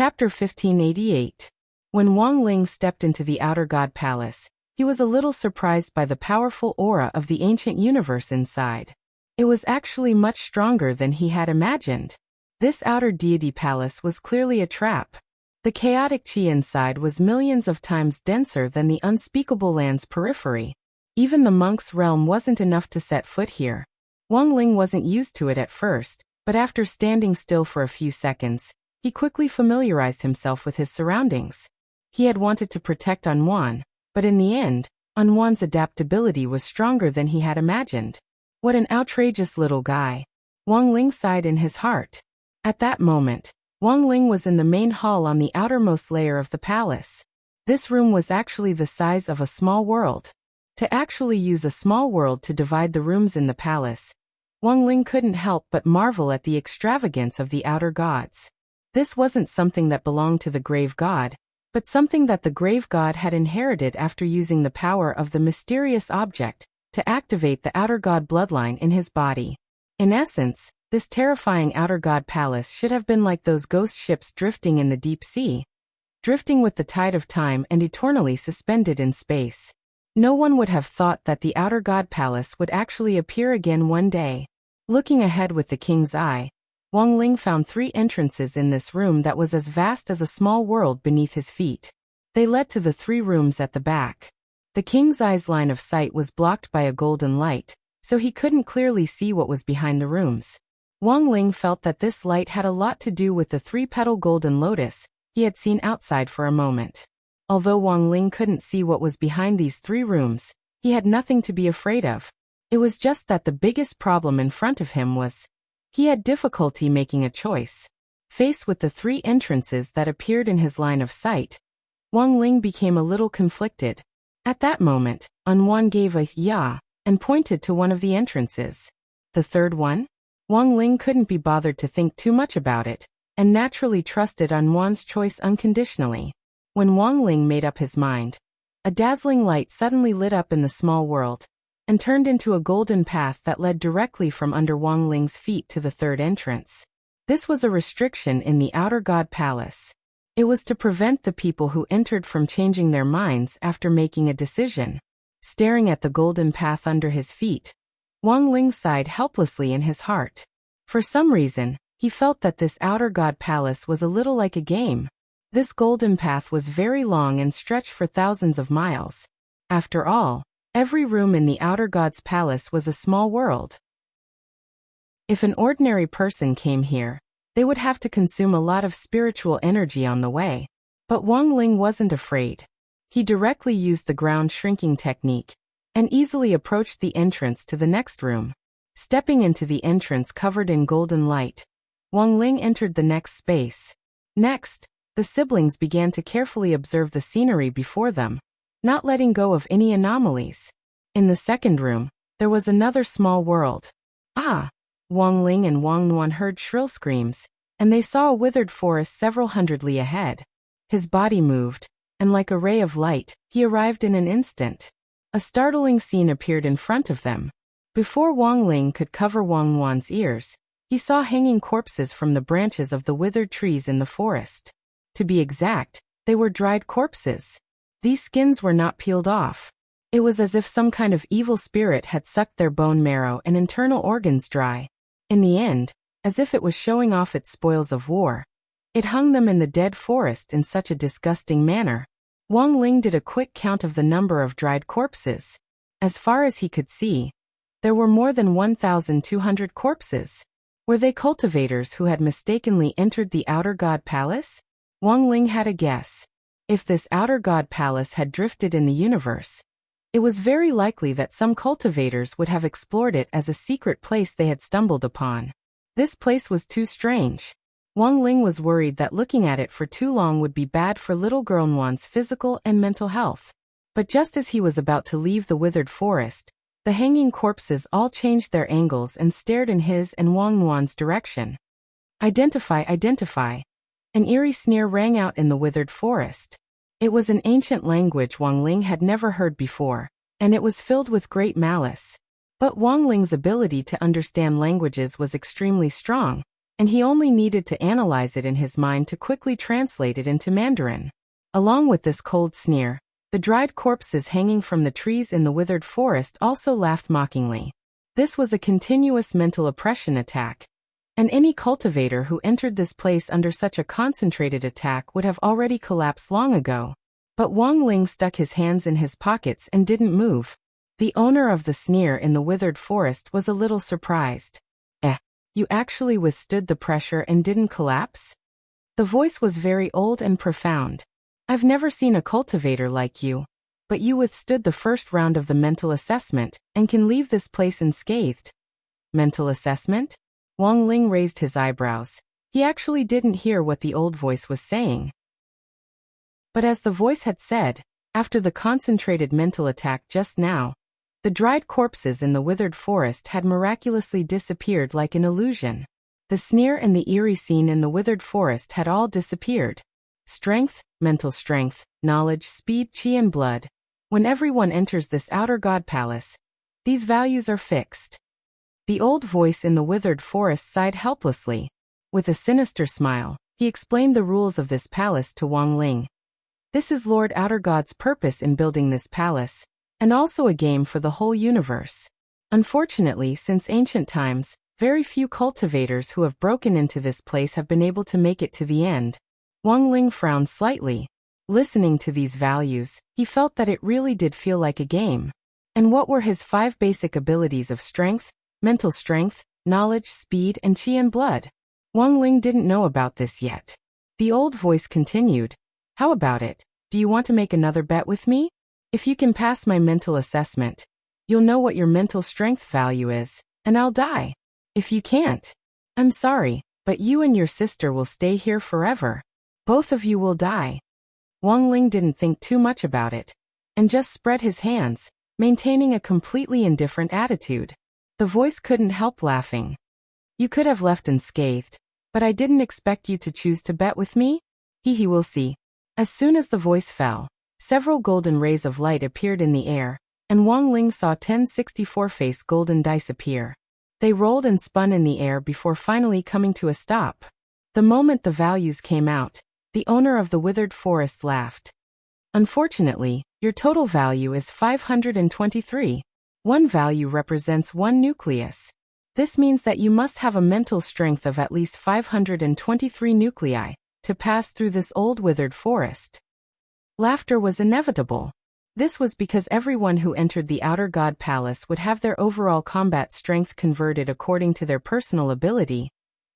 Chapter 1588. When Wang Ling stepped into the Outer God Palace, he was a little surprised by the powerful aura of the ancient universe inside. It was actually much stronger than he had imagined. This outer deity palace was clearly a trap. The chaotic chi inside was millions of times denser than the unspeakable land's periphery. Even the monk's realm wasn't enough to set foot here. Wang Ling wasn't used to it at first, but after standing still for a few seconds, he quickly familiarized himself with his surroundings. He had wanted to protect Anwan, but in the end, Anwan's adaptability was stronger than he had imagined. What an outrageous little guy. Wang Ling sighed in his heart. At that moment, Wang Ling was in the main hall on the outermost layer of the palace. This room was actually the size of a small world. To actually use a small world to divide the rooms in the palace, Wang Ling couldn't help but marvel at the extravagance of the outer gods. This wasn't something that belonged to the grave god, but something that the grave god had inherited after using the power of the mysterious object to activate the outer god bloodline in his body. In essence, this terrifying outer god palace should have been like those ghost ships drifting in the deep sea, drifting with the tide of time and eternally suspended in space. No one would have thought that the outer god palace would actually appear again one day. Looking ahead with the king's eye, Wang Ling found 3 entrances in this room that was as vast as a small world beneath his feet. They led to the 3 rooms at the back. The king's eye's line of sight was blocked by a golden light, so he couldn't clearly see what was behind the rooms. Wang Ling felt that this light had a lot to do with the 3-petal golden lotus he had seen outside for a moment. Although Wang Ling couldn't see what was behind these 3 rooms, he had nothing to be afraid of. It was just that the biggest problem in front of him was he had difficulty making a choice. Faced with the 3 entrances that appeared in his line of sight, Wang Ling became a little conflicted. At that moment, Anwan gave a "ya" and pointed to one of the entrances. The third one? Wang Ling couldn't be bothered to think too much about it, and naturally trusted Anwan's choice unconditionally. When Wang Ling made up his mind, a dazzling light suddenly lit up in the small world, and turned into a golden path that led directly from under Wang Ling's feet to the 3rd entrance. This was a restriction in the Outer God Palace. It was to prevent the people who entered from changing their minds after making a decision. Staring at the golden path under his feet, Wang Ling sighed helplessly in his heart. For some reason, he felt that this Outer God Palace was a little like a game. This golden path was very long and stretched for thousands of miles. After all, every room in the Outer God's palace was a small world. If an ordinary person came here, they would have to consume a lot of spiritual energy on the way. But Wang Ling wasn't afraid. He directly used the ground shrinking technique and easily approached the entrance to the next room. Stepping into the entrance covered in golden light, Wang Ling entered the next space. Next, the siblings began to carefully observe the scenery before them, not letting go of any anomalies. In the second room, there was another small world. Ah! Wang Ling and Wang Nuan heard shrill screams, and they saw a withered forest several hundred li ahead. His body moved, and like a ray of light, he arrived in an instant. A startling scene appeared in front of them. Before Wang Ling could cover Wang Nuan's ears, he saw hanging corpses from the branches of the withered trees in the forest. To be exact, they were dried corpses. These skins were not peeled off. It was as if some kind of evil spirit had sucked their bone marrow and internal organs dry. In the end, as if it was showing off its spoils of war, it hung them in the dead forest in such a disgusting manner. Wang Ling did a quick count of the number of dried corpses. As far as he could see, there were more than 1,200 corpses. Were they cultivators who had mistakenly entered the Outer God Palace? Wang Ling had a guess. If this Outer God Palace had drifted in the universe, it was very likely that some cultivators would have explored it as a secret place they had stumbled upon. This place was too strange. Wang Ling was worried that looking at it for too long would be bad for little girl Nuan's physical and mental health. But just as he was about to leave the withered forest, the hanging corpses all changed their angles and stared in his and Wang Nuan's direction. Identify, identify. An eerie sneer rang out in the withered forest. It was an ancient language Wang Ling had never heard before, and it was filled with great malice. But Wang Ling's ability to understand languages was extremely strong, and he only needed to analyze it in his mind to quickly translate it into Mandarin. Along with this cold sneer, the dried corpses hanging from the trees in the withered forest also laughed mockingly. This was a continuous mental oppression attack, and any cultivator who entered this place under such a concentrated attack would have already collapsed long ago. But Wang Ling stuck his hands in his pockets and didn't move. The owner of the sneer in the withered forest was a little surprised. You actually withstood the pressure and didn't collapse? The voice was very old and profound. I've never seen a cultivator like you, but you withstood the first round of the mental assessment and can leave this place unscathed. Mental assessment? Wang Ling raised his eyebrows. He actually didn't hear what the old voice was saying. But as the voice had said, after the concentrated mental attack just now, the dried corpses in the withered forest had miraculously disappeared like an illusion. The sneer and the eerie scene in the withered forest had all disappeared. Strength, mental strength, knowledge, speed, chi and blood. When everyone enters this outer god palace, these values are fixed. The old voice in the withered forest sighed helplessly. With a sinister smile, he explained the rules of this palace to Wang Ling. This is Lord Outer God's purpose in building this palace, and also a game for the whole universe. Unfortunately, since ancient times, very few cultivators who have broken into this place have been able to make it to the end. Wang Ling frowned slightly. Listening to these values, he felt that it really did feel like a game. And what were his 5 basic abilities of strength, mental strength, knowledge, speed, and chi and blood? Wang Ling didn't know about this yet. The old voice continued. How about it? Do you want to make another bet with me? If you can pass my mental assessment, you'll know what your mental strength value is, and I'll die. If you can't, I'm sorry, but you and your sister will stay here forever. Both of you will die. Wang Ling didn't think too much about it, and just spread his hands, maintaining a completely indifferent attitude. The voice couldn't help laughing. You could have left unscathed, but I didn't expect you to choose to bet with me? He will see. As soon as the voice fell, several golden rays of light appeared in the air, and Wang Ling saw 10 64-face golden dice appear. They rolled and spun in the air before finally coming to a stop. The moment the values came out, the owner of the withered forest laughed. Unfortunately, your total value is 523. One value represents one nucleus. This means that you must have a mental strength of at least 523 nuclei to pass through this old withered forest. Laughter was inevitable. This was because everyone who entered the Outer God Palace would have their overall combat strength converted according to their personal ability,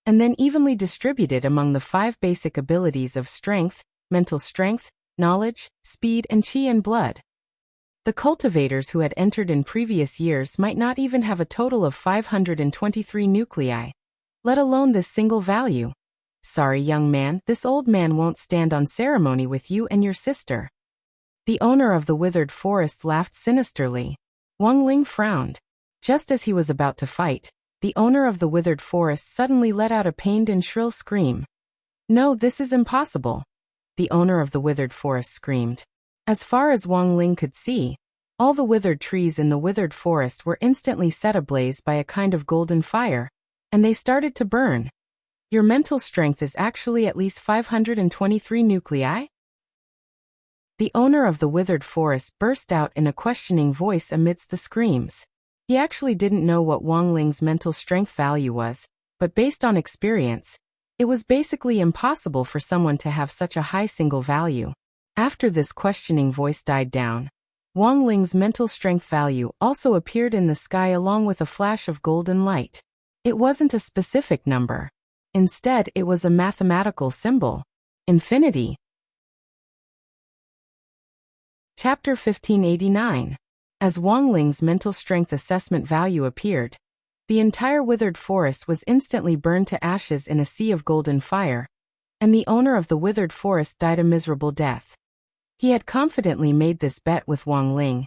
and then evenly distributed among the 5 basic abilities of strength, mental strength, knowledge, speed, and chi and blood. The cultivators who had entered in previous years might not even have a total of 523 nuclei, let alone this single value. Sorry, young man, this old man won't stand on ceremony with you and your sister. The owner of the withered forest laughed sinisterly. Wang Ling frowned. Just as he was about to fight, the owner of the withered forest suddenly let out a pained and shrill scream. No, this is impossible. The owner of the withered forest screamed. As far as Wang Ling could see, all the withered trees in the withered forest were instantly set ablaze by a kind of golden fire, and they started to burn. Your mental strength is actually at least 523 nuclei? The owner of the withered forest burst out in a questioning voice amidst the screams. He actually didn't know what Wang Ling's mental strength value was, but based on experience, it was basically impossible for someone to have such a high single value. After this questioning voice died down, Wang Ling's mental strength value also appeared in the sky along with a flash of golden light. It wasn't a specific number. Instead, it was a mathematical symbol. Infinity. Chapter 1589. As Wang Ling's mental strength assessment value appeared, the entire withered forest was instantly burned to ashes in a sea of golden fire, and the owner of the withered forest died a miserable death. He had confidently made this bet with Wang Ling,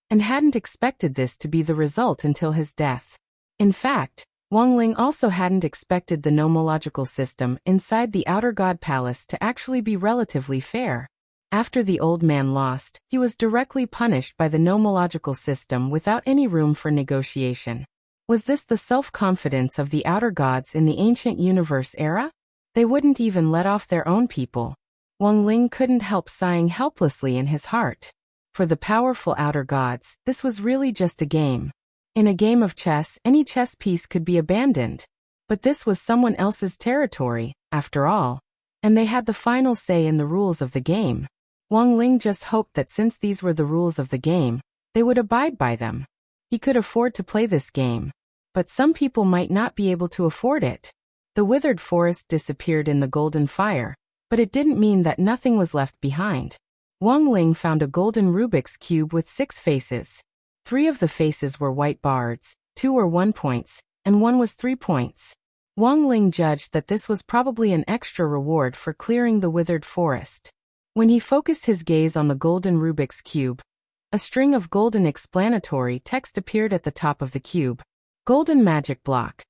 and hadn't expected this to be the result until his death. In fact, Wang Ling also hadn't expected the nomological system inside the Outer God Palace to actually be relatively fair. After the old man lost, he was directly punished by the nomological system without any room for negotiation. Was this the self-confidence of the outer gods in the ancient universe era? They wouldn't even let off their own people. Wang Ling couldn't help sighing helplessly in his heart. For the powerful outer gods, this was really just a game. In a game of chess, any chess piece could be abandoned. But this was someone else's territory, after all. And they had the final say in the rules of the game. Wang Ling just hoped that since these were the rules of the game, they would abide by them. He could afford to play this game. But some people might not be able to afford it. The withered forest disappeared in the golden fire, but it didn't mean that nothing was left behind. Wang Ling found a golden Rubik's cube with 6 faces. 3 of the faces were white bards, 2 were 1 points, and 1 was 3 points. Wang Ling judged that this was probably an extra reward for clearing the withered forest. When he focused his gaze on the golden Rubik's cube, a string of golden explanatory text appeared at the top of the cube. Golden magic block.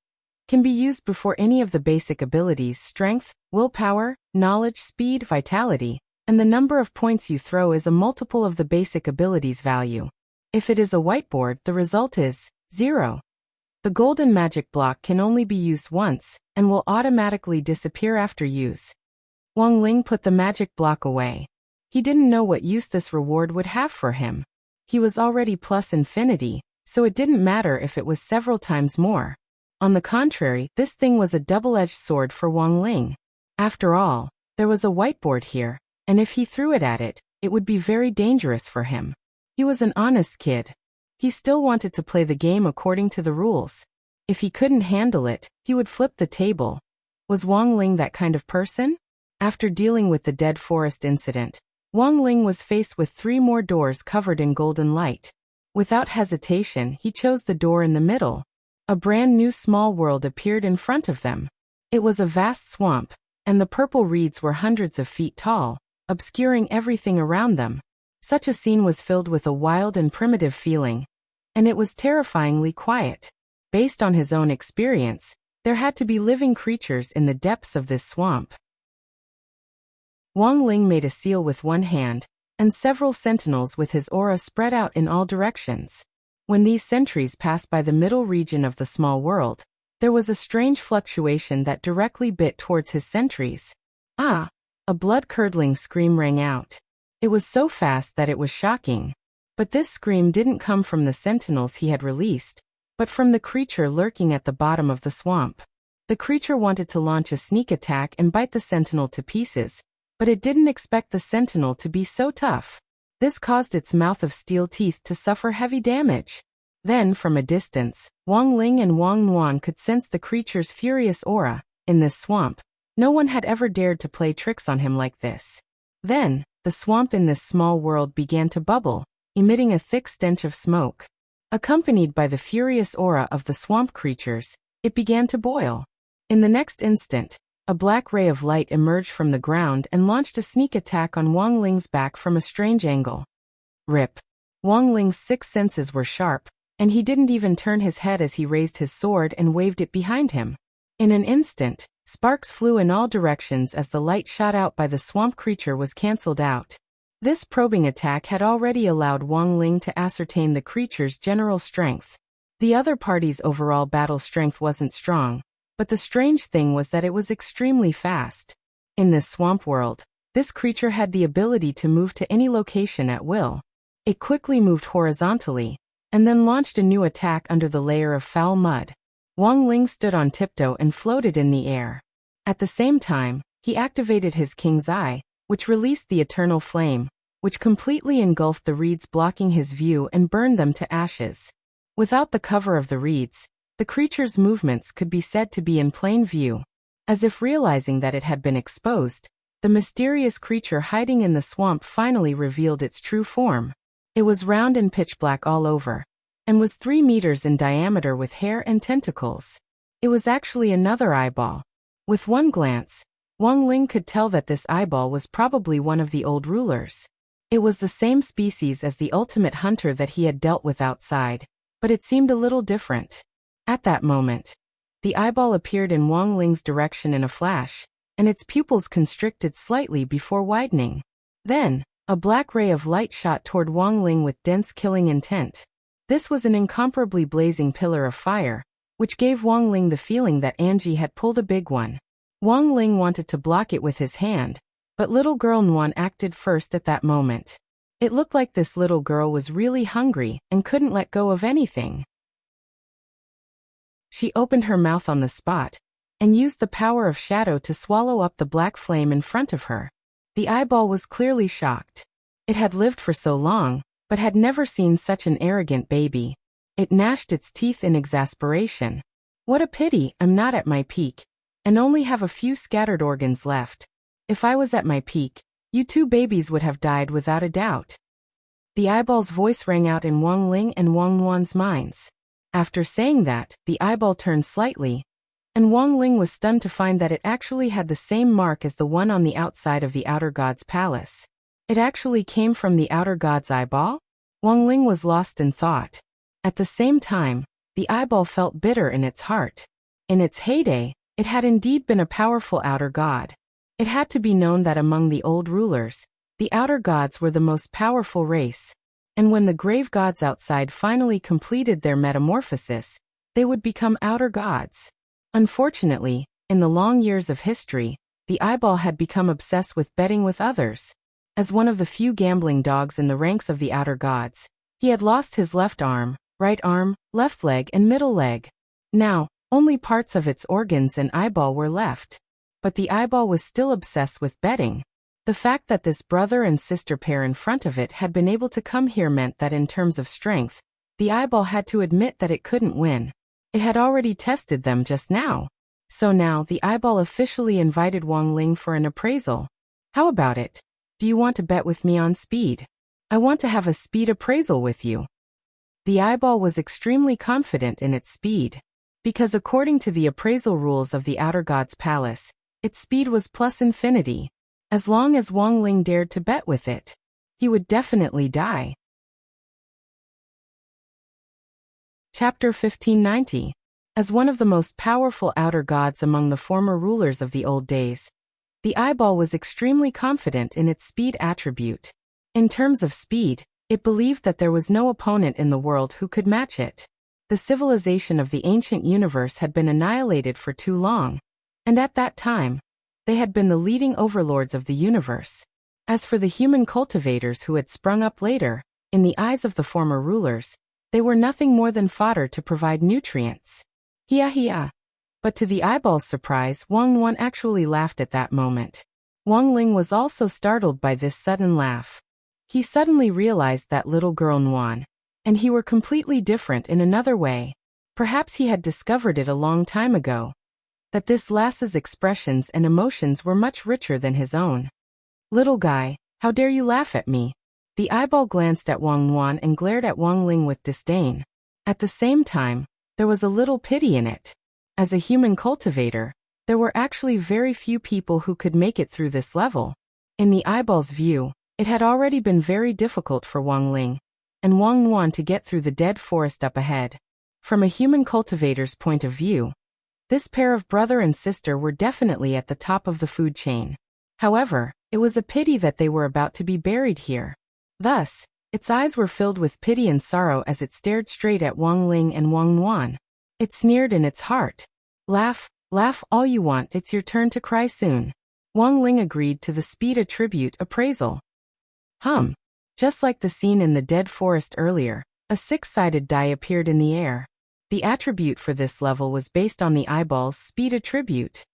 Can be used before any of the basic abilities: strength, willpower, knowledge, speed, vitality, and the number of points you throw is a multiple of the basic abilities value. If it is a whiteboard, the result is 0. The golden magic block can only be used once, and will automatically disappear after use. Wang Ling put the magic block away. He didn't know what use this reward would have for him. He was already plus infinity, so it didn't matter if it was several times more. On the contrary, this thing was a double-edged sword for Wang Ling. After all, there was a whiteboard here, and if he threw it at it, it would be very dangerous for him. He was an honest kid. He still wanted to play the game according to the rules. If he couldn't handle it, he would flip the table. Was Wang Ling that kind of person? After dealing with the dead forest incident, Wang Ling was faced with 3 more doors covered in golden light. Without hesitation, he chose the door in the middle. A brand new small world appeared in front of them. It was a vast swamp, and the purple reeds were hundreds of feet tall, obscuring everything around them. Such a scene was filled with a wild and primitive feeling, and it was terrifyingly quiet. Based on his own experience, there had to be living creatures in the depths of this swamp. Wang Ling made a seal with one hand, and several sentinels with his aura spread out in all directions. When these sentries passed by the middle region of the small world, there was a strange fluctuation that directly bit towards his sentries. Ah! A blood-curdling scream rang out. It was so fast that it was shocking. But this scream didn't come from the sentinels he had released, but from the creature lurking at the bottom of the swamp. The creature wanted to launch a sneak attack and bite the sentinel to pieces, but it didn't expect the sentinel to be so tough. This caused its mouth of steel teeth to suffer heavy damage. Then, from a distance, Wang Ling and Wang Nuan could sense the creature's furious aura. In this swamp, no one had ever dared to play tricks on him like this. Then, the swamp in this small world began to bubble, emitting a thick stench of smoke. Accompanied by the furious aura of the swamp creatures, it began to boil. In the next instant, a black ray of light emerged from the ground and launched a sneak attack on Wang Ling's back from a strange angle. Rip. Wang Ling's 6 senses were sharp, and he didn't even turn his head as he raised his sword and waved it behind him. In an instant, sparks flew in all directions as the light shot out by the swamp creature was cancelled out. This probing attack had already allowed Wang Ling to ascertain the creature's general strength. The other party's overall battle strength wasn't strong, but the strange thing was that it was extremely fast. In this swamp world, this creature had the ability to move to any location at will. It quickly moved horizontally, and then launched a new attack under the layer of foul mud. Wang Ling stood on tiptoe and floated in the air. At the same time, he activated his King's Eye, which released the eternal flame, which completely engulfed the reeds blocking his view and burned them to ashes. Without the cover of the reeds, the creature's movements could be said to be in plain view. As if realizing that it had been exposed, the mysterious creature hiding in the swamp finally revealed its true form. It was round and pitch black all over, and was 3 meters in diameter with hair and tentacles. It was actually another eyeball. With one glance, Wang Ling could tell that this eyeball was probably one of the old rulers. It was the same species as the ultimate hunter that he had dealt with outside, but it seemed a little different. At that moment, the eyeball appeared in Wang Ling's direction in a flash, and its pupils constricted slightly before widening. Then, a black ray of light shot toward Wang Ling with dense killing intent. This was an incomparably blazing pillar of fire, which gave Wang Ling the feeling that Angie had pulled a big one. Wang Ling wanted to block it with his hand, but little girl Nuan acted first at that moment. It looked like this little girl was really hungry and couldn't let go of anything. She opened her mouth on the spot and used the power of shadow to swallow up the black flame in front of her. The eyeball was clearly shocked. It had lived for so long, but had never seen such an arrogant baby. It gnashed its teeth in exasperation. What a pity I'm not at my peak, and only have a few scattered organs left. If I was at my peak, you two babies would have died without a doubt. The eyeball's voice rang out in Wang Ling and Wang Nuan's minds. After saying that, the eyeball turned slightly, and Wang Ling was stunned to find that it actually had the same mark as the one on the outside of the outer god's palace. It actually came from the outer god's eyeball? Wang Ling was lost in thought. At the same time, the eyeball felt bitter in its heart. In its heyday, it had indeed been a powerful outer god. It had to be known that among the old rulers, the outer gods were the most powerful race, and when the grave gods outside finally completed their metamorphosis, they would become outer gods. Unfortunately, in the long years of history, the eyeball had become obsessed with betting with others. As one of the few gambling dogs in the ranks of the outer gods, he had lost his left arm, right arm, left leg and middle leg. Now, only parts of its organs and eyeball were left. But the eyeball was still obsessed with betting. The fact that this brother and sister pair in front of it had been able to come here meant that in terms of strength, the eyeball had to admit that it couldn't win. It had already tested them just now. So now the eyeball officially invited Wang Ling for an appraisal. How about it? Do you want to bet with me on speed? I want to have a speed appraisal with you. The eyeball was extremely confident in its speed, because according to the appraisal rules of the outer god's palace, its speed was plus infinity. As long as Wang Ling dared to bet with it, he would definitely die. Chapter 1590. As one of the most powerful outer gods among the former rulers of the old days, the eyeball was extremely confident in its speed attribute. In terms of speed, it believed that there was no opponent in the world who could match it. The civilization of the ancient universe had been annihilated for too long, and at that time, they had been the leading overlords of the universe. As for the human cultivators who had sprung up later, in the eyes of the former rulers, they were nothing more than fodder to provide nutrients. Hia. But to the eyeball's surprise, Wang Nuan actually laughed at that moment. Wang Ling was also startled by this sudden laugh. He suddenly realized that little girl Nuan and he were completely different in another way. Perhaps he had discovered it a long time ago, that this lass's expressions and emotions were much richer than his own. Little guy, how dare you laugh at me? The eyeball glanced at Wang Nuan and glared at Wang Ling with disdain. At the same time, there was a little pity in it. As a human cultivator, there were actually very few people who could make it through this level. In the eyeball's view, it had already been very difficult for Wang Ling and Wang Nuan to get through the dead forest up ahead. From a human cultivator's point of view, this pair of brother and sister were definitely at the top of the food chain. However, it was a pity that they were about to be buried here. Thus, its eyes were filled with pity and sorrow as it stared straight at Wang Ling and Wang Nuan. It sneered in its heart. Laugh all you want, it's your turn to cry soon. Wang Ling agreed to the speed attribute appraisal. Just like the scene in the dead forest earlier, a six-sided die appeared in the air. The attribute for this level was based on the eyeball's speed attribute.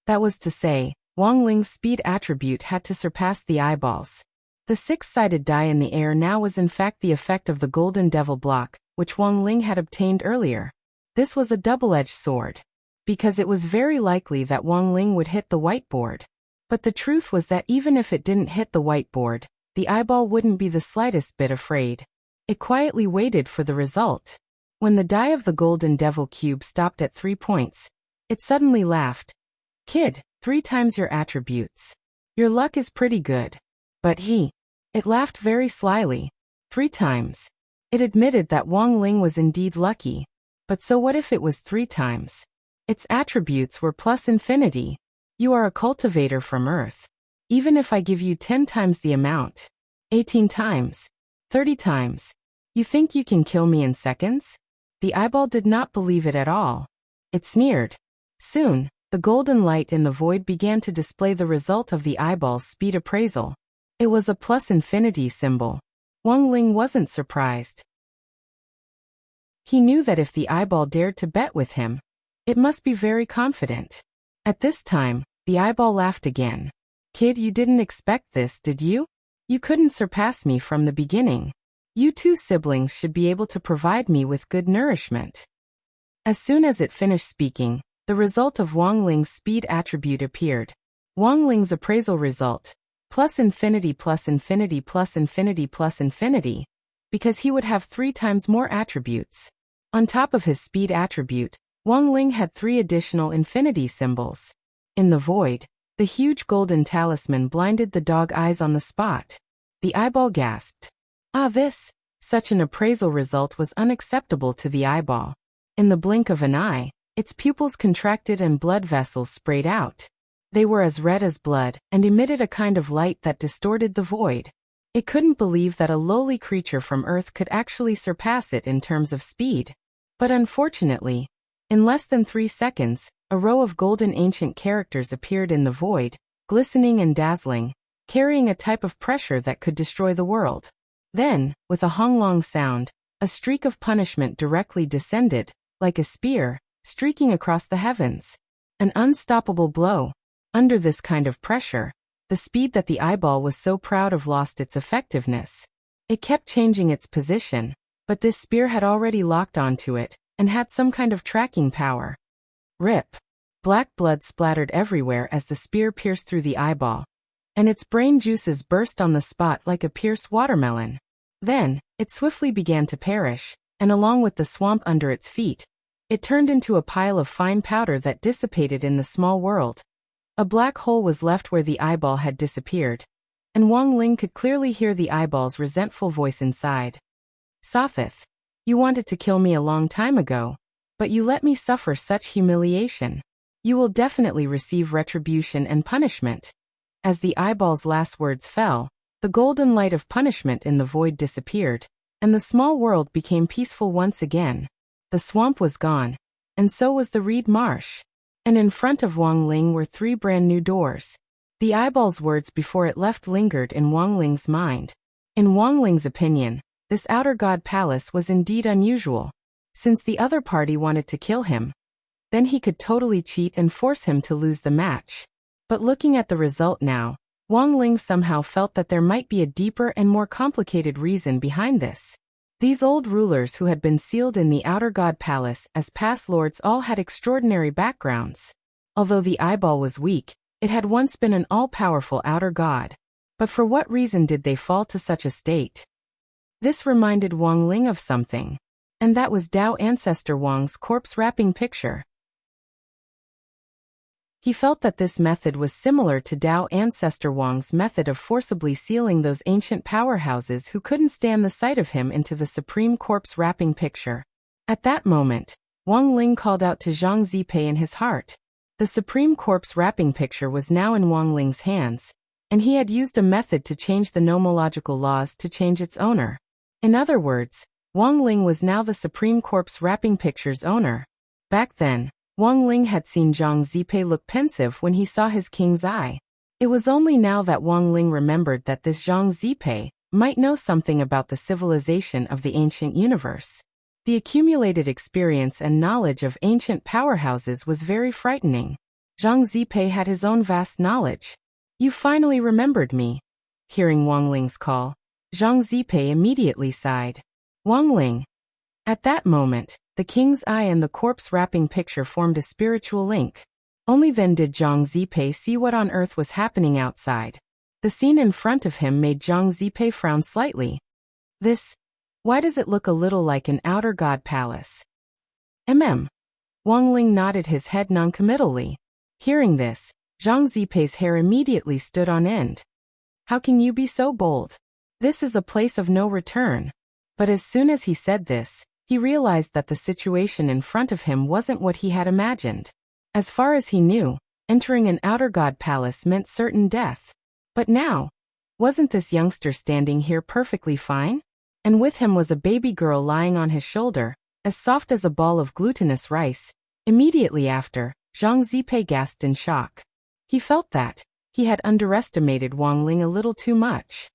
That was to say, Wang Ling's speed attribute had to surpass the eyeball's. The six-sided die in the air now was in fact the effect of the golden devil block, which Wang Ling had obtained earlier. This was a double-edged sword, because it was very likely that Wang Ling would hit the whiteboard. But the truth was that even if it didn't hit the whiteboard, the eyeball wouldn't be the slightest bit afraid. It quietly waited for the result. When the die of the golden devil cube stopped at 3 points, it suddenly laughed. Kid, 3 times your attributes. Your luck is pretty good. But it laughed very slyly. 3 times. It admitted that Wang Ling was indeed lucky. But so what if it was 3 times? Its attributes were plus infinity. You are a cultivator from Earth. Even if I give you 10 times the amount, 18 times, 30 times, You think you can kill me in seconds? The eyeball did not believe it at all. It sneered. Soon, the golden light in the void began to display the result of the eyeball's speed appraisal. It was a plus infinity symbol. Wang Ling wasn't surprised. He knew that if the eyeball dared to bet with him, it must be very confident. At this time, the eyeball laughed again. Kid, you didn't expect this, did you? You couldn't surpass me from the beginning. You two siblings should be able to provide me with good nourishment. As soon as it finished speaking, the result of Wang Ling's speed attribute appeared. Wang Ling's appraisal result, plus infinity plus infinity plus infinity plus infinity, because he would have 3 times more attributes. On top of his speed attribute, Wang Ling had 3 additional infinity symbols. In the void, the huge golden talisman blinded the dog eyes on the spot. The eyeball gasped. Such an appraisal result was unacceptable to the eyeball. In the blink of an eye, its pupils contracted and blood vessels sprayed out. They were as red as blood and emitted a kind of light that distorted the void. It couldn't believe that a lowly creature from Earth could actually surpass it in terms of speed. But unfortunately, in less than 3 seconds, a row of golden ancient characters appeared in the void, glistening and dazzling, carrying a type of pressure that could destroy the world. Then, with a honglong sound, a streak of punishment directly descended, like a spear, streaking across the heavens. An unstoppable blow. Under this kind of pressure, the speed that the eyeball was so proud of lost its effectiveness. It kept changing its position, but this spear had already locked onto it, and had some kind of tracking power. Rip. Black blood splattered everywhere as the spear pierced through the eyeball, and its brain juices burst on the spot like a pierced watermelon. Then, it swiftly began to perish, and along with the swamp under its feet, it turned into a pile of fine powder that dissipated in the small world. A black hole was left where the eyeball had disappeared, and Wang Ling could clearly hear the eyeball's resentful voice inside. Sothith, you wanted to kill me a long time ago, but you let me suffer such humiliation. You will definitely receive retribution and punishment. As the eyeball's last words fell, the golden light of punishment in the void disappeared, and the small world became peaceful once again. The swamp was gone, and so was the reed marsh. And in front of Wang Ling were 3 brand new doors. The eyeball's words before it left lingered in Wang Ling's mind. In Wang Ling's opinion, this outer god palace was indeed unusual. Since the other party wanted to kill him, then he could totally cheat and force him to lose the match. But looking at the result now, Wang Ling somehow felt that there might be a deeper and more complicated reason behind this. These old rulers who had been sealed in the outer god palace as past lords all had extraordinary backgrounds. Although the eyeball was weak, it had once been an all-powerful outer god. But for what reason did they fall to such a state? This reminded Wang Ling of something, and that was Dao Ancestor Wang's corpse wrapping picture. He felt that this method was similar to Dao Ancestor Wang's method of forcibly sealing those ancient powerhouses who couldn't stand the sight of him into the supreme corpse wrapping picture. At that moment, Wang Ling called out to Zhang Zipei in his heart. The supreme corpse wrapping picture was now in Wang Ling's hands, and he had used a method to change the nomological laws to change its owner. In other words, Wang Ling was now the supreme corpse wrapping picture's owner. Back then, Wang Ling had seen Zhang Zipei look pensive when he saw his king's eye. It was only now that Wang Ling remembered that this Zhang Zipei might know something about the civilization of the ancient universe. The accumulated experience and knowledge of ancient powerhouses was very frightening. Zhang Zipei had his own vast knowledge. You finally remembered me. Hearing Wang Ling's call, Zhang Zipei immediately sighed. Wang Ling. At that moment, the king's eye and the corpse wrapping picture formed a spiritual link. Only then did Zhang Zipei see what on earth was happening outside. The scene in front of him made Zhang Zipei frown slightly. Why does it look a little like an outer god palace? Wang Ling nodded his head noncommittally. Hearing this, Zhang Zipei's hair immediately stood on end. How can you be so bold? This is a place of no return. But as soon as he said this, he realized that the situation in front of him wasn't what he had imagined. As far as he knew, entering an outer god palace meant certain death. But now, wasn't this youngster standing here perfectly fine? and with him was a baby girl lying on his shoulder, as soft as a ball of glutinous rice. Immediately after, Zhang Zipei gasped in shock. He felt that he had underestimated Wang Ling a little too much.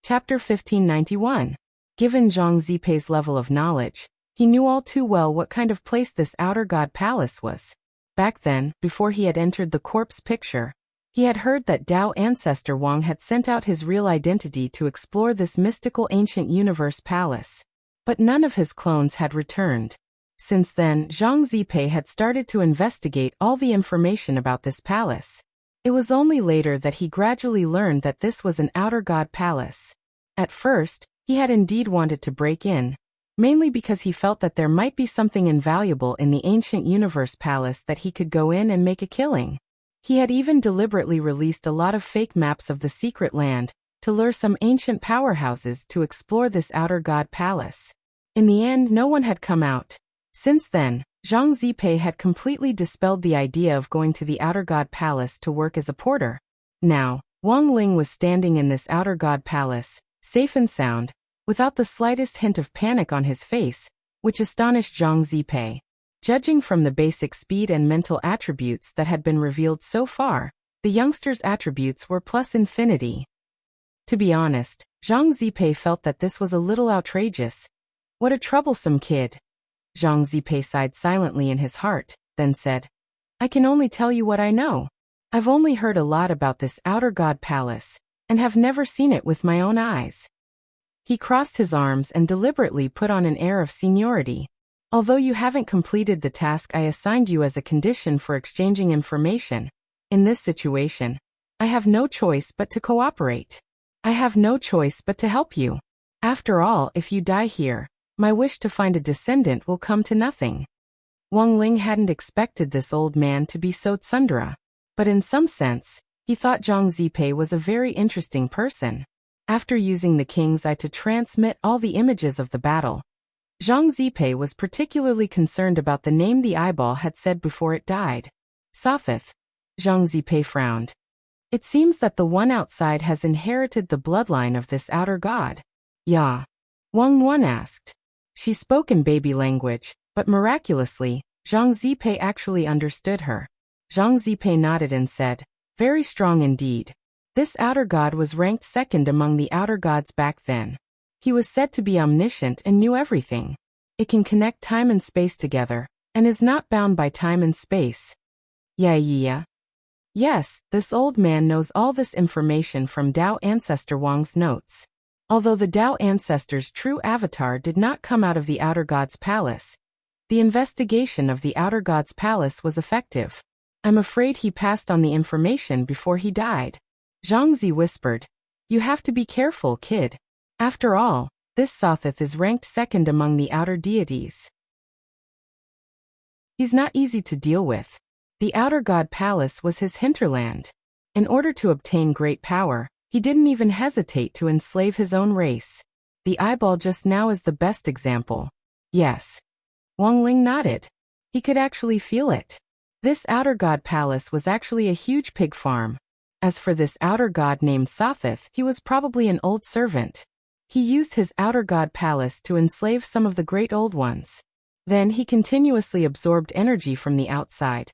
Chapter 1591. Given Zhang Zipei's level of knowledge, he knew all too well what kind of place this outer god palace was. Back then, before he had entered the corpse picture, he had heard that Dao ancestor Wang had sent out his real identity to explore this mystical ancient universe palace. But none of his clones had returned. Since then, Zhang Zipei had started to investigate all the information about this palace. It was only later that he gradually learned that this was an outer god palace. At first, he had indeed wanted to break in, mainly because he felt that there might be something invaluable in the ancient universe palace that he could go in and make a killing. He had even deliberately released a lot of fake maps of the secret land to lure some ancient powerhouses to explore this outer god palace. In the end, no one had come out. Since then, Zhang Zipei had completely dispelled the idea of going to the outer god palace to work as a porter. Now, Wang Ling was standing in this outer god palace, safe and sound, without the slightest hint of panic on his face, which astonished Zhang Zipei. Judging from the basic speed and mental attributes that had been revealed so far, the youngster's attributes were plus infinity. To be honest, Zhang Zipei felt that this was a little outrageous. What a troublesome kid. Zhang Zipei sighed silently in his heart, then said, I can only tell you what I know. I've only heard a lot about this outer god palace, and have never seen it with my own eyes. He crossed his arms and deliberately put on an air of seniority. Although you haven't completed the task I assigned you as a condition for exchanging information, in this situation, I have no choice but to cooperate. I have no choice but to help you. After all, if you die here, my wish to find a descendant will come to nothing. Wang Ling hadn't expected this old man to be so tsundere, but in some sense, he thought Zhang Zipei was a very interesting person. After using the king's eye to transmit all the images of the battle, Zhang Zipei was particularly concerned about the name the eyeball had said before it died. Sothith. Zhang Zipei frowned. It seems that the one outside has inherited the bloodline of this outer god. Ya? Wang Wan asked. She spoke in baby language, but miraculously, Zhang Zipei actually understood her. Zhang Zipei nodded and said, very strong indeed. This outer god was ranked second among the outer gods back then. He was said to be omniscient and knew everything. It can connect time and space together, and is not bound by time and space. Yeah. Yes, this old man knows all this information from Dao ancestor Wang's notes. Although the Dao ancestor's true avatar did not come out of the outer god's palace, the investigation of the outer god's palace was effective. I'm afraid he passed on the information before he died. Zhang Zi whispered, you have to be careful, kid. After all, this Sothith is ranked second among the outer deities. He's not easy to deal with. The outer god palace was his hinterland. In order to obtain great power, he didn't even hesitate to enslave his own race. The eyeball just now is the best example. Yes. Wang Ling nodded. He could actually feel it. This outer god palace was actually a huge pig farm. As for this outer god named Sothith, he was probably an old servant. He used his outer god palace to enslave some of the great old ones. Then he continuously absorbed energy from the outside,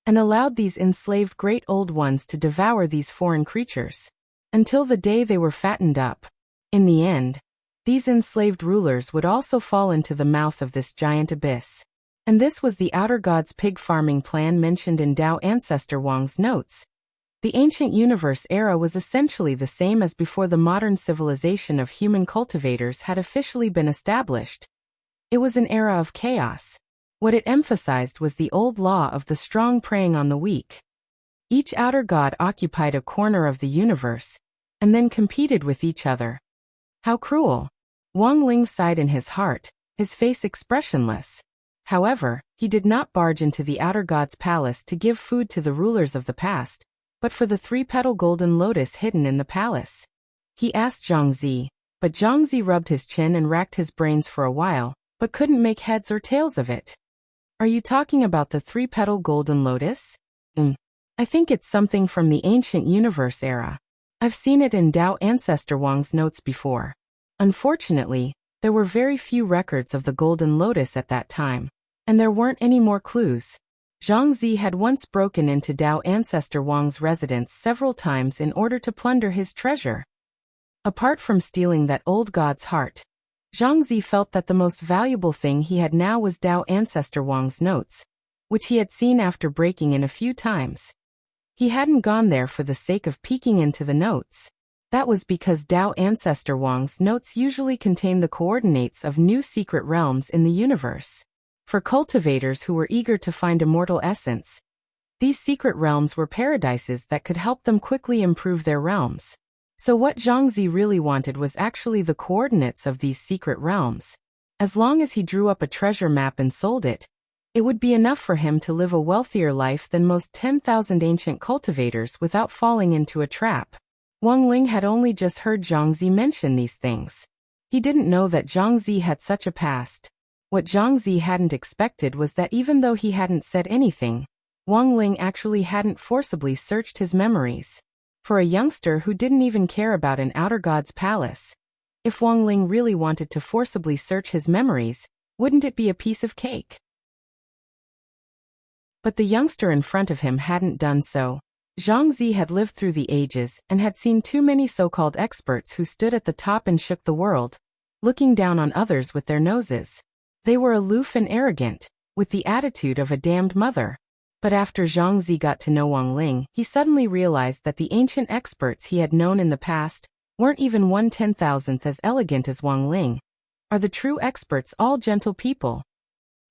and allowed these enslaved great old ones to devour these foreign creatures, until the day they were fattened up. In the end, these enslaved rulers would also fall into the mouth of this giant abyss. And this was the outer god's pig farming plan mentioned in Dao ancestor Wang's notes. The ancient universe era was essentially the same as before the modern civilization of human cultivators had officially been established. It was an era of chaos. What it emphasized was the old law of the strong preying on the weak. Each outer god occupied a corner of the universe, and then competed with each other. How cruel! Wang Ling sighed in his heart, his face expressionless. However, he did not barge into the outer god's palace to give food to the rulers of the past, but for the three-petal golden lotus hidden in the palace. He asked Zhang Zi, but Zhang Zi rubbed his chin and racked his brains for a while, but couldn't make heads or tails of it. Are you talking about the three-petal golden lotus? I think it's something from the ancient universe era. I've seen it in Dao Ancestor Wang's notes before. Unfortunately, there were very few records of the Golden Lotus at that time, and there weren't any more clues. Zhang Zi had once broken into Dao Ancestor Wang's residence several times in order to plunder his treasure. Apart from stealing that old god's heart, Zhang Zi felt that the most valuable thing he had now was Dao Ancestor Wang's notes, which he had seen after breaking in a few times. He hadn't gone there for the sake of peeking into the notes. That was because Dao Ancestor Wang's notes usually contain the coordinates of new secret realms in the universe. For cultivators who were eager to find immortal essence, these secret realms were paradises that could help them quickly improve their realms. So what Zhang Zi really wanted was actually the coordinates of these secret realms. As long as he drew up a treasure map and sold it, it would be enough for him to live a wealthier life than most 10,000 ancient cultivators without falling into a trap. Wang Ling had only just heard Zhang Zi mention these things. He didn't know that Zhang Zi had such a past. What Zhang Zi hadn't expected was that even though he hadn't said anything, Wang Ling actually hadn't forcibly searched his memories. For a youngster who didn't even care about an outer god's palace, if Wang Ling really wanted to forcibly search his memories, wouldn't it be a piece of cake? But the youngster in front of him hadn't done so. Zhang Zi had lived through the ages and had seen too many so-called experts who stood at the top and shook the world, looking down on others with their noses. They were aloof and arrogant, with the attitude of a damned mother. But after Zhang Zi got to know Wang Ling, he suddenly realized that the ancient experts he had known in the past weren't even 1/10,000th as elegant as Wang Ling. Are the true experts all gentle people?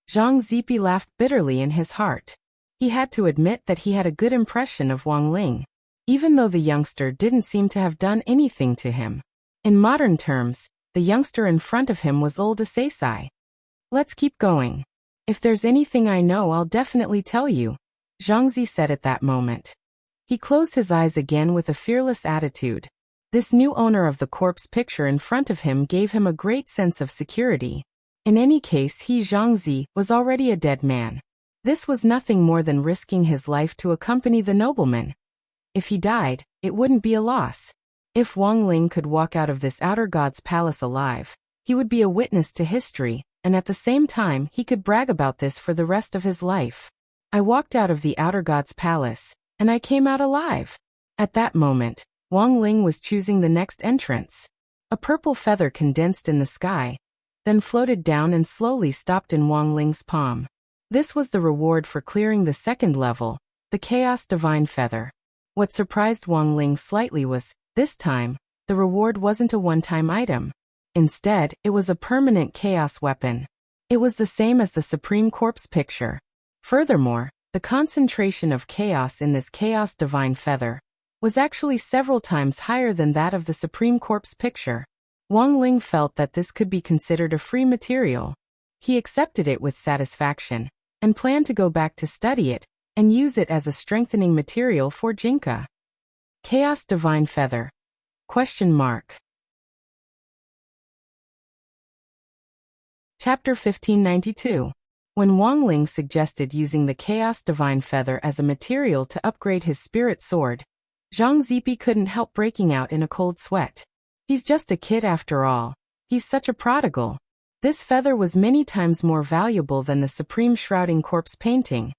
Zhang Zipi laughed bitterly in his heart. He had to admit that he had a good impression of Wang Ling, even though the youngster didn't seem to have done anything to him. In modern terms, the youngster in front of him was old Asasai. Let's keep going. If there's anything I know, I'll definitely tell you, Zhang Zi said at that moment. He closed his eyes again with a fearless attitude. This new owner of the corpse picture in front of him gave him a great sense of security. In any case, he, Zhang Zi, was already a dead man. This was nothing more than risking his life to accompany the nobleman. If he died, it wouldn't be a loss. If Wang Ling could walk out of this outer god's palace alive, he would be a witness to history, and at the same time he could brag about this for the rest of his life. I walked out of the outer god's palace, and I came out alive. At that moment, Wang Ling was choosing the next entrance. A purple feather condensed in the sky, then floated down and slowly stopped in Wang Ling's palm. This was the reward for clearing the second level, the Chaos Divine Feather. What surprised Wang Ling slightly was, this time, the reward wasn't a one-time item. Instead, it was a permanent chaos weapon. It was the same as the Supreme Corpse picture. Furthermore, the concentration of chaos in this Chaos Divine Feather was actually several times higher than that of the Supreme Corpse picture. Wang Ling felt that this could be considered a free material. He accepted it with satisfaction, and planned to go back to study it, and use it as a strengthening material for Jinka. Chaos Divine Feather? Question mark. Chapter 1592. When Wang Ling suggested using the Chaos Divine Feather as a material to upgrade his spirit sword, Zhang Zipi couldn't help breaking out in a cold sweat. He's just a kid after all. He's such a prodigal. This feather was many times more valuable than the Supreme Shrouding Corpse painting.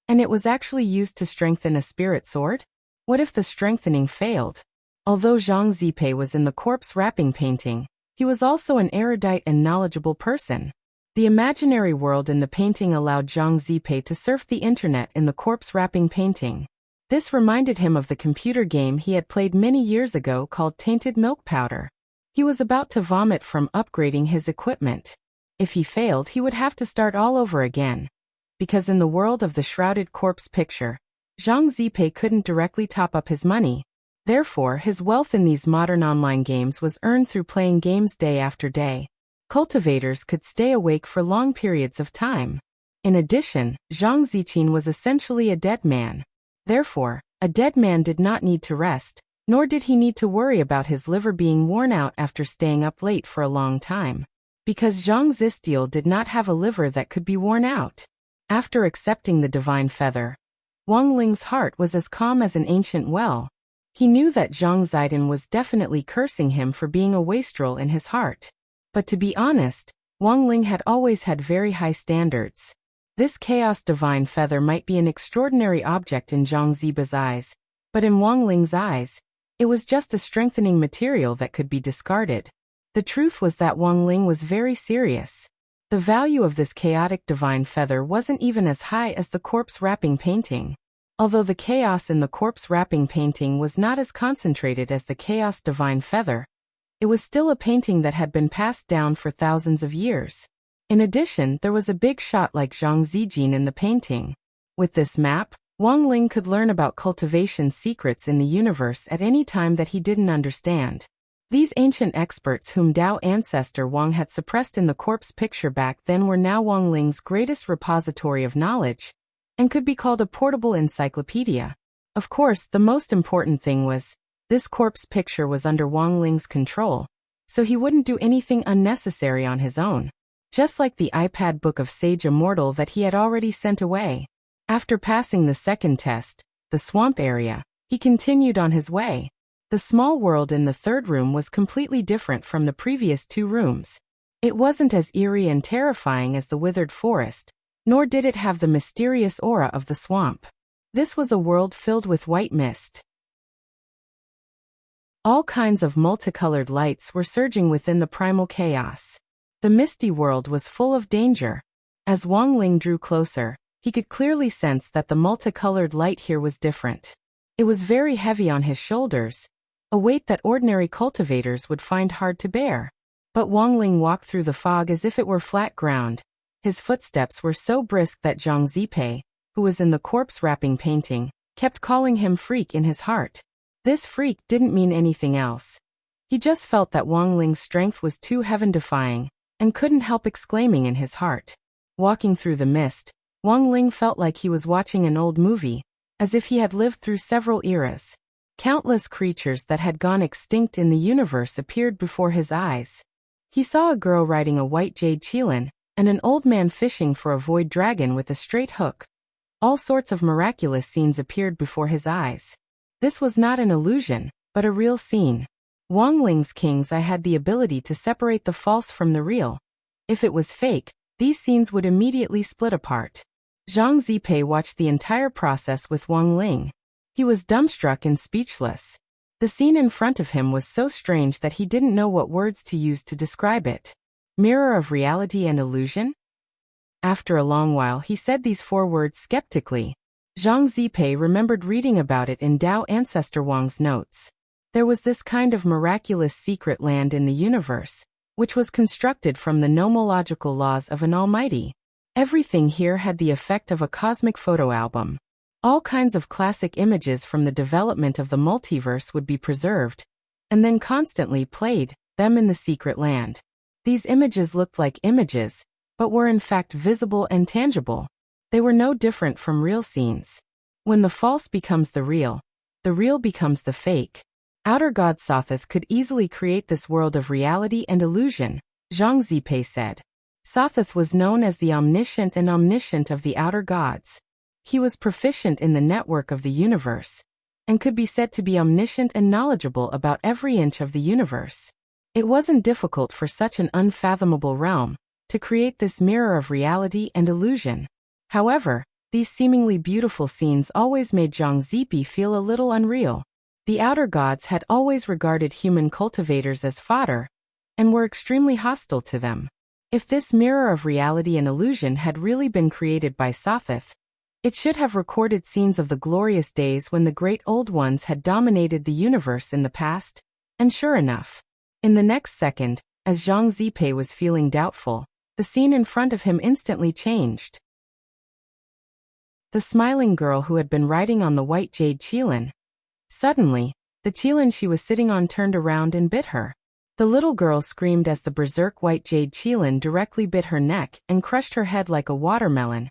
And it was actually used to strengthen a spirit sword? What if the strengthening failed? Although Zhang Zipe was in the corpse wrapping painting, he was also an erudite and knowledgeable person. The imaginary world in the painting allowed Zhang Zipe to surf the internet in the corpse wrapping painting. This reminded him of the computer game he had played many years ago called Tainted Milk Powder. He was about to vomit from upgrading his equipment. If he failed, he would have to start all over again. Because in the world of the shrouded corpse picture, Zhang Zipe couldn't directly top up his money. Therefore, his wealth in these modern online games was earned through playing games day after day. Cultivators could stay awake for long periods of time. In addition, Zhang Ziqin was essentially a dead man. Therefore, a dead man did not need to rest, nor did he need to worry about his liver being worn out after staying up late for a long time. Because Zhang Zistiel did not have a liver that could be worn out. After accepting the divine feather, Wang Ling's heart was as calm as an ancient well. He knew that Zhang Zidong was definitely cursing him for being a wastrel in his heart. But to be honest, Wang Ling had always had very high standards. This chaos divine feather might be an extraordinary object in Zhang Ziba's eyes, but in Wang Ling's eyes, it was just a strengthening material that could be discarded. The truth was that Wang Ling was very serious. The value of this chaotic divine feather wasn't even as high as the corpse wrapping painting. Although the chaos in the corpse wrapping painting was not as concentrated as the chaos divine feather, it was still a painting that had been passed down for thousands of years. In addition, there was a big shot like Zhang Zijin in the painting. With this map, Wang Ling could learn about cultivation secrets in the universe at any time that he didn't understand. These ancient experts whom Dao ancestor Wang had suppressed in the corpse picture back then were now Wang Ling's greatest repository of knowledge, and could be called a portable encyclopedia. Of course, the most important thing was, this corpse picture was under Wang Ling's control, so he wouldn't do anything unnecessary on his own. Just like the iPad book of Sage Immortal that he had already sent away. After passing the second test, the swamp area, he continued on his way. The small world in the third room was completely different from the previous two rooms. It wasn't as eerie and terrifying as the withered forest, nor did it have the mysterious aura of the swamp. This was a world filled with white mist. All kinds of multicolored lights were surging within the primal chaos. The misty world was full of danger. As Wang Ling drew closer, he could clearly sense that the multicolored light here was different. It was very heavy on his shoulders, a weight that ordinary cultivators would find hard to bear. But Wang Ling walked through the fog as if it were flat ground. His footsteps were so brisk that Zhang Zipei, who was in the corpse wrapping painting, kept calling him freak in his heart. This freak didn't mean anything else. He just felt that Wang Ling's strength was too heaven-defying, and couldn't help exclaiming in his heart. Walking through the mist, Wang Ling felt like he was watching an old movie, as if he had lived through several eras. Countless creatures that had gone extinct in the universe appeared before his eyes. He saw a girl riding a white jade qilin, and an old man fishing for a void dragon with a straight hook. All sorts of miraculous scenes appeared before his eyes. This was not an illusion, but a real scene. Wang Ling's king's eye had the ability to separate the false from the real. If it was fake, these scenes would immediately split apart. Zhang Zipei watched the entire process with Wang Ling. He was dumbstruck and speechless. The scene in front of him was so strange that he didn't know what words to use to describe it. Mirror of reality and illusion? After a long while he said these 4 words skeptically. Zhang Zipei remembered reading about it in Dao ancestor Wang's notes. There was this kind of miraculous secret land in the universe, which was constructed from the nomological laws of an almighty. Everything here had the effect of a cosmic photo album. All kinds of classic images from the development of the multiverse would be preserved, and then constantly played, them in the secret land. These images looked like images, but were in fact visible and tangible. They were no different from real scenes. When the false becomes the real becomes the fake. Outer God Sotheth could easily create this world of reality and illusion, Zhang Zipei said. Sotheth was known as the omniscient and omniscient of the outer gods. He was proficient in the network of the universe, and could be said to be omniscient and knowledgeable about every inch of the universe. It wasn't difficult for such an unfathomable realm to create this mirror of reality and illusion. However, these seemingly beautiful scenes always made Zhang Zipei feel a little unreal. The outer gods had always regarded human cultivators as fodder, and were extremely hostile to them. If this mirror of reality and illusion had really been created by Sotheth, it should have recorded scenes of the glorious days when the great old ones had dominated the universe in the past, and sure enough, in the next second, as Zhang Zipei was feeling doubtful, the scene in front of him instantly changed. The smiling girl who had been riding on the white jade qilin. Suddenly, the qilin she was sitting on turned around and bit her. The little girl screamed as the berserk white jade qilin directly bit her neck and crushed her head like a watermelon.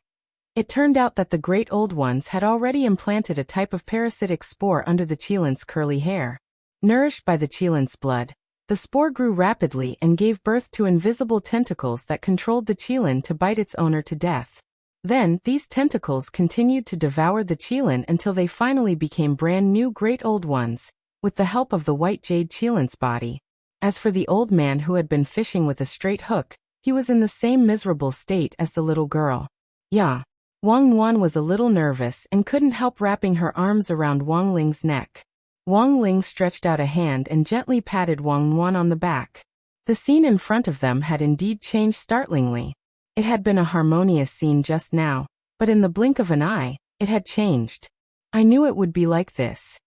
It turned out that the great old ones had already implanted a type of parasitic spore under the qilin's curly hair. Nourished by the qilin's blood, the spore grew rapidly and gave birth to invisible tentacles that controlled the qilin to bite its owner to death. Then, these tentacles continued to devour the Qilin until they finally became brand new Great Old Ones, with the help of the white jade Qilin's body. As for the old man who had been fishing with a straight hook, he was in the same miserable state as the little girl. Yeah. Wang Wan was a little nervous and couldn't help wrapping her arms around Wang Ling's neck. Wang Ling stretched out a hand and gently patted Wang Wan on the back. The scene in front of them had indeed changed startlingly. It had been a harmonious scene just now, but in the blink of an eye, it had changed. I knew it would be like this.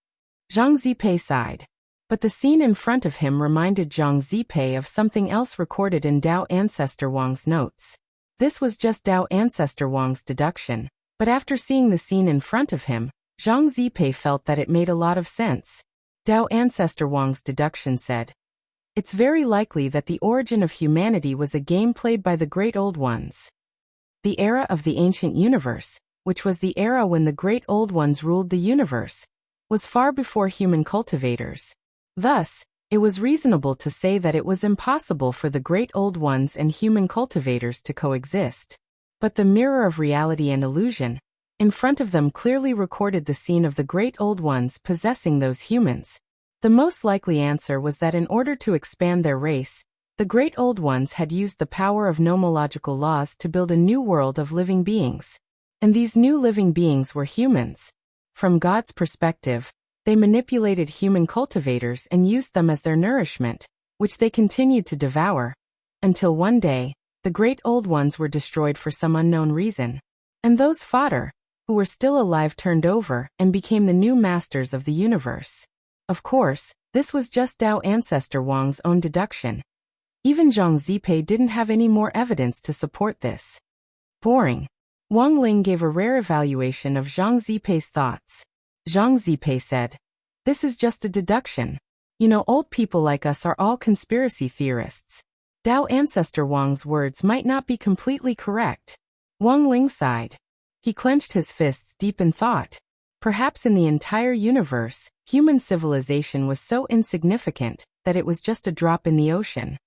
Zhang Zipei sighed. But the scene in front of him reminded Zhang Zipei of something else recorded in Dao Ancestor Wang's notes. This was just Dao Ancestor Wang's deduction, but after seeing the scene in front of him, Zhang Zipei felt that it made a lot of sense. Dao Ancestor Wang's deduction said, "It's very likely that the origin of humanity was a game played by the Great Old Ones. The era of the ancient universe, which was the era when the Great Old Ones ruled the universe, was far before human cultivators. Thus, it was reasonable to say that it was impossible for the Great Old Ones and human cultivators to coexist. But the mirror of reality and illusion, in front of them clearly recorded the scene of the Great Old Ones possessing those humans. The most likely answer was that in order to expand their race, the Great Old Ones had used the power of nomological laws to build a new world of living beings. And these new living beings were humans. From God's perspective, they manipulated human cultivators and used them as their nourishment, which they continued to devour. Until one day, the Great Old Ones were destroyed for some unknown reason. And those fodder, who were still alive, turned over and became the new masters of the universe. Of course, this was just Dao Ancestor Wang's own deduction. Even Zhang Zipei didn't have any more evidence to support this. Boring. Wang Ling gave a rare evaluation of Zhang Zipei's thoughts. Zhang Zipei said, "This is just a deduction. You know, old people like us are all conspiracy theorists. Dao Ancestor Wang's words might not be completely correct." Wang Ling sighed. He clenched his fists deep in thought. Perhaps in the entire universe, human civilization was so insignificant that it was just a drop in the ocean.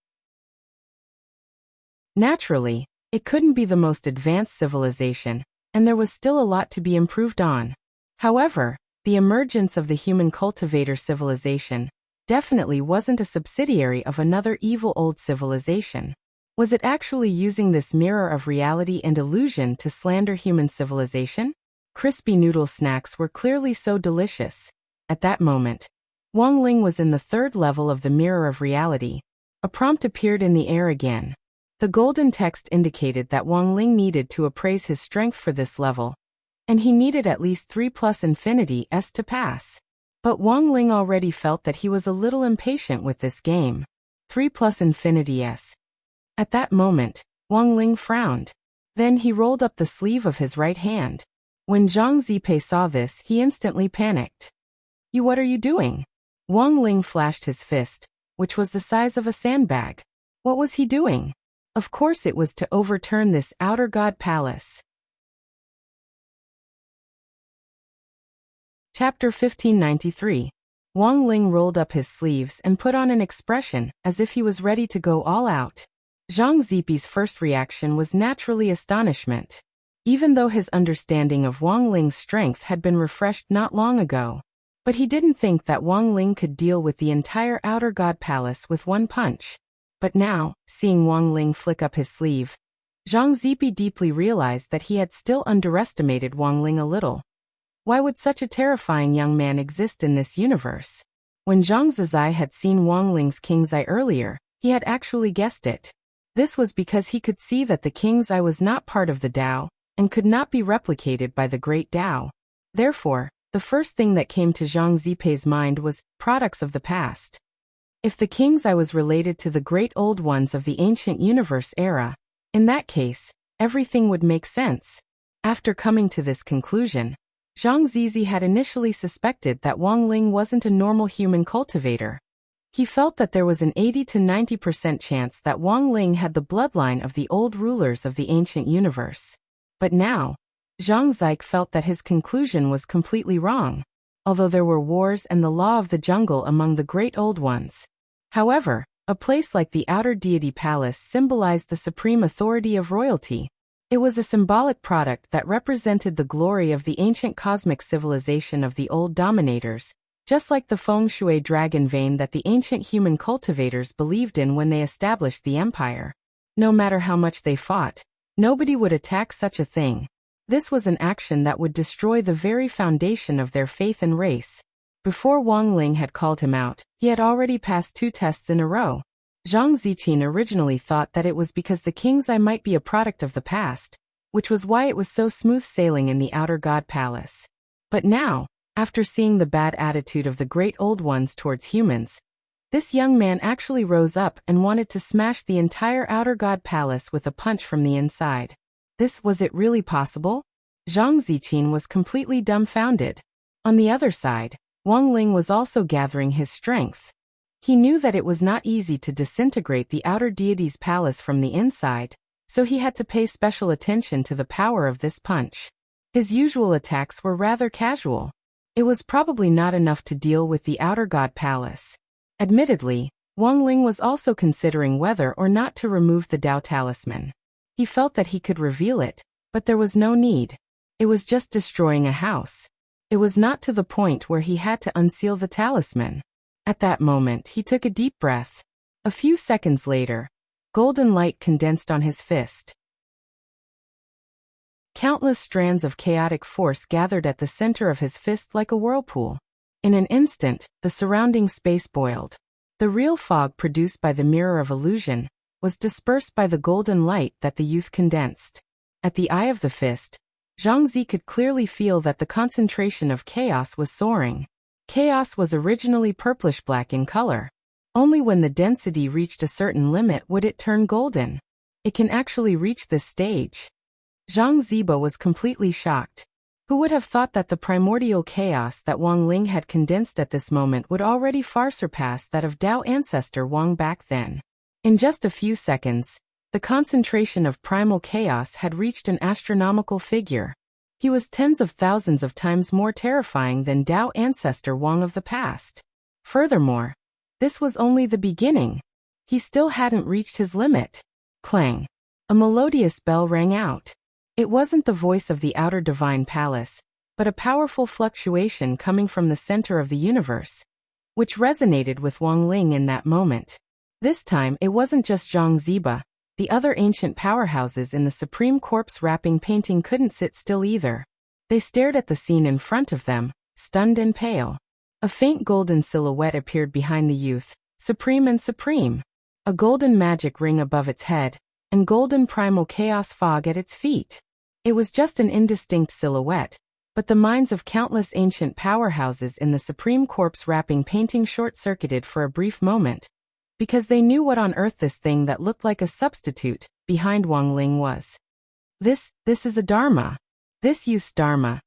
Naturally, it couldn't be the most advanced civilization, and there was still a lot to be improved on. However, the emergence of the human cultivator civilization definitely wasn't a subsidiary of another evil old civilization. Was it actually using this mirror of reality and illusion to slander human civilization? Crispy noodle snacks were clearly so delicious. At that moment, Wang Ling was in the third level of the mirror of reality. A prompt appeared in the air again. The golden text indicated that Wang Ling needed to appraise his strength for this level, and he needed at least 3 plus infinity S to pass. But Wang Ling already felt that he was a little impatient with this game. 3 plus infinity S. At that moment, Wang Ling frowned. Then he rolled up the sleeve of his right hand. When Zhang Zipei saw this, he instantly panicked. What are you doing?" Wang Ling flashed his fist, which was the size of a sandbag. What was he doing? Of course it was to overturn this outer god palace. Chapter 1593. Wang Ling rolled up his sleeves and put on an expression as if he was ready to go all out. Zhang Zipei's first reaction was naturally astonishment. Even though his understanding of Wang Ling's strength had been refreshed not long ago. But he didn't think that Wang Ling could deal with the entire outer god palace with one punch. But now, seeing Wang Ling flick up his sleeve, Zhang Zipei deeply realized that he had still underestimated Wang Ling a little. Why would such a terrifying young man exist in this universe? When Zhang Zizai had seen Wang Ling's king's eye earlier, he had actually guessed it. This was because he could see that the king's eye was not part of the Tao, and could not be replicated by the great Tao. Therefore, the first thing that came to Zhang Zipei's mind was products of the past. If the king's eye was related to the Great Old Ones of the ancient universe era, in that case, everything would make sense. After coming to this conclusion, Zhang Zizi had initially suspected that Wang Ling wasn't a normal human cultivator. He felt that there was an 80 to 90% chance that Wang Ling had the bloodline of the old rulers of the ancient universe. But now, Zhang Zipei felt that his conclusion was completely wrong. Although there were wars and the law of the jungle among the Great Old Ones. However, a place like the Outer Deity Palace symbolized the supreme authority of royalty. It was a symbolic product that represented the glory of the ancient cosmic civilization of the old dominators, just like the feng shui dragon vein that the ancient human cultivators believed in when they established the empire. No matter how much they fought, nobody would attack such a thing. This was an action that would destroy the very foundation of their faith and race. Before Wang Ling had called him out, he had already passed 2 tests in a row. Zhang Ziqin originally thought that it was because the king's eye might be a product of the past, which was why it was so smooth sailing in the Outer God Palace. But now, after seeing the bad attitude of the great old ones towards humans, this young man actually rose up and wanted to smash the entire Outer God Palace with a punch from the inside. Was it really possible? Zhang Ziqin was completely dumbfounded. On the other side, Wang Ling was also gathering his strength. He knew that it was not easy to disintegrate the outer deity's palace from the inside, so he had to pay special attention to the power of this punch. His usual attacks were rather casual. It was probably not enough to deal with the Outer God Palace. Admittedly, Wang Ling was also considering whether or not to remove the Dao Talisman. He felt that he could reveal it, but there was no need. It was just destroying a house. It was not to the point where he had to unseal the talisman. At that moment, he took a deep breath. A few seconds later, golden light condensed on his fist. Countless strands of chaotic force gathered at the center of his fist like a whirlpool. In an instant, the surrounding space boiled. The real fog produced by the mirror of illusion was dispersed by the golden light that the youth condensed. At the eye of the fist, Zhang Zi could clearly feel that the concentration of chaos was soaring. Chaos was originally purplish-black in color. Only when the density reached a certain limit would it turn golden. It can actually reach this stage. Zhang Ziba was completely shocked. Who would have thought that the primordial chaos that Wang Ling had condensed at this moment would already far surpass that of Dao ancestor Wang back then? In just a few seconds, the concentration of primal chaos had reached an astronomical figure. He was tens of thousands of times more terrifying than Dao ancestor Wang of the past. Furthermore, this was only the beginning. He still hadn't reached his limit. Clang! A melodious bell rang out. It wasn't the voice of the outer divine palace, but a powerful fluctuation coming from the center of the universe, which resonated with Wang Ling in that moment. This time it wasn't just Zhang Ziba. The other ancient powerhouses in the Supreme Corpse wrapping painting couldn't sit still either. They stared at the scene in front of them, stunned and pale. A faint golden silhouette appeared behind the youth, supreme and supreme. A golden magic ring above its head, and golden primal chaos fog at its feet. It was just an indistinct silhouette, but the minds of countless ancient powerhouses in the Supreme Corpse wrapping painting short-circuited for a brief moment, because they knew what on earth this thing that looked like a substitute behind Wang Ling was. This is a Dharma. This youth's Dharma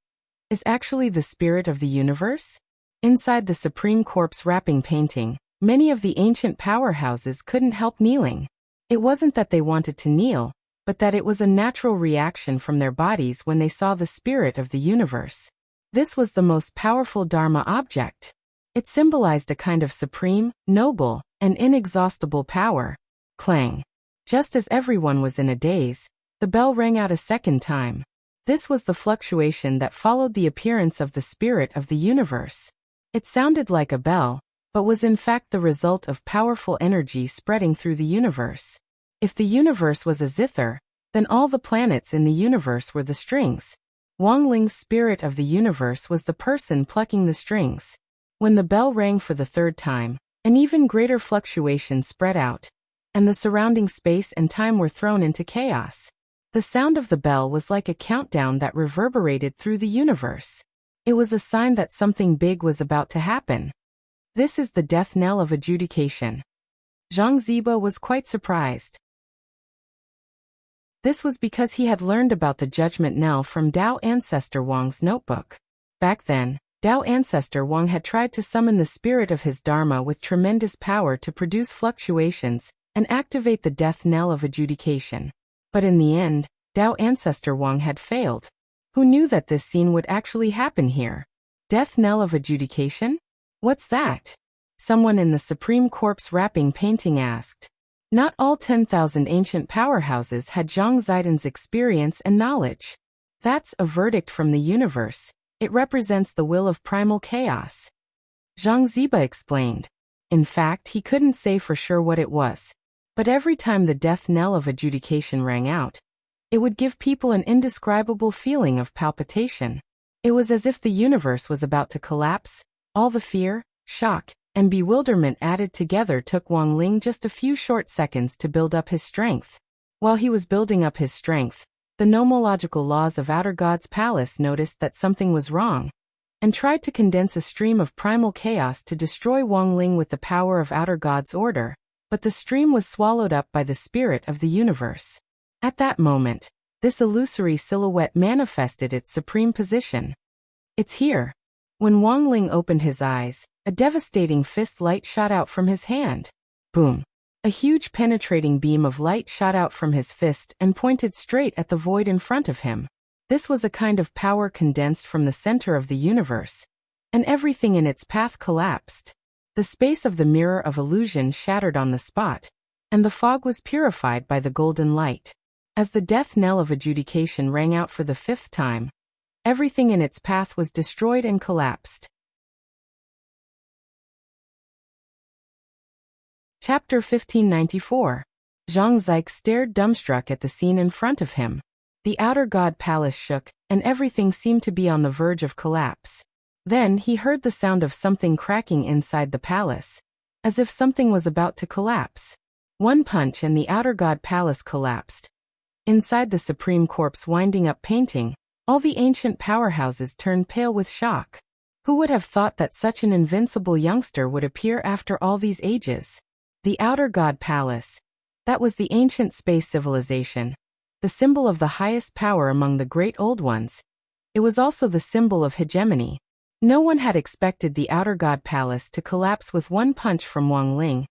is actually the spirit of the universe? Inside the Supreme Corpse wrapping painting, many of the ancient powerhouses couldn't help kneeling. It wasn't that they wanted to kneel, but that it was a natural reaction from their bodies when they saw the spirit of the universe. This was the most powerful Dharma object. It symbolized a kind of supreme, noble, and inexhaustible power. Clang! Just as everyone was in a daze, the bell rang out a second time. This was the fluctuation that followed the appearance of the spirit of the universe. It sounded like a bell, but was in fact the result of powerful energy spreading through the universe. If the universe was a zither, then all the planets in the universe were the strings. Wang Ling's spirit of the universe was the person plucking the strings. When the bell rang for the third time, an even greater fluctuation spread out, and the surrounding space and time were thrown into chaos. The sound of the bell was like a countdown that reverberated through the universe. It was a sign that something big was about to happen. This is the death knell of adjudication. Zhang Ziba was quite surprised. This was because he had learned about the judgment knell from Dao ancestor Wang's notebook. Back then, Dao ancestor Wang had tried to summon the spirit of his Dharma with tremendous power to produce fluctuations and activate the death knell of adjudication. But in the end, Dao ancestor Wang had failed. Who knew that this scene would actually happen here? Death knell of adjudication? What's that? Someone in the Supreme Corpse wrapping painting asked. Not all 10,000 ancient powerhouses had Zhang Zidan's experience and knowledge. That's a verdict from the universe. It represents the will of primal chaos. Zhang Ziba explained. In fact, he couldn't say for sure what it was. But every time the death knell of adjudication rang out, it would give people an indescribable feeling of palpitation. It was as if the universe was about to collapse. All the fear, shock, and bewilderment added together took Wang Ling just a few short seconds to build up his strength. While he was building up his strength, the nomological laws of Outer God's palace noticed that something was wrong, and tried to condense a stream of primal chaos to destroy Wang Ling with the power of Outer God's order, but the stream was swallowed up by the spirit of the universe. At that moment, this illusory silhouette manifested its supreme position. It's here. When Wang Ling opened his eyes, a devastating fist light shot out from his hand. Boom! A huge penetrating beam of light shot out from his fist and pointed straight at the void in front of him. This was a kind of power condensed from the center of the universe, and everything in its path collapsed. The space of the mirror of illusion shattered on the spot, and the fog was purified by the golden light. As the death knell of adjudication rang out for the 5th time, everything in its path was destroyed and collapsed. Chapter 1594. Zhang Zique stared dumbstruck at the scene in front of him. The Outer God Palace shook, and everything seemed to be on the verge of collapse. Then he heard the sound of something cracking inside the palace, as if something was about to collapse. One punch and the Outer God Palace collapsed. Inside the Supreme Corpse winding up painting, all the ancient powerhouses turned pale with shock. Who would have thought that such an invincible youngster would appear after all these ages? The Outer God Palace. That was the ancient space civilization, the symbol of the highest power among the great old ones. It was also the symbol of hegemony. No one had expected the Outer God Palace to collapse with one punch from Wang Ling,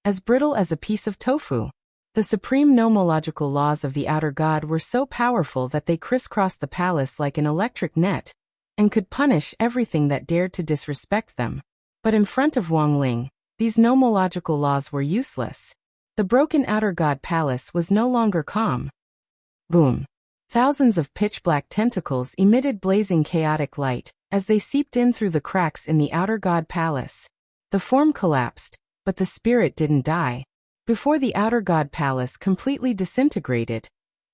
as brittle as a piece of tofu. The supreme nomological laws of the Outer God were so powerful that they crisscrossed the palace like an electric net, and could punish everything that dared to disrespect them. But in front of Wang Ling, these nomological laws were useless. The broken Outer God Palace was no longer calm. Boom! Thousands of pitch-black tentacles emitted blazing chaotic light as they seeped in through the cracks in the Outer God Palace. The form collapsed, but the spirit didn't die. Before the Outer God Palace completely disintegrated,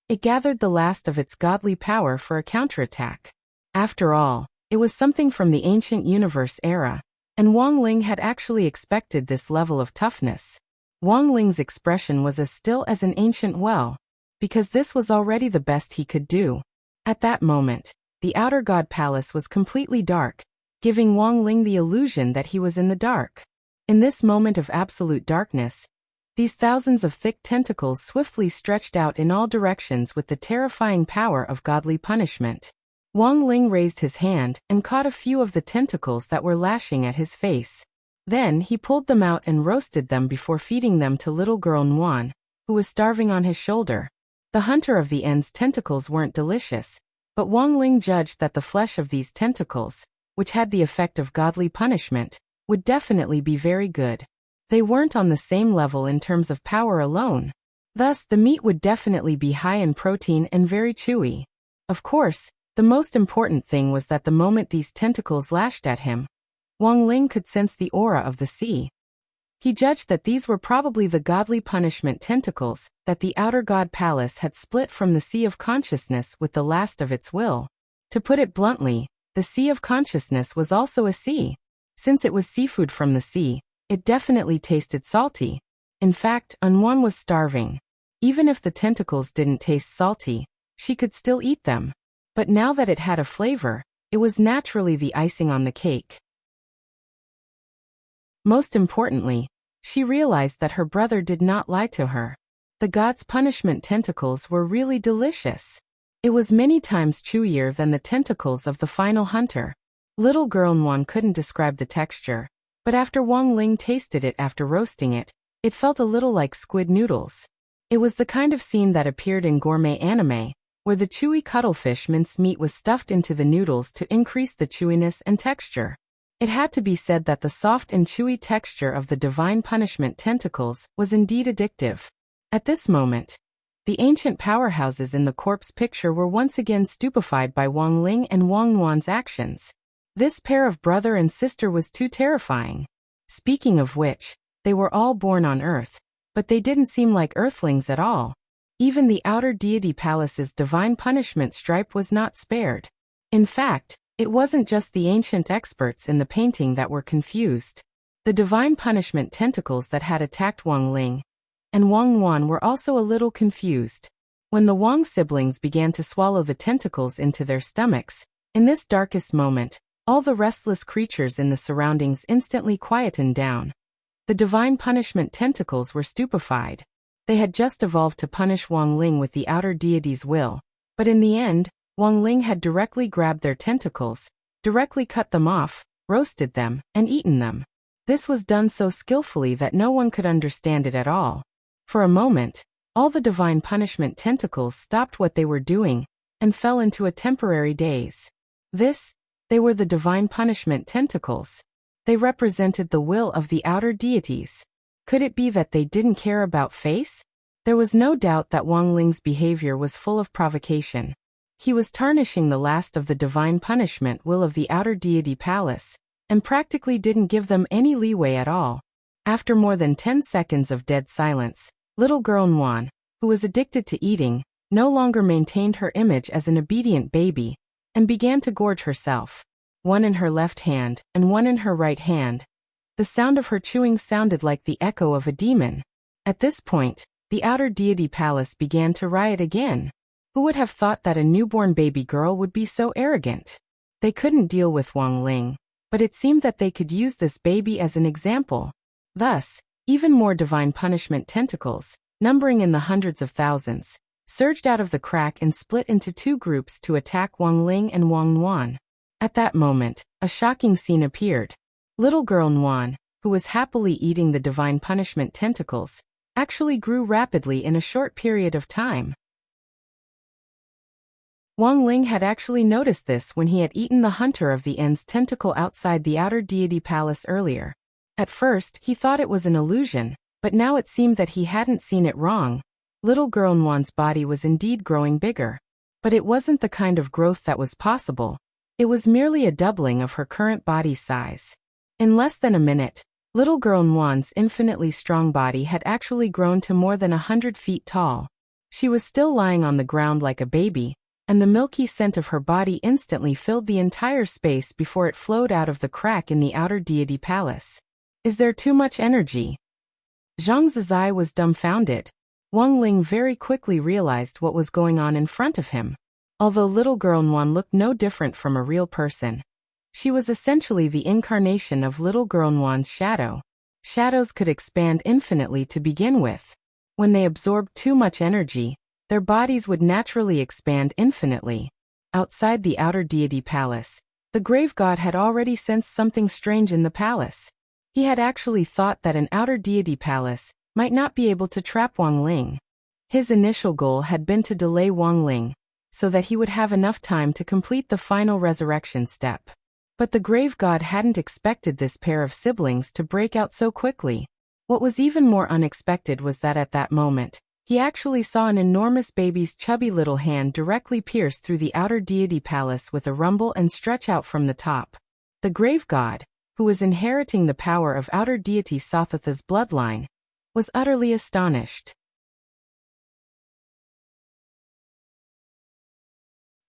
it gathered the last of its godly power for a counterattack. After all, it was something from the ancient universe era, and Wang Ling had actually expected this level of toughness. Wang Ling's expression was as still as an ancient well, because this was already the best he could do. At that moment, the Outer God Palace was completely dark, giving Wang Ling the illusion that he was in the dark. In this moment of absolute darkness, these thousands of thick tentacles swiftly stretched out in all directions with the terrifying power of godly punishment. Wang Ling raised his hand and caught a few of the tentacles that were lashing at his face. Then he pulled them out and roasted them before feeding them to little girl Nguan, who was starving on his shoulder. The hunter of the end's tentacles weren't delicious, but Wang Ling judged that the flesh of these tentacles, which had the effect of godly punishment, would definitely be very good. They weren't on the same level in terms of power alone. Thus, the meat would definitely be high in protein and very chewy. Of course, the most important thing was that the moment these tentacles lashed at him, Wang Ling could sense the aura of the sea. He judged that these were probably the godly punishment tentacles that the Outer God Palace had split from the Sea of Consciousness with the last of its will. To put it bluntly, the Sea of Consciousness was also a sea. Since it was seafood from the sea, it definitely tasted salty. In fact, Nguan was starving. Even if the tentacles didn't taste salty, she could still eat them. But now that it had a flavor, it was naturally the icing on the cake. Most importantly, she realized that her brother did not lie to her. The god's punishment tentacles were really delicious. It was many times chewier than the tentacles of the final hunter. Little girl Nguan couldn't describe the texture, but after Wang Ling tasted it after roasting it, it felt a little like squid noodles. It was the kind of scene that appeared in gourmet anime, where the chewy cuttlefish minced meat was stuffed into the noodles to increase the chewiness and texture. It had to be said that the soft and chewy texture of the divine punishment tentacles was indeed addictive. At this moment, the ancient powerhouses in the corpse picture were once again stupefied by Wang Ling and Wang Wan's actions. This pair of brother and sister was too terrifying. Speaking of which, they were all born on Earth, but they didn't seem like Earthlings at all. Even the outer deity palace's divine punishment stripe was not spared. In fact, it wasn't just the ancient experts in the painting that were confused. The divine punishment tentacles that had attacked Wang Ling and Wang Wan were also a little confused. When the Wang siblings began to swallow the tentacles into their stomachs, in this darkest moment, all the restless creatures in the surroundings instantly quietened down. The divine punishment tentacles were stupefied. They had just evolved to punish Wang Ling with the outer deity's will, but in the end, Wang Ling had directly grabbed their tentacles, directly cut them off, roasted them, and eaten them. This was done so skillfully that no one could understand it at all. For a moment, all the divine punishment tentacles stopped what they were doing and fell into a temporary daze. They were the divine punishment tentacles. They represented the will of the outer deities. Could it be that they didn't care about face? There was no doubt that Wang Ling's behavior was full of provocation. He was tarnishing the last of the divine punishment will of the outer deity palace, and practically didn't give them any leeway at all. After more than 10 seconds of dead silence, little girl Wan, who was addicted to eating, no longer maintained her image as an obedient baby, and began to gorge herself, one in her left hand and one in her right hand. The sound of her chewing sounded like the echo of a demon. At this point, the outer deity palace began to riot again. Who would have thought that a newborn baby girl would be so arrogant? They couldn't deal with Wang Ling, but it seemed that they could use this baby as an example. Thus, even more divine punishment tentacles, numbering in the hundreds of thousands, surged out of the crack and split into two groups to attack Wang Ling and Wang Wan. At that moment, a shocking scene appeared. Little girl Wan, who was happily eating the divine punishment tentacles, actually grew rapidly in a short period of time. Wang Ling had actually noticed this when he had eaten the hunter of the end's tentacle outside the outer deity palace earlier. At first, he thought it was an illusion, but now it seemed that he hadn't seen it wrong. Little girl Wan's body was indeed growing bigger. But it wasn't the kind of growth that was possible. It was merely a doubling of her current body size. In less than a minute, little girl Wan's infinitely strong body had actually grown to more than 100 feet tall. She was still lying on the ground like a baby, and the milky scent of her body instantly filled the entire space before it flowed out of the crack in the outer deity palace. Is there too much energy? Zhang Zizai was dumbfounded. Wang Ling very quickly realized what was going on in front of him. Although little girl Wan looked no different from a real person, she was essentially the incarnation of little girl Wan's shadow. Shadows could expand infinitely to begin with. When they absorbed too much energy, their bodies would naturally expand infinitely. Outside the outer deity palace, the grave god had already sensed something strange in the palace. He had actually thought that an outer deity palace might not be able to trap Wang Ling. His initial goal had been to delay Wang Ling, so that he would have enough time to complete the final resurrection step. But the grave god hadn't expected this pair of siblings to break out so quickly. What was even more unexpected was that at that moment, he actually saw an enormous baby's chubby little hand directly pierce through the outer deity palace with a rumble and stretch out from the top. The grave god, who was inheriting the power of outer deity Sothatha's bloodline, was utterly astonished.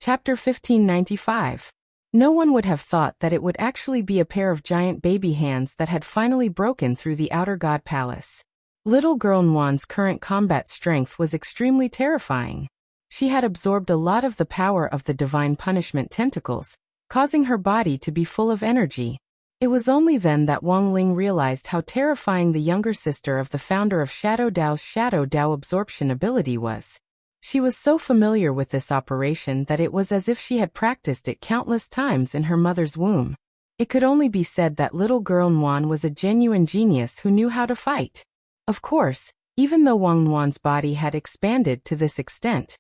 Chapter 1595. No one would have thought that it would actually be a pair of giant baby hands that had finally broken through the outer god palace. Little girl Wan's current combat strength was extremely terrifying. She had absorbed a lot of the power of the divine punishment tentacles, causing her body to be full of energy. It was only then that Wang Ling realized how terrifying the younger sister of the founder of Shadow Dao's Shadow Dao absorption ability was. She was so familiar with this operation that it was as if she had practiced it countless times in her mother's womb. It could only be said that little girl Wan was a genuine genius who knew how to fight. Of course, even though Wang Wan's body had expanded to this extent,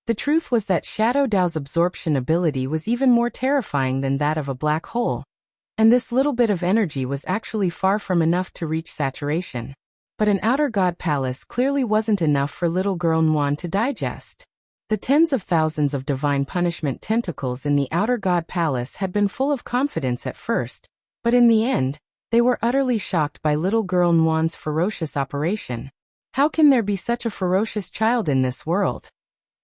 the truth was that Shadow Dao's absorption ability was even more terrifying than that of a black hole. And this little bit of energy was actually far from enough to reach saturation. But an outer god palace clearly wasn't enough for little girl Nuan to digest. The tens of thousands of divine punishment tentacles in the outer god palace had been full of confidence at first, but in the end, they were utterly shocked by little girl Nuan's ferocious operation. How can there be such a ferocious child in this world?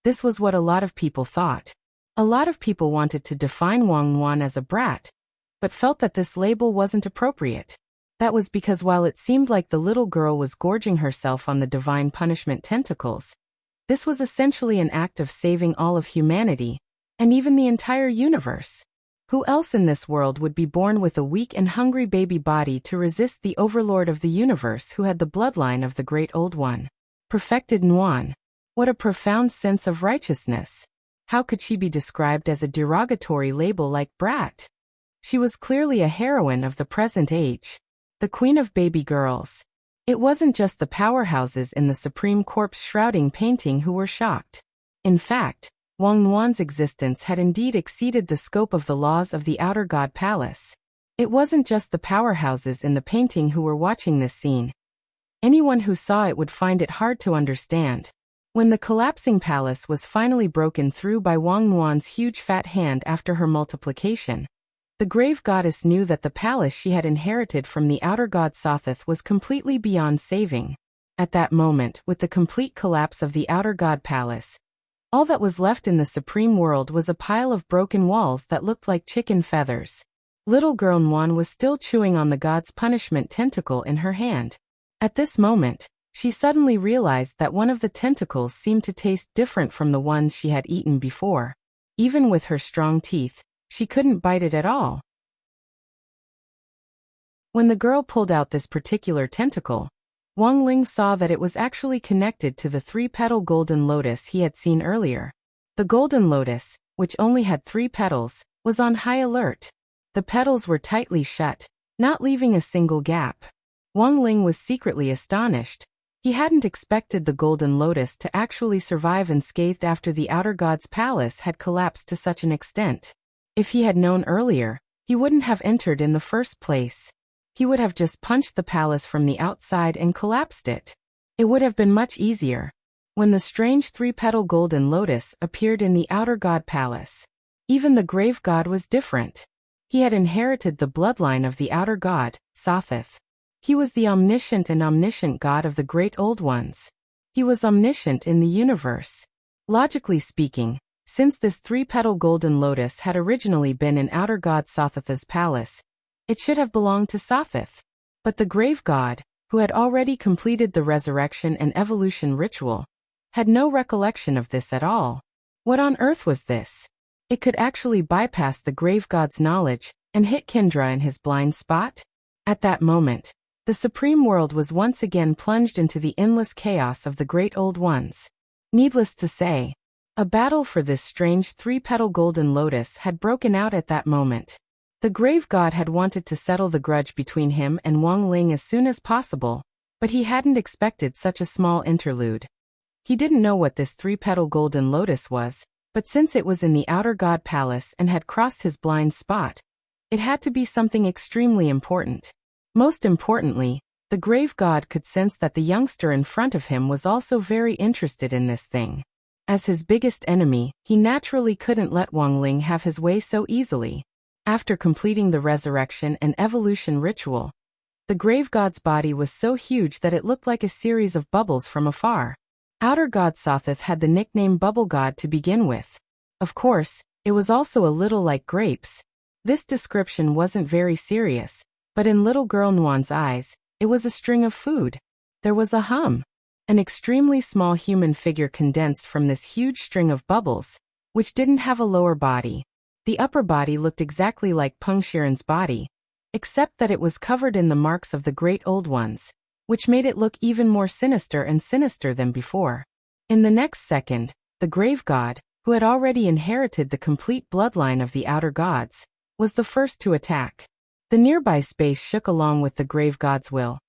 This was what a lot of people thought. A lot of people wanted to define Wang Nuan as a brat, but felt that this label wasn't appropriate. That was because while it seemed like the little girl was gorging herself on the divine punishment tentacles, this was essentially an act of saving all of humanity, and even the entire universe. Who else in this world would be born with a weak and hungry baby body to resist the overlord of the universe who had the bloodline of the Great Old One? Perfected Nuan. What a profound sense of righteousness. How could she be described as a derogatory label like brat? She was clearly a heroine of the present age. The queen of baby girls. It wasn't just the powerhouses in the supreme corpse-shrouding painting who were shocked. In fact, Wang Nuan's existence had indeed exceeded the scope of the laws of the Outer God Palace. It wasn't just the powerhouses in the painting who were watching this scene. Anyone who saw it would find it hard to understand. When the collapsing palace was finally broken through by Wang Nuan's huge fat hand after her multiplication, the grave goddess knew that the palace she had inherited from the outer god Sothoth was completely beyond saving. At that moment, with the complete collapse of the outer god palace, all that was left in the supreme world was a pile of broken walls that looked like chicken feathers. Little girl Nuan was still chewing on the god's punishment tentacle in her hand. At this moment, she suddenly realized that one of the tentacles seemed to taste different from the ones she had eaten before. Even with her strong teeth, she couldn't bite it at all. When the girl pulled out this particular tentacle, Wang Ling saw that it was actually connected to the three-petal golden lotus he had seen earlier. The golden lotus, which only had 3 petals, was on high alert. The petals were tightly shut, not leaving a single gap. Wang Ling was secretly astonished. He hadn't expected the golden lotus to actually survive unscathed after the outer god's palace had collapsed to such an extent. If he had known earlier, he wouldn't have entered in the first place. He would have just punched the palace from the outside and collapsed it. It would have been much easier. When the strange 3-petal golden lotus appeared in the outer god palace, even the grave god was different. He had inherited the bloodline of the outer god, Sothoth. He was the omniscient god of the Great Old Ones. He was omniscient in the universe. Logically speaking, since this 3-petal golden lotus had originally been in outer god Sothoth's palace, it should have belonged to Sothoth. But the grave god, who had already completed the resurrection and evolution ritual, had no recollection of this at all. What on earth was this? It could actually bypass the grave god's knowledge and hit Kendra in his blind spot? At that moment, the supreme world was once again plunged into the endless chaos of the Great Old Ones. Needless to say, a battle for this strange 3-petal golden lotus had broken out at that moment. The grave god had wanted to settle the grudge between him and Wang Ling as soon as possible, but he hadn't expected such a small interlude. He didn't know what this 3-petal golden lotus was, but since it was in the outer god palace and had crossed his blind spot, it had to be something extremely important. Most importantly, the grave god could sense that the youngster in front of him was also very interested in this thing. As his biggest enemy, he naturally couldn't let Wang Ling have his way so easily. After completing the resurrection and evolution ritual, the grave god's body was so huge that it looked like a series of bubbles from afar. Outer god Sothoth had the nickname Bubble God to begin with. Of course, it was also a little like grapes. This description wasn't very serious, but in little girl Nuan's eyes, it was a string of food. There was a hum. An extremely small human figure condensed from this huge string of bubbles, which didn't have a lower body. The upper body looked exactly like Peng Shiren's body, except that it was covered in the marks of the Great Old Ones, which made it look even more sinister than before. In the next second, the grave god, who had already inherited the complete bloodline of the outer gods, was the first to attack. The nearby space shook along with the grave god's will,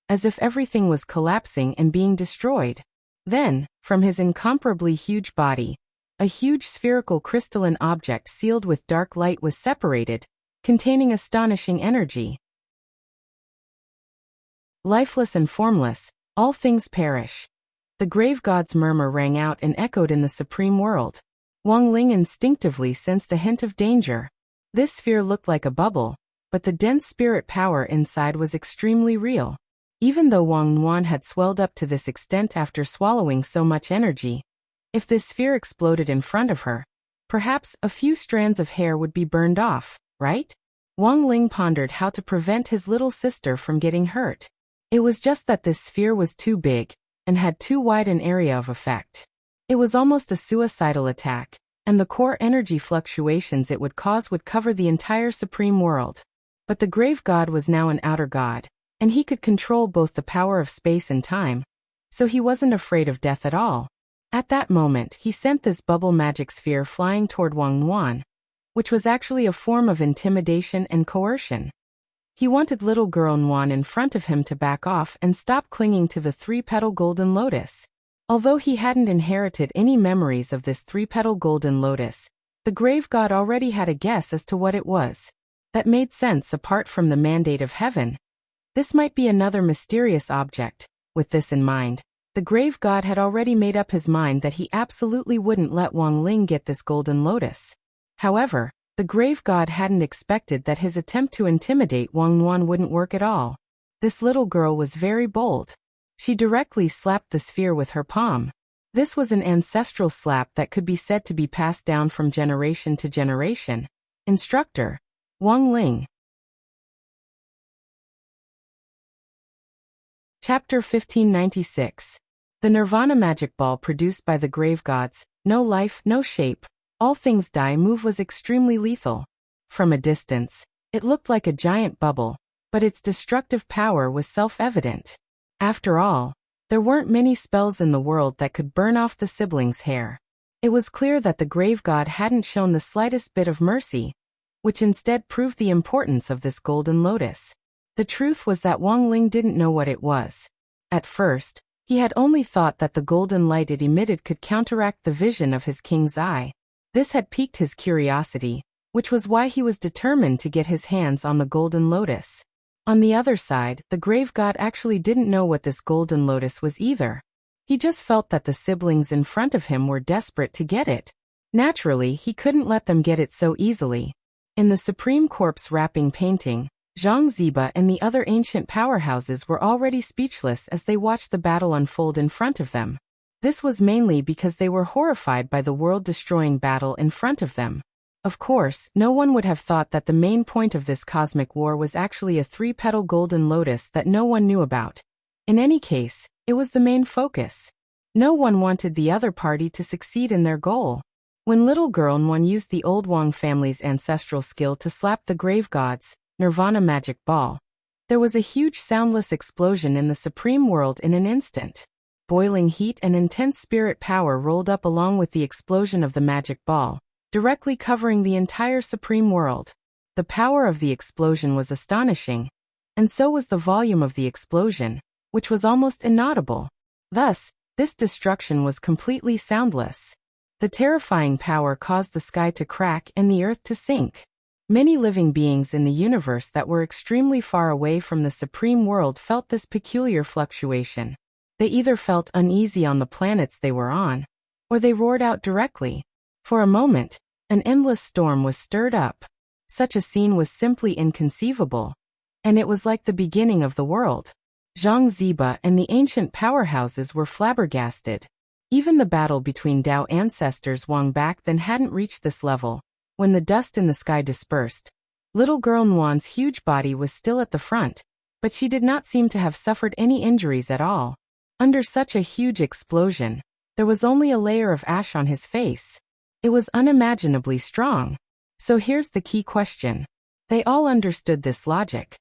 as if everything was collapsing and being destroyed. Then, from his incomparably huge body, a huge spherical crystalline object sealed with dark light was separated, containing astonishing energy. Lifeless and formless, All things perish. The grave god's murmur rang out and echoed in the supreme world. Wang Ling instinctively sensed a hint of danger. This sphere looked like a bubble, but the dense spirit power inside was extremely real. Even though Wang Nuan had swelled up to this extent after swallowing so much energy, if this sphere exploded in front of her, perhaps a few strands of hair would be burned off, right? Wang Ling pondered how to prevent his little sister from getting hurt. It was just that this sphere was too big and had too wide an area of effect. It was almost a suicidal attack, and the core energy fluctuations it would cause would cover the entire supreme world. But the grave god was now an outer god, and he could control both the power of space and time, so he wasn't afraid of death at all. At that moment, he sent this bubble magic sphere flying toward Wang Nuan, which was actually a form of intimidation and coercion. He wanted little girl Nuan in front of him to back off and stop clinging to the three-petal golden lotus. Although he hadn't inherited any memories of this three-petal golden lotus, the grave god already had a guess as to what it was. That made sense apart from the mandate of heaven. This might be another mysterious object. With this in mind, the grave god had already made up his mind that he absolutely wouldn't let Wang Ling get this golden lotus. However, the grave god hadn't expected that his attempt to intimidate Wang Nuan wouldn't work at all. This little girl was very bold. She directly slapped the sphere with her palm. This was an ancestral slap that could be said to be passed down from generation to generation. Instructor: Wang Ling. Chapter 1596. The Nirvana magic ball produced by the grave gods, no life, no shape, all things die move was extremely lethal. From a distance, it looked like a giant bubble, but its destructive power was self-evident. After all, there weren't many spells in the world that could burn off the siblings' hair. It was clear that the grave god hadn't shown the slightest bit of mercy, which instead proved the importance of this golden lotus. The truth was that Wang Ling didn't know what it was. At first, he had only thought that the golden light it emitted could counteract the vision of his king's eye. This had piqued his curiosity, which was why he was determined to get his hands on the golden lotus. On the other side, the grave god actually didn't know what this golden lotus was either. He just felt that the siblings in front of him were desperate to get it. Naturally, he couldn't let them get it so easily. In the supreme corpse wrapping painting, Zhang Ziba and the other ancient powerhouses were already speechless as they watched the battle unfold in front of them. This was mainly because they were horrified by the world-destroying battle in front of them. Of course, no one would have thought that the main point of this cosmic war was actually a three-petal golden lotus that no one knew about. In any case, it was the main focus. No one wanted the other party to succeed in their goal. When little girl Nuan used the old Wang family's ancestral skill to slap the grave god's Nirvana magic ball, there was a huge soundless explosion in the supreme world in an instant. Boiling heat and intense spirit power rolled up along with the explosion of the magic ball, directly covering the entire supreme world. The power of the explosion was astonishing, and so was the volume of the explosion, which was almost inaudible. Thus, this destruction was completely soundless. The terrifying power caused the sky to crack and the earth to sink. Many living beings in the universe that were extremely far away from the supreme world felt this peculiar fluctuation. They either felt uneasy on the planets they were on, or they roared out directly. For a moment, an endless storm was stirred up. Such a scene was simply inconceivable, and it was like the beginning of the world. Zhang Ziba and the ancient powerhouses were flabbergasted. Even the battle between Dao ancestors Wang back then hadn't reached this level. When the dust in the sky dispersed, little girl Nuan's huge body was still at the front, but she did not seem to have suffered any injuries at all. Under such a huge explosion, there was only a layer of ash on his face. It was unimaginably strong. So here's the key question. They all understood this logic.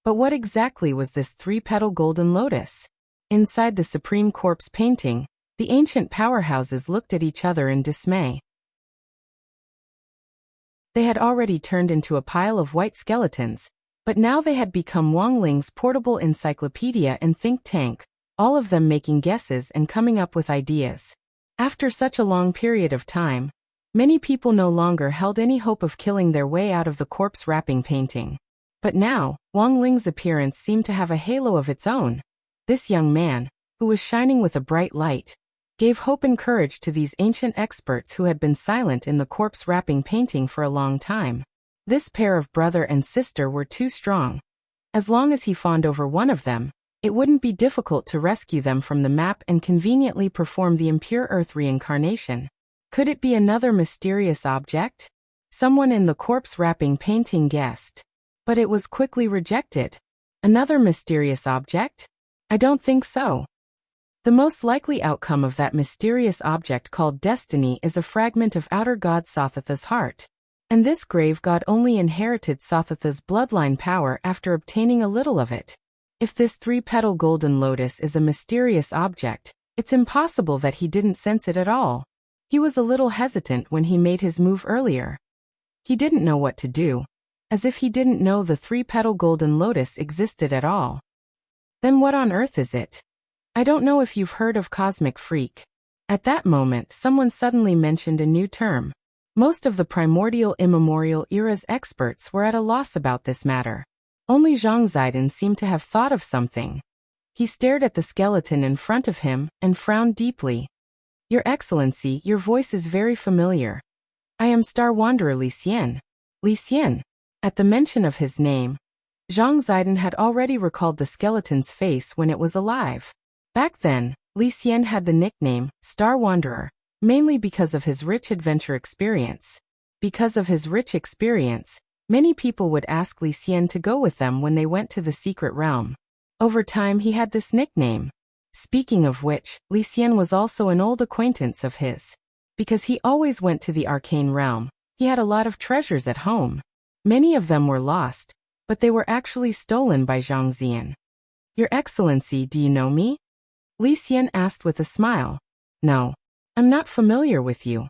But what exactly was this three-petal golden lotus? Inside the supreme corpse painting, the ancient powerhouses looked at each other in dismay. They had already turned into a pile of white skeletons, but now they had become Wang Ling's portable encyclopedia and think tank, all of them making guesses and coming up with ideas. After such a long period of time, many people no longer held any hope of killing their way out of the corpse wrapping painting. But now, Wang Ling's appearance seemed to have a halo of its own. This young man, who was shining with a bright light, gave hope and courage to these ancient experts who had been silent in the corpse-wrapping painting for a long time. This pair of brother and sister were too strong. As long as he fawned over one of them, it wouldn't be difficult to rescue them from the map and conveniently perform the impure earth reincarnation. Could it be another mysterious object? Someone in the corpse-wrapping painting guessed. But it was quickly rejected. Another mysterious object? I don't think so. The most likely outcome of that mysterious object called destiny is a fragment of outer god Sothatha's heart. And this grave god only inherited Sothatha's bloodline power after obtaining a little of it. If this 3-petal golden lotus is a mysterious object, it's impossible that he didn't sense it at all. He was a little hesitant when he made his move earlier. He didn't know what to do, as if he didn't know the 3-petal golden lotus existed at all. Then what on earth is it? I don't know if you've heard of cosmic freak. At that moment, someone suddenly mentioned a new term. Most of the primordial immemorial era's experts were at a loss about this matter. Only Zhang Zidong seemed to have thought of something. He stared at the skeleton in front of him and frowned deeply. Your Excellency, your voice is very familiar. I am Star Wanderer Li Xian. Li Xian. At the mention of his name, Zhang Zidong had already recalled the skeleton's face when it was alive. Back then, Li Xian had the nickname Star Wanderer, mainly because of his rich adventure experience. Because of his rich experience, many people would ask Li Xian to go with them when they went to the secret realm. Over time he had this nickname. Speaking of which, Li Xian was also an old acquaintance of his. Because he always went to the arcane realm, he had a lot of treasures at home. Many of them were lost, but they were actually stolen by Zhang Zian. Your Excellency, do you know me? Li Xian asked with a smile. No. I'm not familiar with you.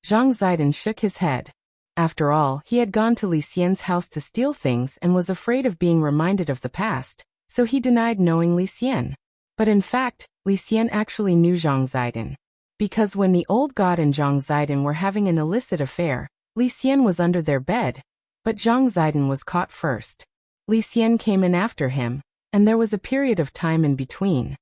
Zhang Zidong shook his head. After all, he had gone to Li Xian's house to steal things and was afraid of being reminded of the past, so he denied knowing Li Xian. But in fact, Li Xian actually knew Zhang Zidong. Because when the old god and Zhang Zidong were having an illicit affair, Li Xian was under their bed. But Zhang Zidong was caught first. Li Xian came in after him, and there was a period of time in between.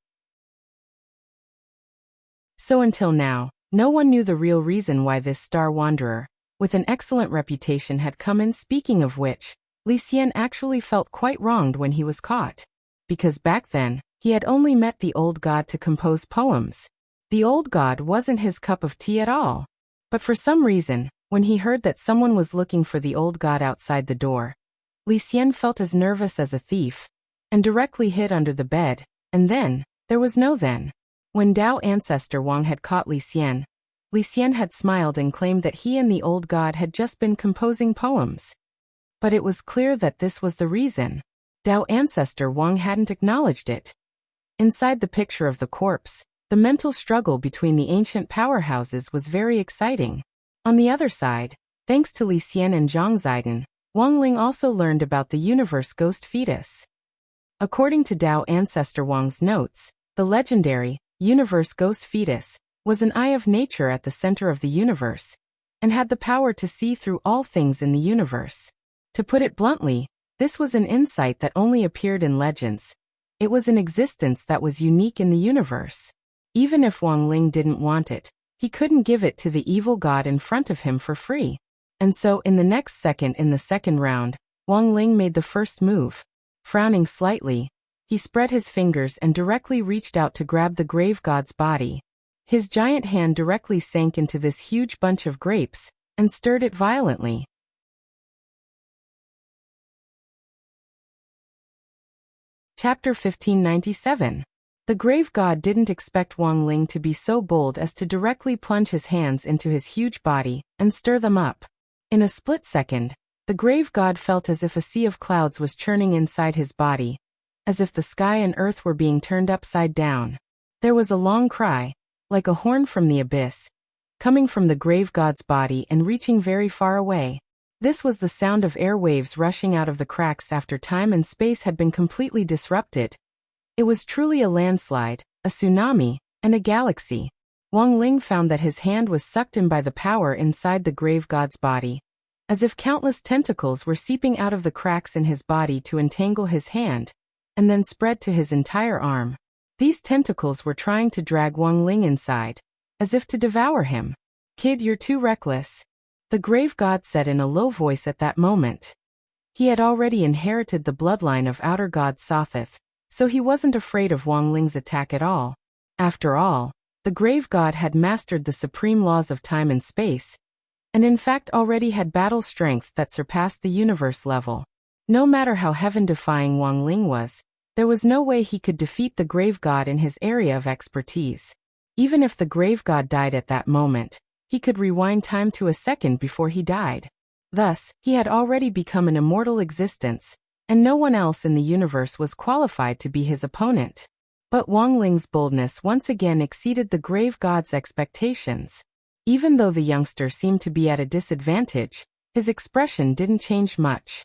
So until now, no one knew the real reason why this Star Wanderer, with an excellent reputation, had come in. Speaking of which, Li Xian actually felt quite wronged when he was caught. Because back then, he had only met the old god to compose poems. The old god wasn't his cup of tea at all. But for some reason, when he heard that someone was looking for the old god outside the door, Li Xian felt as nervous as a thief, and directly hid under the bed, and then, there was no then. When Dao ancestor Wang had caught Li Xian had smiled and claimed that he and the old god had just been composing poems. But it was clear that this was the reason. Dao ancestor Wang hadn't acknowledged it. Inside the picture of the corpse, the mental struggle between the ancient powerhouses was very exciting. On the other side, thanks to Li Xian and Zhang Zidong, Wang Ling also learned about the universe ghost fetus. According to Dao ancestor Wang's notes, the legendary universe ghost fetus was an eye of nature at the center of the universe, and had the power to see through all things in the universe. To put it bluntly, this was an insight that only appeared in legends. It was an existence that was unique in the universe. Even if Wang Ling didn't want it, he couldn't give it to the evil god in front of him for free. And so in the next second in the second round, Wang Ling made the first move. Frowning slightly, he spread his fingers and directly reached out to grab the grave god's body. His giant hand directly sank into this huge bunch of grapes, and stirred it violently. Chapter 1597. The grave god didn't expect Wang Ling to be so bold as to directly plunge his hands into his huge body, and stir them up. In a split second, the grave god felt as if a sea of clouds was churning inside his body, as if the sky and earth were being turned upside down. There was a long cry, like a horn from the abyss, coming from the grave god's body and reaching very far away. This was the sound of air waves rushing out of the cracks after time and space had been completely disrupted. It was truly a landslide, a tsunami, and a galaxy. Wang Ling found that his hand was sucked in by the power inside the grave god's body, as if countless tentacles were seeping out of the cracks in his body to entangle his hand, and then spread to his entire arm. These tentacles were trying to drag Wang Ling inside, as if to devour him. "Kid, you're too reckless," the grave god said in a low voice at that moment. He had already inherited the bloodline of outer god Sothoth, so he wasn't afraid of Wang Ling's attack at all. After all, the grave god had mastered the supreme laws of time and space, and in fact already had battle strength that surpassed the universe level. No matter how heaven-defying Wang Ling was, there was no way he could defeat the grave god in his area of expertise. Even if the grave god died at that moment, he could rewind time to a second before he died. Thus, he had already become an immortal existence, and no one else in the universe was qualified to be his opponent. But Wang Ling's boldness once again exceeded the grave god's expectations. Even though the youngster seemed to be at a disadvantage, his expression didn't change much.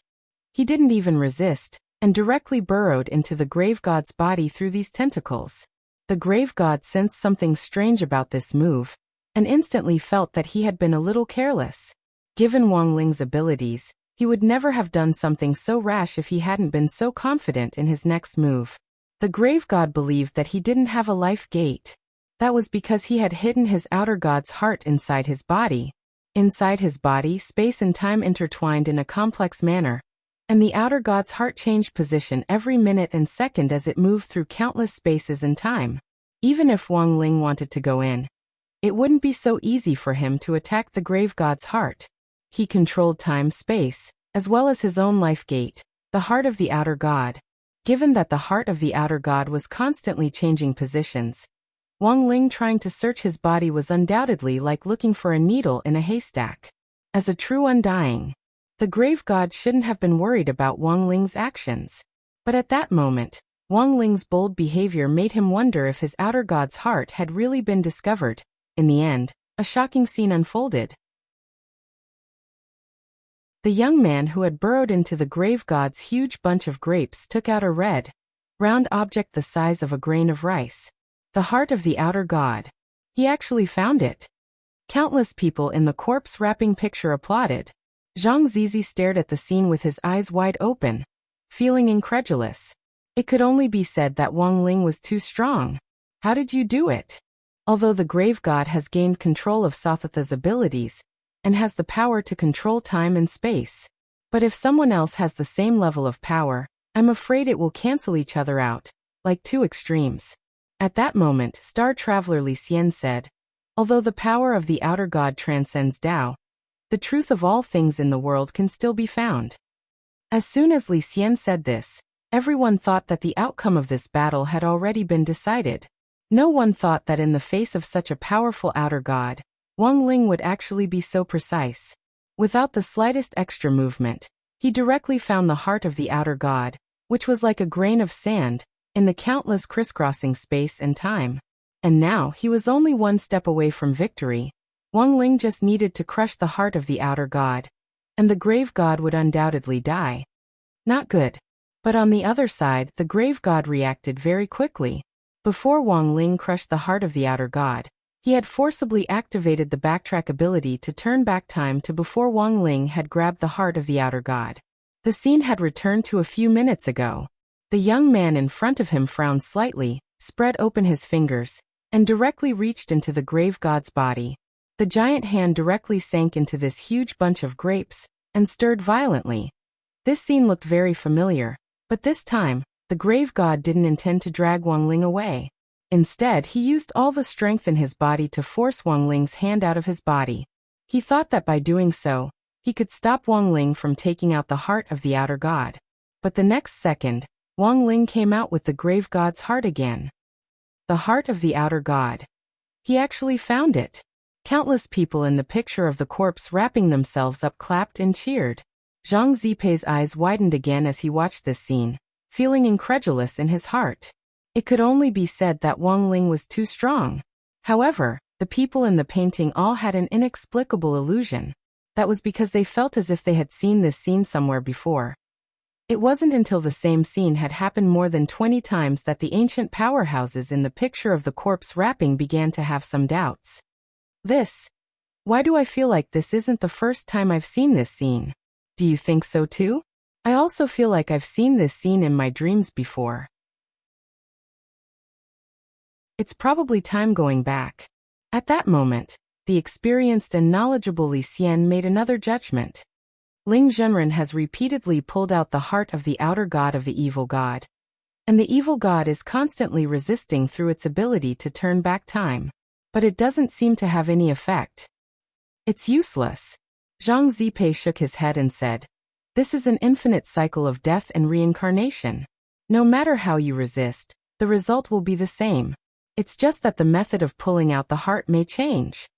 He didn't even resist, and directly burrowed into the grave god's body through these tentacles. The grave god sensed something strange about this move, and instantly felt that he had been a little careless. Given Wang Ling's abilities, he would never have done something so rash if he hadn't been so confident in his next move. The grave god believed that he didn't have a life gate. That was because he had hidden his outer god's heart inside his body. Inside his body, space and time intertwined in a complex manner, and the outer god's heart changed position every minute and second as it moved through countless spaces and time. Even if Wang Ling wanted to go in, it wouldn't be so easy for him to attack the grave god's heart. He controlled time, space, as well as his own life gate, the heart of the outer god. Given that the heart of the outer god was constantly changing positions, Wang Ling trying to search his body was undoubtedly like looking for a needle in a haystack. As a true undying, the grave god shouldn't have been worried about Wang Ling's actions. But at that moment, Wang Ling's bold behavior made him wonder if his outer god's heart had really been discovered. In the end, a shocking scene unfolded. The young man who had burrowed into the grave god's huge bunch of grapes took out a red, round object the size of a grain of rice. The heart of the outer god. He actually found it. Countless people in the corpse-wrapping picture applauded. Zhang Zizi stared at the scene with his eyes wide open, feeling incredulous. It could only be said that Wang Ling was too strong. How did you do it? Although the grave god has gained control of Sothotha's abilities, and has the power to control time and space. But if someone else has the same level of power, I'm afraid it will cancel each other out, like two extremes. At that moment, star traveler Li Xian said, although the power of the outer god transcends Tao, the truth of all things in the world can still be found. As soon as Li Xian said this, everyone thought that the outcome of this battle had already been decided. No one thought that in the face of such a powerful outer god, Wang Ling would actually be so precise. Without the slightest extra movement, he directly found the heart of the outer god, which was like a grain of sand, in the countless crisscrossing space and time. And now he was only one step away from victory. Wang Ling just needed to crush the heart of the outer god, and the grave god would undoubtedly die. Not good. But on the other side, the grave god reacted very quickly. Before Wang Ling crushed the heart of the outer god, he had forcibly activated the backtrack ability to turn back time to before Wang Ling had grabbed the heart of the outer god. The scene had returned to a few minutes ago. The young man in front of him frowned slightly, spread open his fingers, and directly reached into the grave god's body. The giant hand directly sank into this huge bunch of grapes, and stirred violently. This scene looked very familiar, but this time, the grave god didn't intend to drag Wang Ling away. Instead, he used all the strength in his body to force Wang Ling's hand out of his body. He thought that by doing so, he could stop Wang Ling from taking out the heart of the outer god. But the next second, Wang Ling came out with the grave god's heart again. The heart of the outer god. He actually found it. Countless people in the picture of the corpse wrapping themselves up clapped and cheered. Zhang Zipei's eyes widened again as he watched this scene, feeling incredulous in his heart. It could only be said that Wang Ling was too strong. However, the people in the painting all had an inexplicable illusion. That was because they felt as if they had seen this scene somewhere before. It wasn't until the same scene had happened more than 20 times that the ancient powerhouses in the picture of the corpse wrapping began to have some doubts. Why do I feel like this isn't the first time I've seen this scene? Do you think so too? I also feel like I've seen this scene in my dreams before. It's probably time going back. At that moment, the experienced and knowledgeable Li Xian made another judgment. Ling Zhenren has repeatedly pulled out the heart of the outer god of the evil god. And the evil god is constantly resisting through its ability to turn back time. But it doesn't seem to have any effect. It's useless. Zhang Zipei shook his head and said, "This is an infinite cycle of death and reincarnation. No matter how you resist, the result will be the same. It's just that the method of pulling out the heart may change."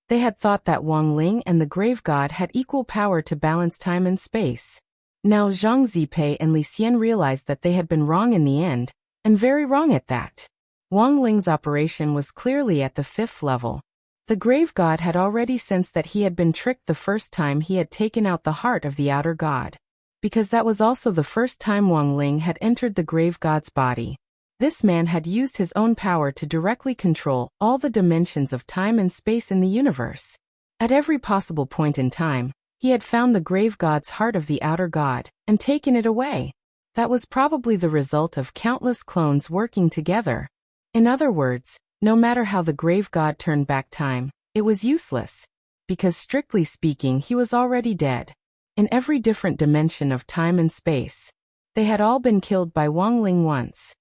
They had thought that Wang Ling and the grave god had equal power to balance time and space. Now Zhang Zipei and Li Xian realized that they had been wrong in the end, and very wrong at that. Wang Ling's operation was clearly at the 5th level. The grave god had already sensed that he had been tricked the first time he had taken out the heart of the outer god. Because that was also the first time Wang Ling had entered the grave god's body. This man had used his own power to directly control all the dimensions of time and space in the universe. At every possible point in time, he had found the grave god's heart of the outer god, and taken it away. That was probably the result of countless clones working together. In other words, no matter how the grave god turned back time, it was useless. Because strictly speaking he was already dead. In every different dimension of time and space. They had all been killed by Wang Ling once.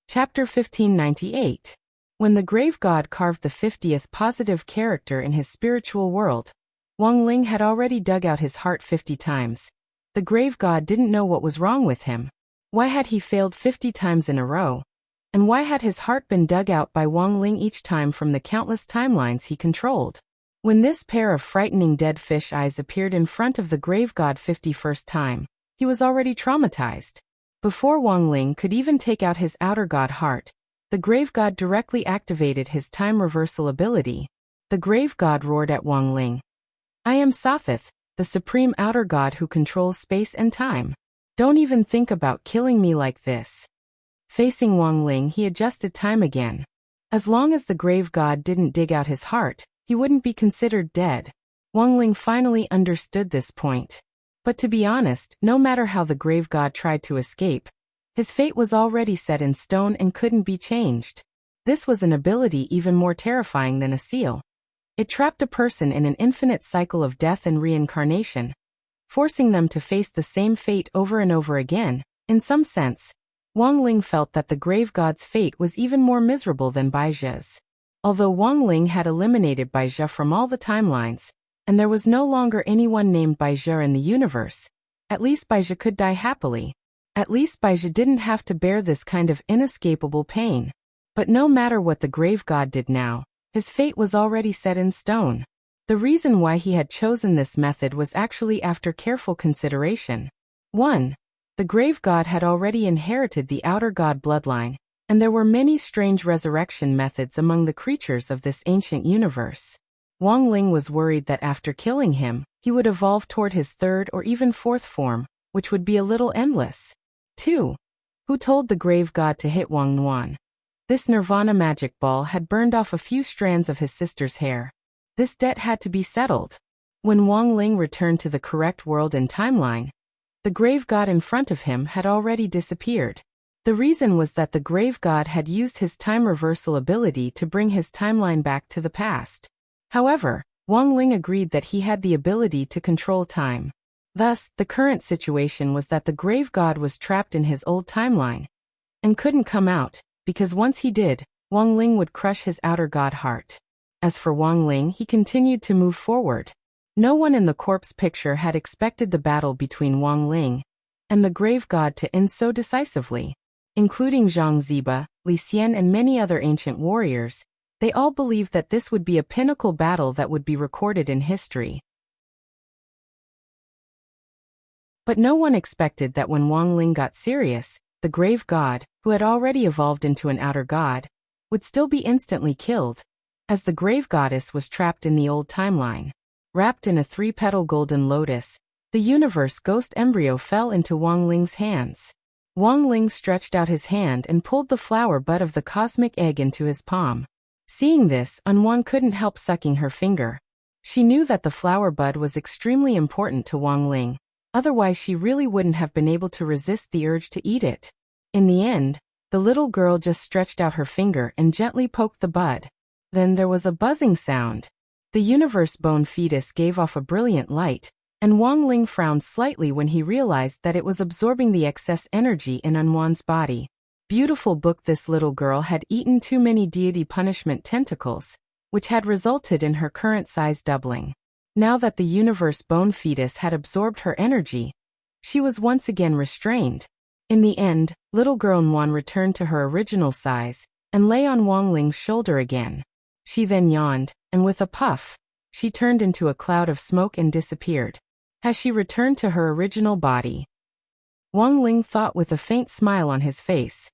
Chapter 1598. When the grave god carved the 50th positive character in his spiritual world, Wang Ling had already dug out his heart 50 times. The grave god didn't know what was wrong with him. Why had he failed 50 times in a row? And why had his heart been dug out by Wang Ling each time from the countless timelines he controlled? When this pair of frightening dead fish eyes appeared in front of the grave god 51st time, he was already traumatized. Before Wang Ling could even take out his outer god heart, the grave god directly activated his time reversal ability. The grave god roared at Wang Ling. "I am Sothith, the supreme outer god who controls space and time. Don't even think about killing me like this." Facing Wang Ling, he adjusted time again. As long as the grave god didn't dig out his heart, he wouldn't be considered dead. Wang Ling finally understood this point. But to be honest, no matter how the grave god tried to escape, his fate was already set in stone and couldn't be changed. This was an ability even more terrifying than a seal. It trapped a person in an infinite cycle of death and reincarnation, forcing them to face the same fate over and over again. In some sense, Wang Ling felt that the grave god's fate was even more miserable than Baizhe's. Although Wang Ling had eliminated Baizhe from all the timelines, and there was no longer anyone named Baizhe in the universe, at least Baizhe could die happily. At least Baizhe didn't have to bear this kind of inescapable pain. But no matter what the grave god did now, his fate was already set in stone. The reason why he had chosen this method was actually after careful consideration. 1. The grave god had already inherited the outer god bloodline, and there were many strange resurrection methods among the creatures of this ancient universe. Wang Ling was worried that after killing him, he would evolve toward his 3rd or even 4th form, which would be a little endless. 2. Who told the grave god to hit Wang Nuan? This Nirvana magic ball had burned off a few strands of his sister's hair. This debt had to be settled. When Wang Ling returned to the correct world and timeline, the grave god in front of him had already disappeared. The reason was that the grave god had used his time reversal ability to bring his timeline back to the past. However, Wang Ling agreed that he had the ability to control time. Thus, the current situation was that the grave god was trapped in his old timeline and couldn't come out, because once he did, Wang Ling would crush his outer god heart. As for Wang Ling, he continued to move forward. No one in the corpse picture had expected the battle between Wang Ling and the grave god to end so decisively. Including Zhang Ziba, Li Xian and many other ancient warriors, they all believed that this would be a pinnacle battle that would be recorded in history. But no one expected that when Wang Ling got serious, the grave god, who had already evolved into an outer god, would still be instantly killed, as the grave goddess was trapped in the old timeline. Wrapped in a 3-petal golden lotus, the universe ghost embryo fell into Wang Ling's hands. Wang Ling stretched out his hand and pulled the flower bud of the cosmic egg into his palm. Seeing this, Anwan couldn't help sucking her finger. She knew that the flower bud was extremely important to Wang Ling, Otherwise she really wouldn't have been able to resist the urge to eat it. In the end, the little girl just stretched out her finger and gently poked the bud. Then there was a buzzing sound. The universe bone fetus gave off a brilliant light, and Wang Ling frowned slightly when he realized that it was absorbing the excess energy in Unwan's body. Beautiful book. This little girl had eaten too many deity punishment tentacles, which had resulted in her current size doubling. Now that the universe bone fetus had absorbed her energy, she was once again restrained. In the end, little girl Nuan returned to her original size and lay on Wang Ling's shoulder again. She then yawned, and with a puff, she turned into a cloud of smoke and disappeared. As she returned to her original body, Wang Ling thought with a faint smile on his face.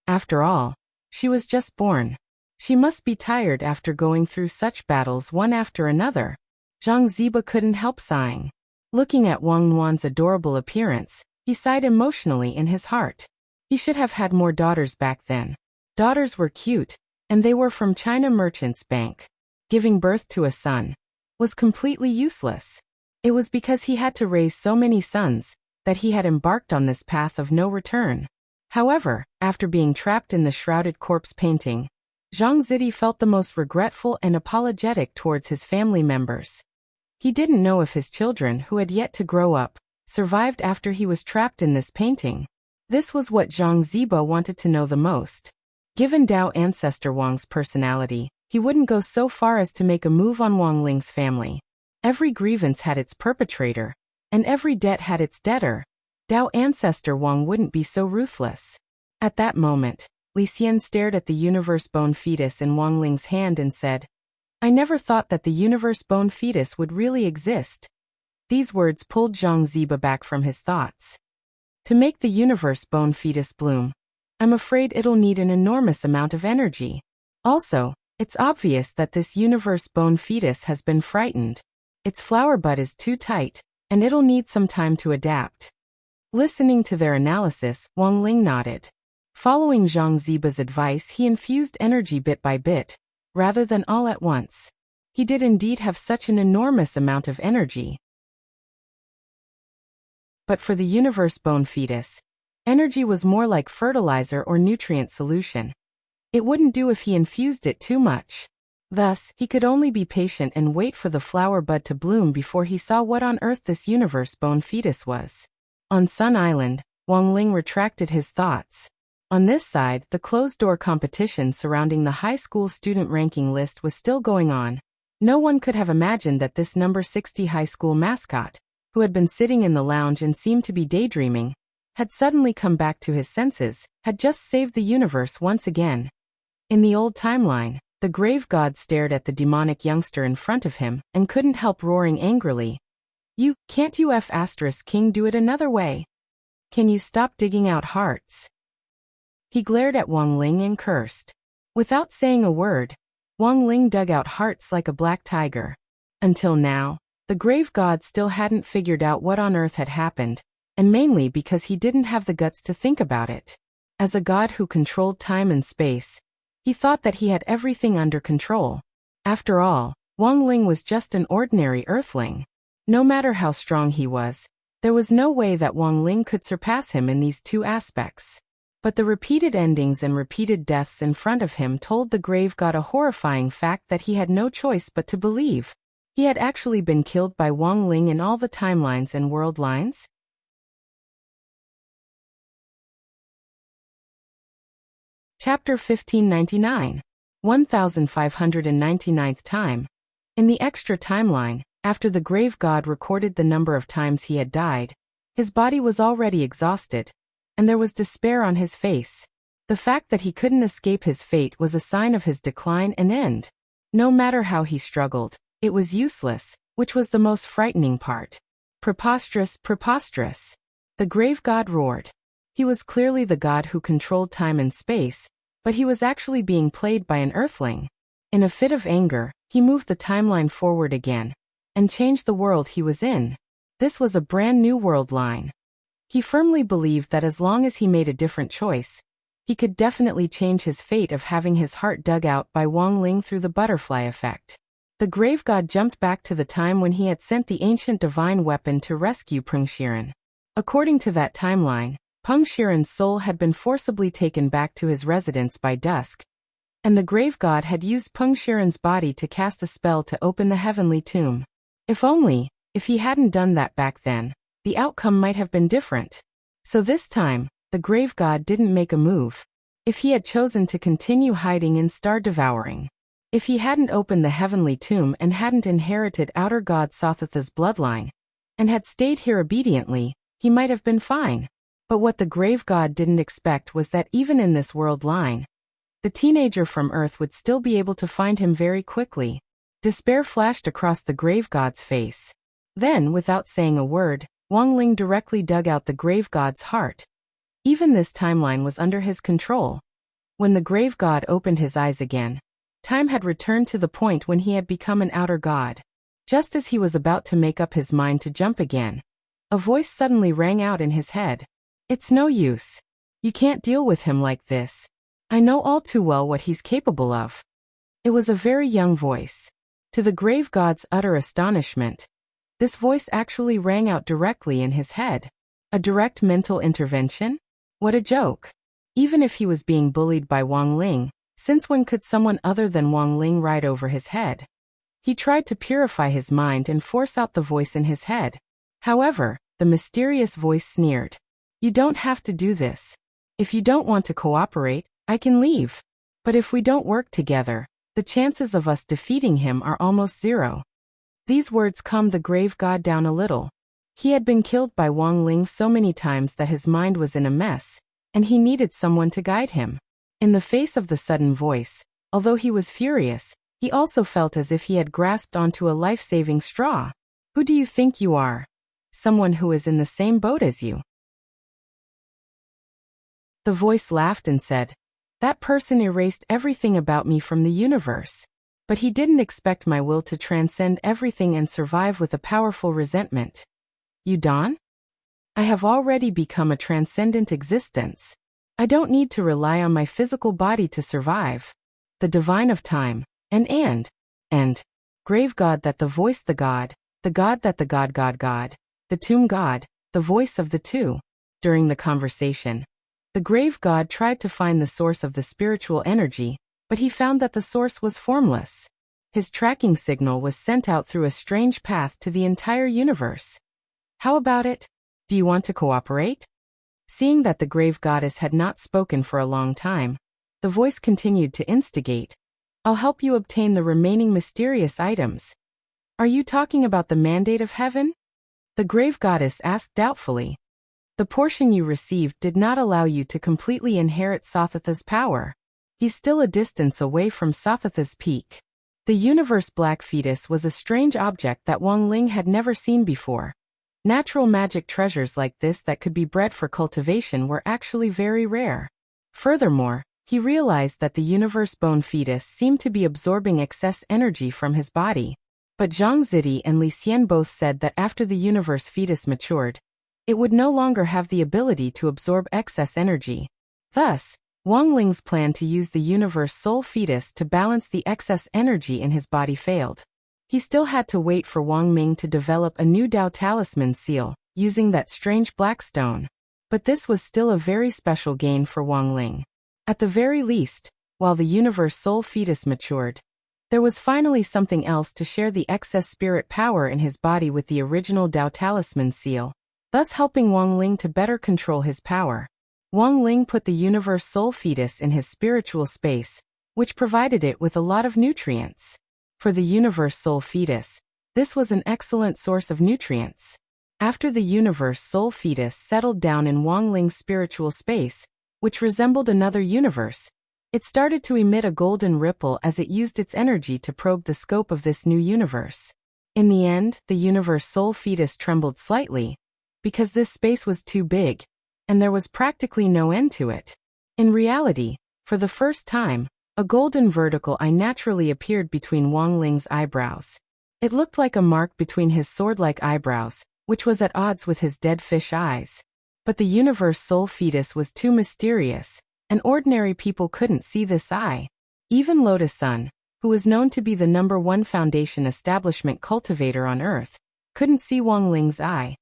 After all, she was just born. She must be tired after going through such battles one after another. Zhang Ziba couldn't help sighing. Looking at Wang Nuan's adorable appearance, he sighed emotionally in his heart. He should have had more daughters back then. Daughters were cute, and they were from China Merchants Bank. Giving birth to a son was completely useless. It was because he had to raise so many sons that he had embarked on this path of no return. However, after being trapped in the shrouded corpse painting, Zhang Zidi felt the most regretful and apologetic towards his family members. He didn't know if his children, who had yet to grow up, survived after he was trapped in this painting. This was what Zhang Ziba wanted to know the most. Given Dao ancestor Wang's personality, he wouldn't go so far as to make a move on Wang Ling's family. Every grievance had its perpetrator, and every debt had its debtor. Dao ancestor Wang wouldn't be so ruthless. At that moment, Li Xian stared at the universe bone fetus in Wang Ling's hand and said, "I never thought that the universe bone fetus would really exist." These words pulled Zhang Ziba back from his thoughts. To make the universe bone fetus bloom, I'm afraid it'll need an enormous amount of energy. Also, it's obvious that this universe bone fetus has been frightened. Its flower bud is too tight, and it'll need some time to adapt. Listening to their analysis, Wang Ling nodded. Following Zhang Ziba's advice, he infused energy bit by bit, rather than all at once. He did indeed have such an enormous amount of energy. But for the universe bone fetus, energy was more like fertilizer or nutrient solution. It wouldn't do if he infused it too much. Thus, he could only be patient and wait for the flower bud to bloom before he saw what on earth this universe bone fetus was. On Sun Island, Wang Ling retracted his thoughts. On this side, the closed-door competition surrounding the high school student ranking list was still going on. No one could have imagined that this number 60 high school mascot, who had been sitting in the lounge and seemed to be daydreaming, had suddenly come back to his senses, had just saved the universe once again. In the old timeline, the grave god stared at the demonic youngster in front of him and couldn't help roaring angrily. Can't you King do it another way? Can you stop digging out hearts?" He glared at Wang Ling and cursed. Without saying a word, Wang Ling dug out hearts like a black tiger. Until now, the grave god still hadn't figured out what on earth had happened, and mainly because he didn't have the guts to think about it. As a god who controlled time and space, he thought that he had everything under control. After all, Wang Ling was just an ordinary earthling. No matter how strong he was, there was no way that Wang Ling could surpass him in these two aspects. But the repeated endings and repeated deaths in front of him told the grave god a horrifying fact that he had no choice but to believe. He had actually been killed by Wang Ling in all the timelines and world lines. Chapter 1599. 1599th time. In the extra timeline, after the grave god recorded the number of times he had died, his body was already exhausted, and there was despair on his face. The fact that he couldn't escape his fate was a sign of his decline and end. No matter how he struggled, it was useless, which was the most frightening part. Preposterous, preposterous! The grave god roared. He was clearly the god who controlled time and space, but he was actually being played by an earthling. In a fit of anger, he moved the timeline forward again, and changed the world he was in. This was a brand new world line. He firmly believed that as long as he made a different choice, he could definitely change his fate of having his heart dug out by Wang Ling through the butterfly effect. The grave god jumped back to the time when he had sent the ancient divine weapon to rescue Peng Shiren. According to that timeline, Peng Shiren's soul had been forcibly taken back to his residence by dusk, and the grave god had used Peng Shiren's body to cast a spell to open the heavenly tomb. If he hadn't done that back then, the outcome might have been different. So this time, the grave god didn't make a move. If he had chosen to continue hiding in star devouring, if he hadn't opened the heavenly tomb and hadn't inherited outer god Sothatha's bloodline, and had stayed here obediently, he might have been fine. But what the grave god didn't expect was that even in this world line, the teenager from Earth would still be able to find him very quickly. Despair flashed across the grave god's face. Then, without saying a word, Wang Ling directly dug out the grave god's heart. Even this timeline was under his control. When the grave god opened his eyes again, time had returned to the point when he had become an outer god. Just as he was about to make up his mind to jump again, a voice suddenly rang out in his head. "It's no use. You can't deal with him like this. I know all too well what he's capable of." It was a very young voice. To the grave god's utter astonishment, this voice actually rang out directly in his head. A direct mental intervention? What a joke. Even if he was being bullied by Wang Ling, since when could someone other than Wang Ling ride over his head? He tried to purify his mind and force out the voice in his head. However, the mysterious voice sneered. "You don't have to do this. If you don't want to cooperate, I can leave. But if we don't work together, the chances of us defeating him are almost zero." These words calmed the grave god down a little. He had been killed by Wang Ling so many times that his mind was in a mess, and he needed someone to guide him. In the face of the sudden voice, although he was furious, he also felt as if he had grasped onto a life-saving straw. "Who do you think you are? Someone who is in the same boat as you." The voice laughed and said, "That person erased everything about me from the universe. But he didn't expect my will to transcend everything and survive with a powerful resentment. You Dawn? I have already become a transcendent existence. I don't need to rely on my physical body to survive. The divine of time, and grave god that the voice the god that the god, the tomb god, the voice of the two." During the conversation, the grave god tried to find the source of the spiritual energy, but he found that the source was formless. His tracking signal was sent out through a strange path to the entire universe. "How about it? Do you want to cooperate?" Seeing that the grave goddess had not spoken for a long time, the voice continued to instigate. "I'll help you obtain the remaining mysterious items." "Are you talking about the mandate of heaven?" the grave goddess asked doubtfully. "The portion you received did not allow you to completely inherit Sothatha's power. He's still a distance away from Sothatha's peak." The universe black fetus was a strange object that Wang Ling had never seen before. Natural magic treasures like this that could be bred for cultivation were actually very rare. Furthermore, he realized that the universe bone fetus seemed to be absorbing excess energy from his body. But Zhang Zidi and Li Xian both said that after the universe fetus matured, it would no longer have the ability to absorb excess energy. Thus, Wang Ling's plan to use the universe soul fetus to balance the excess energy in his body failed. He still had to wait for Wang Ming to develop a new Dao talisman seal, using that strange black stone. But this was still a very special gain for Wang Ling. At the very least, while the universe soul fetus matured, there was finally something else to share the excess spirit power in his body with the original Dao talisman seal, thus helping Wang Ling to better control his power. Wang Ling put the universe soul fetus in his spiritual space, which provided it with a lot of nutrients. For the universe soul fetus, this was an excellent source of nutrients. After the universe soul fetus settled down in Wang Ling's spiritual space, which resembled another universe, it started to emit a golden ripple as it used its energy to probe the scope of this new universe. In the end, the universe soul fetus trembled slightly, because this space was too big, and there was practically no end to it. In reality, for the first time, a golden vertical eye naturally appeared between Wang Ling's eyebrows. It looked like a mark between his sword-like eyebrows, which was at odds with his dead fish eyes. But the universe soul fetus was too mysterious, and ordinary people couldn't see this eye. Even Lotus Sun, who was known to be the #1 foundation establishment cultivator on Earth, couldn't see Wang Ling's eye.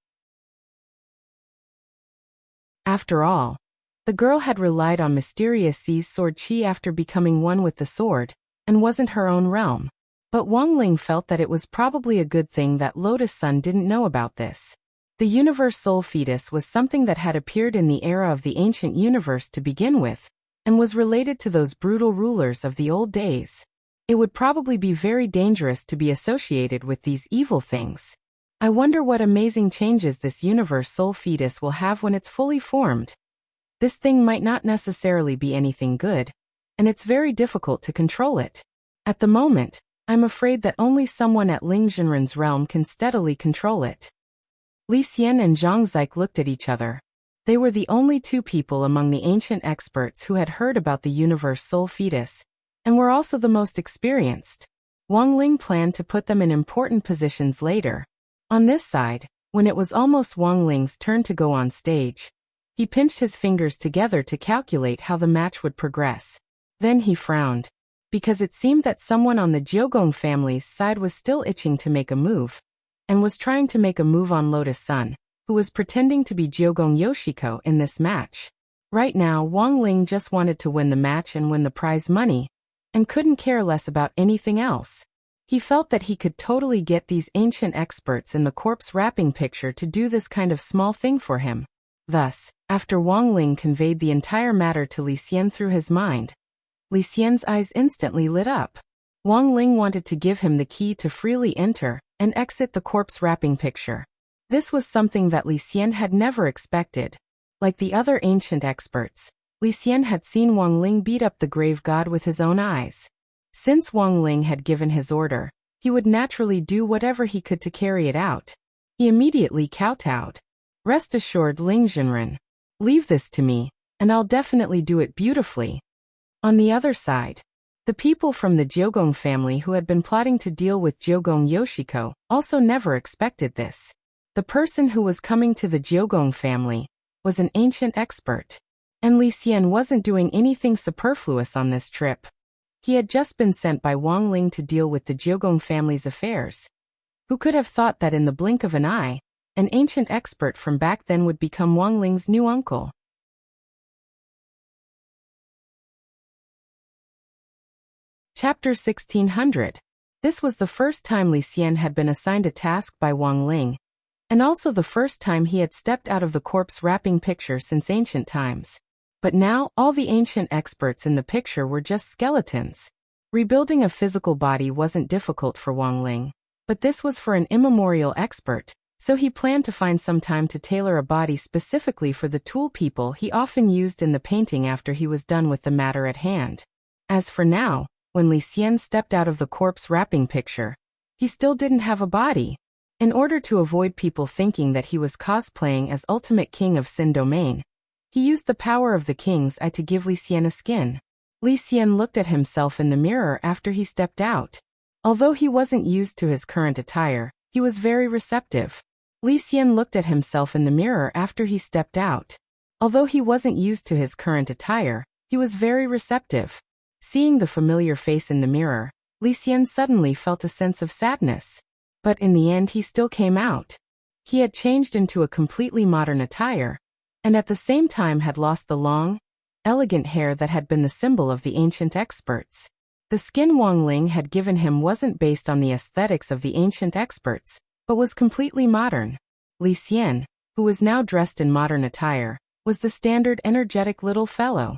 After all, the girl had relied on Mysterious C's sword chi after becoming one with the sword, and wasn't her own realm. But Wang Ling felt that it was probably a good thing that Lotus Sun didn't know about this. The universe soul fetus was something that had appeared in the era of the ancient universe to begin with, and was related to those brutal rulers of the old days. It would probably be very dangerous to be associated with these evil things. I wonder what amazing changes this universe soul fetus will have when it's fully formed. This thing might not necessarily be anything good, and it's very difficult to control it. At the moment, I'm afraid that only someone at Ling Jinren's realm can steadily control it. Li Xian and Zhang Zik looked at each other. They were the only two people among the ancient experts who had heard about the universe soul fetus, and were also the most experienced. Wang Ling planned to put them in important positions later. On this side, when it was almost Wang Ling's turn to go on stage, he pinched his fingers together to calculate how the match would progress. Then he frowned, because it seemed that someone on the Jiugong family's side was still itching to make a move, and was trying to make a move on Lotus Sun, who was pretending to be Jiugong Yoshiko in this match. Right now, Wang Ling just wanted to win the match and win the prize money, and couldn't care less about anything else. He felt that he could totally get these ancient experts in the corpse wrapping picture to do this kind of small thing for him. Thus, after Wang Ling conveyed the entire matter to Li Xian through his mind, Li Xian's eyes instantly lit up. Wang Ling wanted to give him the key to freely enter and exit the corpse wrapping picture. This was something that Li Xian had never expected. Like the other ancient experts, Li Xian had seen Wang Ling beat up the grave god with his own eyes. Since Wang Ling had given his order, he would naturally do whatever he could to carry it out. He immediately kowtowed. Rest assured, Ling Jinren. Leave this to me, and I'll definitely do it beautifully. On the other side, the people from the Jiugong family who had been plotting to deal with Jiugong Yoshiko also never expected this. The person who was coming to the Jiugong family was an ancient expert, and Li Xian wasn't doing anything superfluous on this trip. He had just been sent by Wang Ling to deal with the Jiugong family's affairs. Who could have thought that in the blink of an eye, an ancient expert from back then would become Wang Ling's new uncle? Chapter 1600. This was the first time Li Xian had been assigned a task by Wang Ling, and also the first time he had stepped out of the corpse wrapping picture since ancient times. But now, all the ancient experts in the picture were just skeletons. Rebuilding a physical body wasn't difficult for Wang Ling, but this was for an immemorial expert, so he planned to find some time to tailor a body specifically for the tool people he often used in the painting after he was done with the matter at hand. As for now, when Li Xian stepped out of the corpse wrapping picture, he still didn't have a body. In order to avoid people thinking that he was cosplaying as Ultimate King of Sin Domain, he used the power of the King's Eye to give Li Xian a skin. Li Xian looked at himself in the mirror after he stepped out. Although he wasn't used to his current attire, he was very receptive. Li Xian looked at himself in the mirror after he stepped out. Although he wasn't used to his current attire, he was very receptive. Seeing the familiar face in the mirror, Li Xian suddenly felt a sense of sadness. But in the end he still came out. He had changed into a completely modern attire, and at the same time had lost the long, elegant hair that had been the symbol of the ancient experts. The skin Wang Ling had given him wasn't based on the aesthetics of the ancient experts, but was completely modern. Li Xian, who was now dressed in modern attire, was the standard energetic little fellow.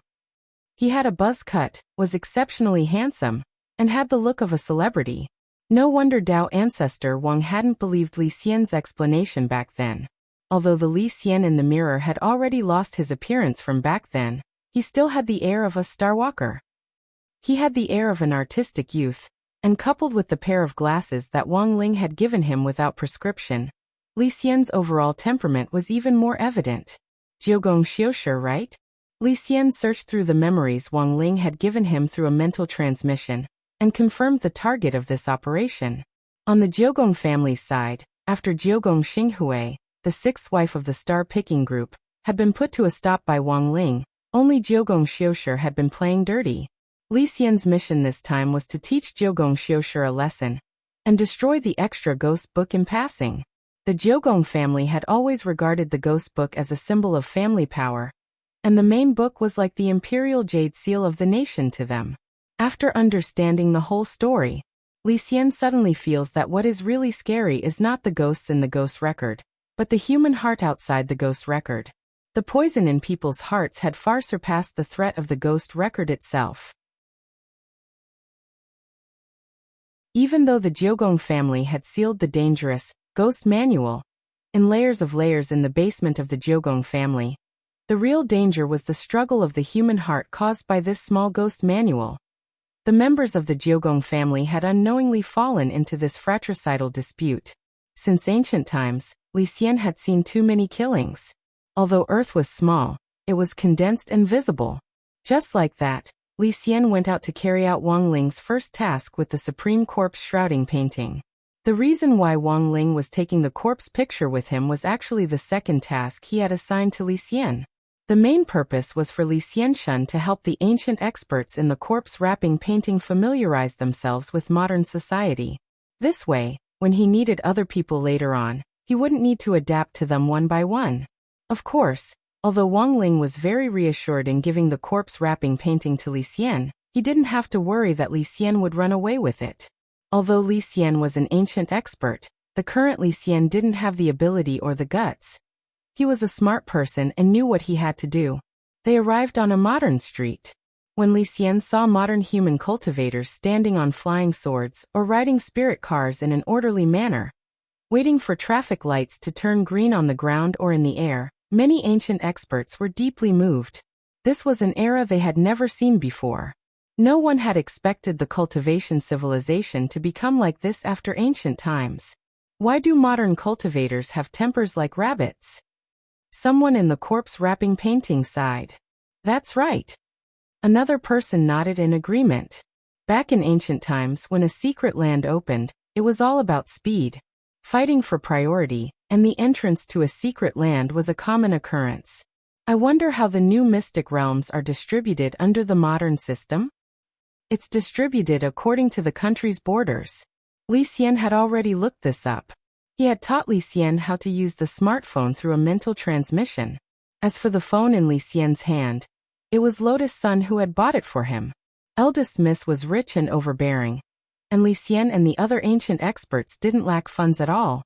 He had a buzz cut, was exceptionally handsome, and had the look of a celebrity. No wonder Dao ancestor Wang hadn't believed Li Xian's explanation back then. Although the Li Xian in the mirror had already lost his appearance from back then, he still had the air of a starwalker. He had the air of an artistic youth, and coupled with the pair of glasses that Wang Ling had given him without prescription, Li Xian's overall temperament was even more evident. Jiugong Xiushi, right? Li Xian searched through the memories Wang Ling had given him through a mental transmission, and confirmed the target of this operation. On the Jiugong family's side, after Jiugong Xinghui, the sixth wife of the star-picking group, had been put to a stop by Wang Ling, only Jiugong Xiushi had been playing dirty. Li Xian's mission this time was to teach Jiugong Xiushi a lesson and destroy the extra ghost book in passing. The Jiugong family had always regarded the ghost book as a symbol of family power, and the main book was like the imperial jade seal of the nation to them. After understanding the whole story, Li Xian suddenly feels that what is really scary is not the ghosts in the ghost record, but the human heart outside the ghost record. The poison in people's hearts had far surpassed the threat of the ghost record itself. Even though the Jiugong family had sealed the dangerous ghost manual in layers in the basement of the Jiugong family, the real danger was the struggle of the human heart caused by this small ghost manual. The members of the Jiugong family had unknowingly fallen into this fratricidal dispute. Since ancient times, Li Xian had seen too many killings. Although Earth was small, it was condensed and visible. Just like that, Li Xian went out to carry out Wang Ling's first task with the Supreme Corpse shrouding painting. The reason why Wang Ling was taking the corpse picture with him was actually the second task he had assigned to Li Xian. The main purpose was for Li Xianshun to help the ancient experts in the corpse wrapping painting familiarize themselves with modern society. This way, when he needed other people later on, he wouldn't need to adapt to them one by one. Of course, although Wang Ling was very reassured in giving the corpse wrapping painting to Li Xian, he didn't have to worry that Li Xian would run away with it. Although Li Xian was an ancient expert, the current Li Xian didn't have the ability or the guts. He was a smart person and knew what he had to do. They arrived on a modern street. When Li Xian saw modern human cultivators standing on flying swords or riding spirit cars in an orderly manner, waiting for traffic lights to turn green on the ground or in the air, many ancient experts were deeply moved. This was an era they had never seen before. No one had expected the cultivation civilization to become like this after ancient times. Why do modern cultivators have tempers like rabbits? Someone in the corpse wrapping painting sighed. That's right. Another person nodded in agreement. Back in ancient times when a secret land opened, it was all about speed. Fighting for priority, and the entrance to a secret land was a common occurrence. I wonder how the new mystic realms are distributed under the modern system? It's distributed according to the country's borders. Li Xian had already looked this up. He had taught Li Xian how to use the smartphone through a mental transmission. As for the phone in Li Xian's hand, it was Lotus Sun who had bought it for him. Eldest Miss was rich and overbearing, and Li Xian and the other ancient experts didn't lack funds at all.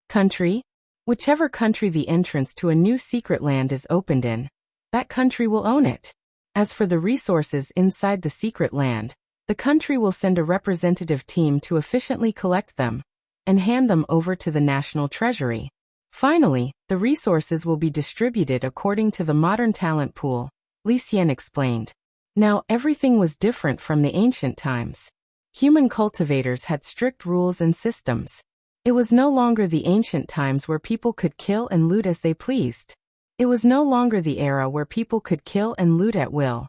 Country? Whichever country the entrance to a new secret land is opened in, that country will own it. As for the resources inside the secret land, the country will send a representative team to efficiently collect them and hand them over to the national treasury. Finally, the resources will be distributed according to the modern talent pool, Li Xian explained. Now everything was different from the ancient times. Human cultivators had strict rules and systems. It was no longer the ancient times where people could kill and loot as they pleased. It was no longer the era where people could kill and loot at will.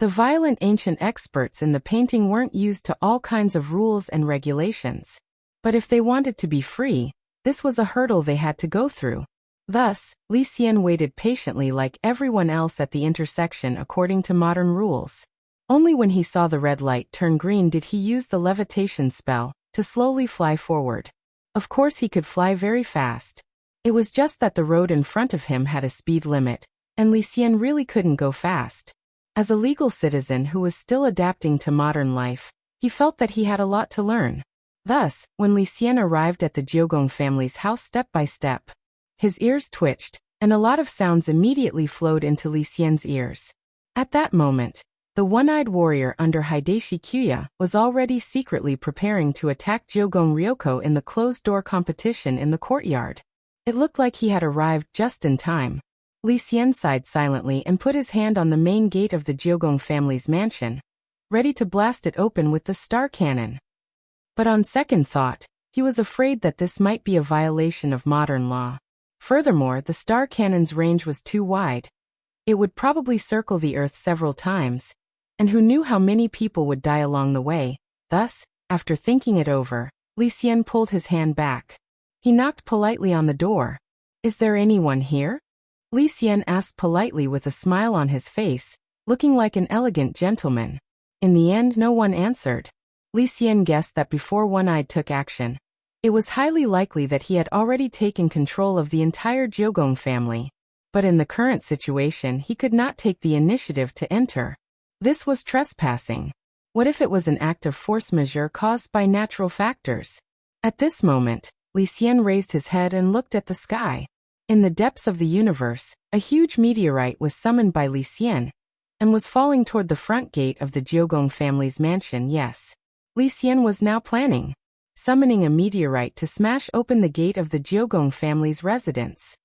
The violent ancient experts in the painting weren't used to all kinds of rules and regulations. But if they wanted to be free, this was a hurdle they had to go through. Thus, Li Xian waited patiently like everyone else at the intersection according to modern rules. Only when he saw the red light turn green did he use the levitation spell to slowly fly forward. Of course he could fly very fast. It was just that the road in front of him had a speed limit, and Li Xian really couldn't go fast. As a legal citizen who was still adapting to modern life, he felt that he had a lot to learn. Thus, when Li Xian arrived at the Jiugong family's house step by step, his ears twitched, and a lot of sounds immediately flowed into Li Xian's ears. At that moment, the one-eyed warrior under Hideshi Kuya was already secretly preparing to attack Jiugong Ryoko in the closed-door competition in the courtyard. It looked like he had arrived just in time. Li Xian sighed silently and put his hand on the main gate of the Jiugong family's mansion, ready to blast it open with the star cannon. But on second thought, he was afraid that this might be a violation of modern law. Furthermore, the star cannon's range was too wide. It would probably circle the Earth several times, and who knew how many people would die along the way. Thus, after thinking it over, Li Xian pulled his hand back. He knocked politely on the door. "Is there anyone here?" Li Xian asked politely with a smile on his face, looking like an elegant gentleman. In the end, no one answered. Li Xian guessed that before One-Eyed took action, it was highly likely that he had already taken control of the entire Jiugong family. But in the current situation, he could not take the initiative to enter. This was trespassing. What if it was an act of force majeure caused by natural factors? At this moment, Li Xian raised his head and looked at the sky. In the depths of the universe, a huge meteorite was summoned by Li Xian and was falling toward the front gate of the Jiugong family's mansion. Yes. Li Xian was now planning summoning a meteorite to smash open the gate of the Jiugong family's residence.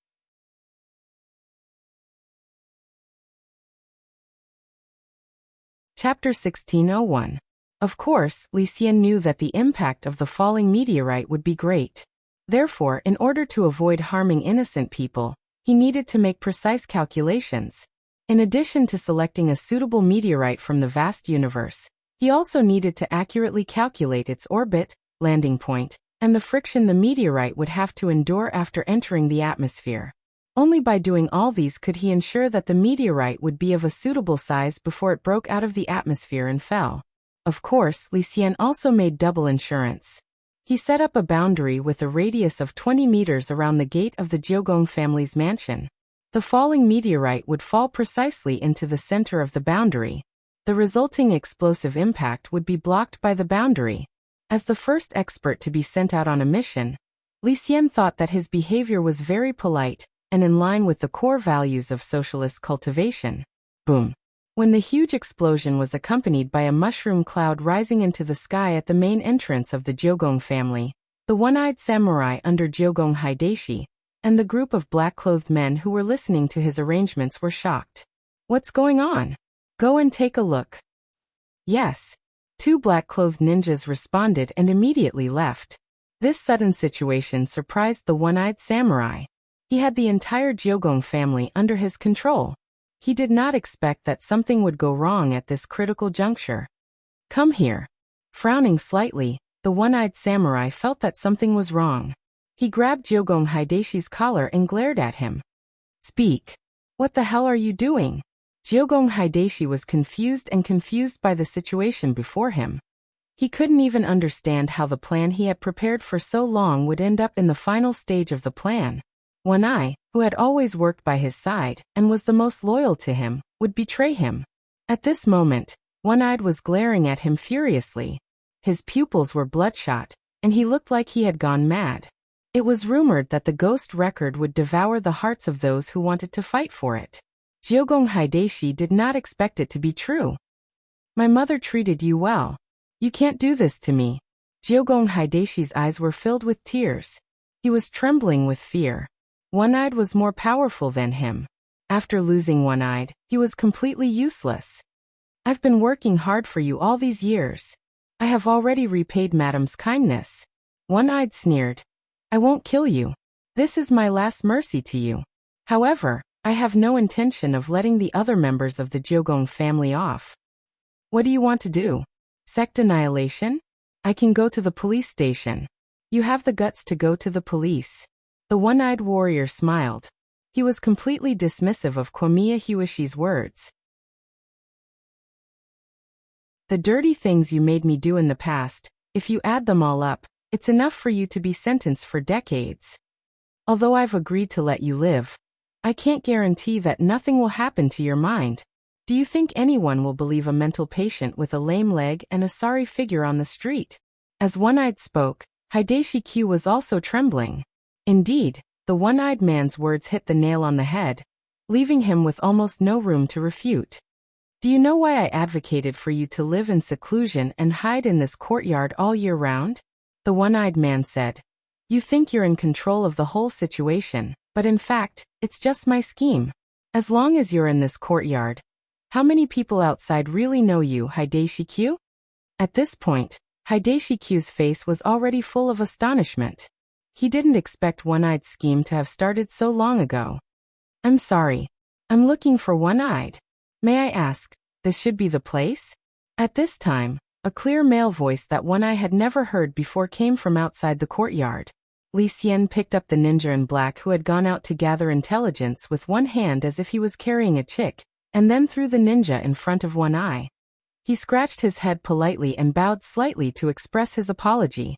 Chapter 1601. Of course, Li Xian knew that the impact of the falling meteorite would be great. Therefore, in order to avoid harming innocent people, he needed to make precise calculations. In addition to selecting a suitable meteorite from the vast universe, he also needed to accurately calculate its orbit, landing point, and the friction the meteorite would have to endure after entering the atmosphere. Only by doing all these could he ensure that the meteorite would be of a suitable size before it broke out of the atmosphere and fell. Of course, Li Xian also made double insurance. He set up a boundary with a radius of 20 meters around the gate of the Jiugong family's mansion. The falling meteorite would fall precisely into the center of the boundary. The resulting explosive impact would be blocked by the boundary. As the first expert to be sent out on a mission, Li Xian thought that his behavior was very polite and in line with the core values of socialist cultivation. Boom. When the huge explosion was accompanied by a mushroom cloud rising into the sky at the main entrance of the Jiugong family, the one-eyed samurai under Jiugong Hideshi and the group of black-clothed men who were listening to his arrangements were shocked. What's going on? Go and take a look. Yes. Two black-clothed ninjas responded and immediately left. This sudden situation surprised the one-eyed samurai. He had the entire Jiugong family under his control. He did not expect that something would go wrong at this critical juncture. Come here. Frowning slightly, the one-eyed samurai felt that something was wrong. He grabbed Jiugong Hideshi's collar and glared at him. Speak. What the hell are you doing? Jiugong Hideshi was confused by the situation before him. He couldn't even understand how the plan he had prepared for so long would end up in the final stage of the plan. One-Eye, who had always worked by his side and was the most loyal to him, would betray him. At this moment, One-Eyed was glaring at him furiously. His pupils were bloodshot, and he looked like he had gone mad. It was rumored that the ghost record would devour the hearts of those who wanted to fight for it. Jiugong Hideshi did not expect it to be true. My mother treated you well. You can't do this to me. Jiugong Hideshi's eyes were filled with tears. He was trembling with fear. One-Eyed was more powerful than him. After losing One-Eyed, he was completely useless. I've been working hard for you all these years. I have already repaid Madam's kindness. One-Eyed sneered. I won't kill you. This is my last mercy to you. However, I have no intention of letting the other members of the Jiugong family off. What do you want to do? Sect annihilation? I can go to the police station. You have the guts to go to the police. The one-eyed warrior smiled. He was completely dismissive of Komiya Hiwashi's words. The dirty things you made me do in the past, if you add them all up, it's enough for you to be sentenced for decades. Although I've agreed to let you live, I can't guarantee that nothing will happen to your mind. Do you think anyone will believe a mental patient with a lame leg and a sorry figure on the street? As One-Eyed spoke, Hideshi Q was also trembling. Indeed, the one-eyed man's words hit the nail on the head, leaving him with almost no room to refute. Do you know why I advocated for you to live in seclusion and hide in this courtyard all year round? The one-eyed man said. You think you're in control of the whole situation, but in fact, it's just my scheme. As long as you're in this courtyard, how many people outside really know you, Hideshi Q? At this point, Hideshi Q's face was already full of astonishment. He didn't expect One-Eyed's scheme to have started so long ago. I'm sorry. I'm looking for One-Eyed. May I ask, this should be the place? At this time, a clear male voice that One-Eye had never heard before came from outside the courtyard. Li Xian picked up the ninja in black who had gone out to gather intelligence with one hand as if he was carrying a chick, and then threw the ninja in front of One Eye. He scratched his head politely and bowed slightly to express his apology.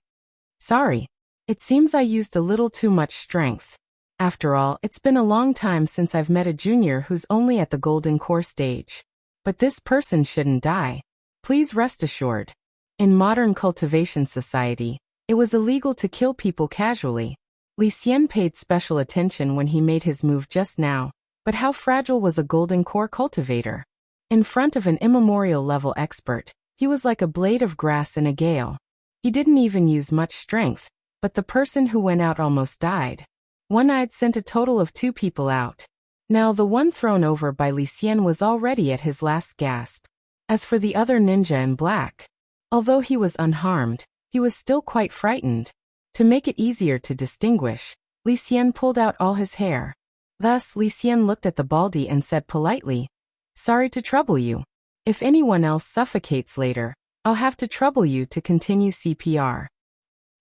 Sorry. It seems I used a little too much strength. After all, it's been a long time since I've met a junior who's only at the golden core stage. But this person shouldn't die. Please rest assured. In modern cultivation society, it was illegal to kill people casually. Li Xian paid special attention when he made his move just now, but how fragile was a golden core cultivator? In front of an immemorial level expert, he was like a blade of grass in a gale. He didn't even use much strength, but the person who went out almost died. One-Eyed sent a total of 2 people out. Now the one thrown over by Li Xian was already at his last gasp. As for the other ninja in black, although he was unharmed, he was still quite frightened. To make it easier to distinguish, Li Xian pulled out all his hair. Thus, Li Xian looked at the baldy and said politely, "Sorry to trouble you. If anyone else suffocates later, I'll have to trouble you to continue CPR."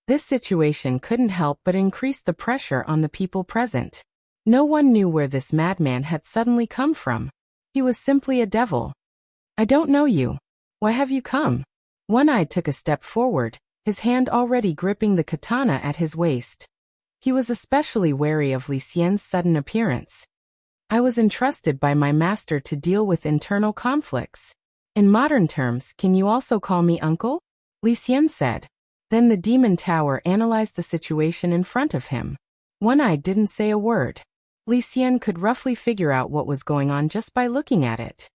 This situation couldn't help but increase the pressure on the people present. No one knew where this madman had suddenly come from. He was simply a devil. "I don't know you. Why have you come?" One-Eye took a step forward, his hand already gripping the katana at his waist. He was especially wary of Li Xian's sudden appearance. "I was entrusted by my master to deal with internal conflicts. In modern terms, can you also call me uncle?" Li Xian said. Then the demon tower analyzed the situation in front of him. One-Eye didn't say a word. Li Xian could roughly figure out what was going on just by looking at it.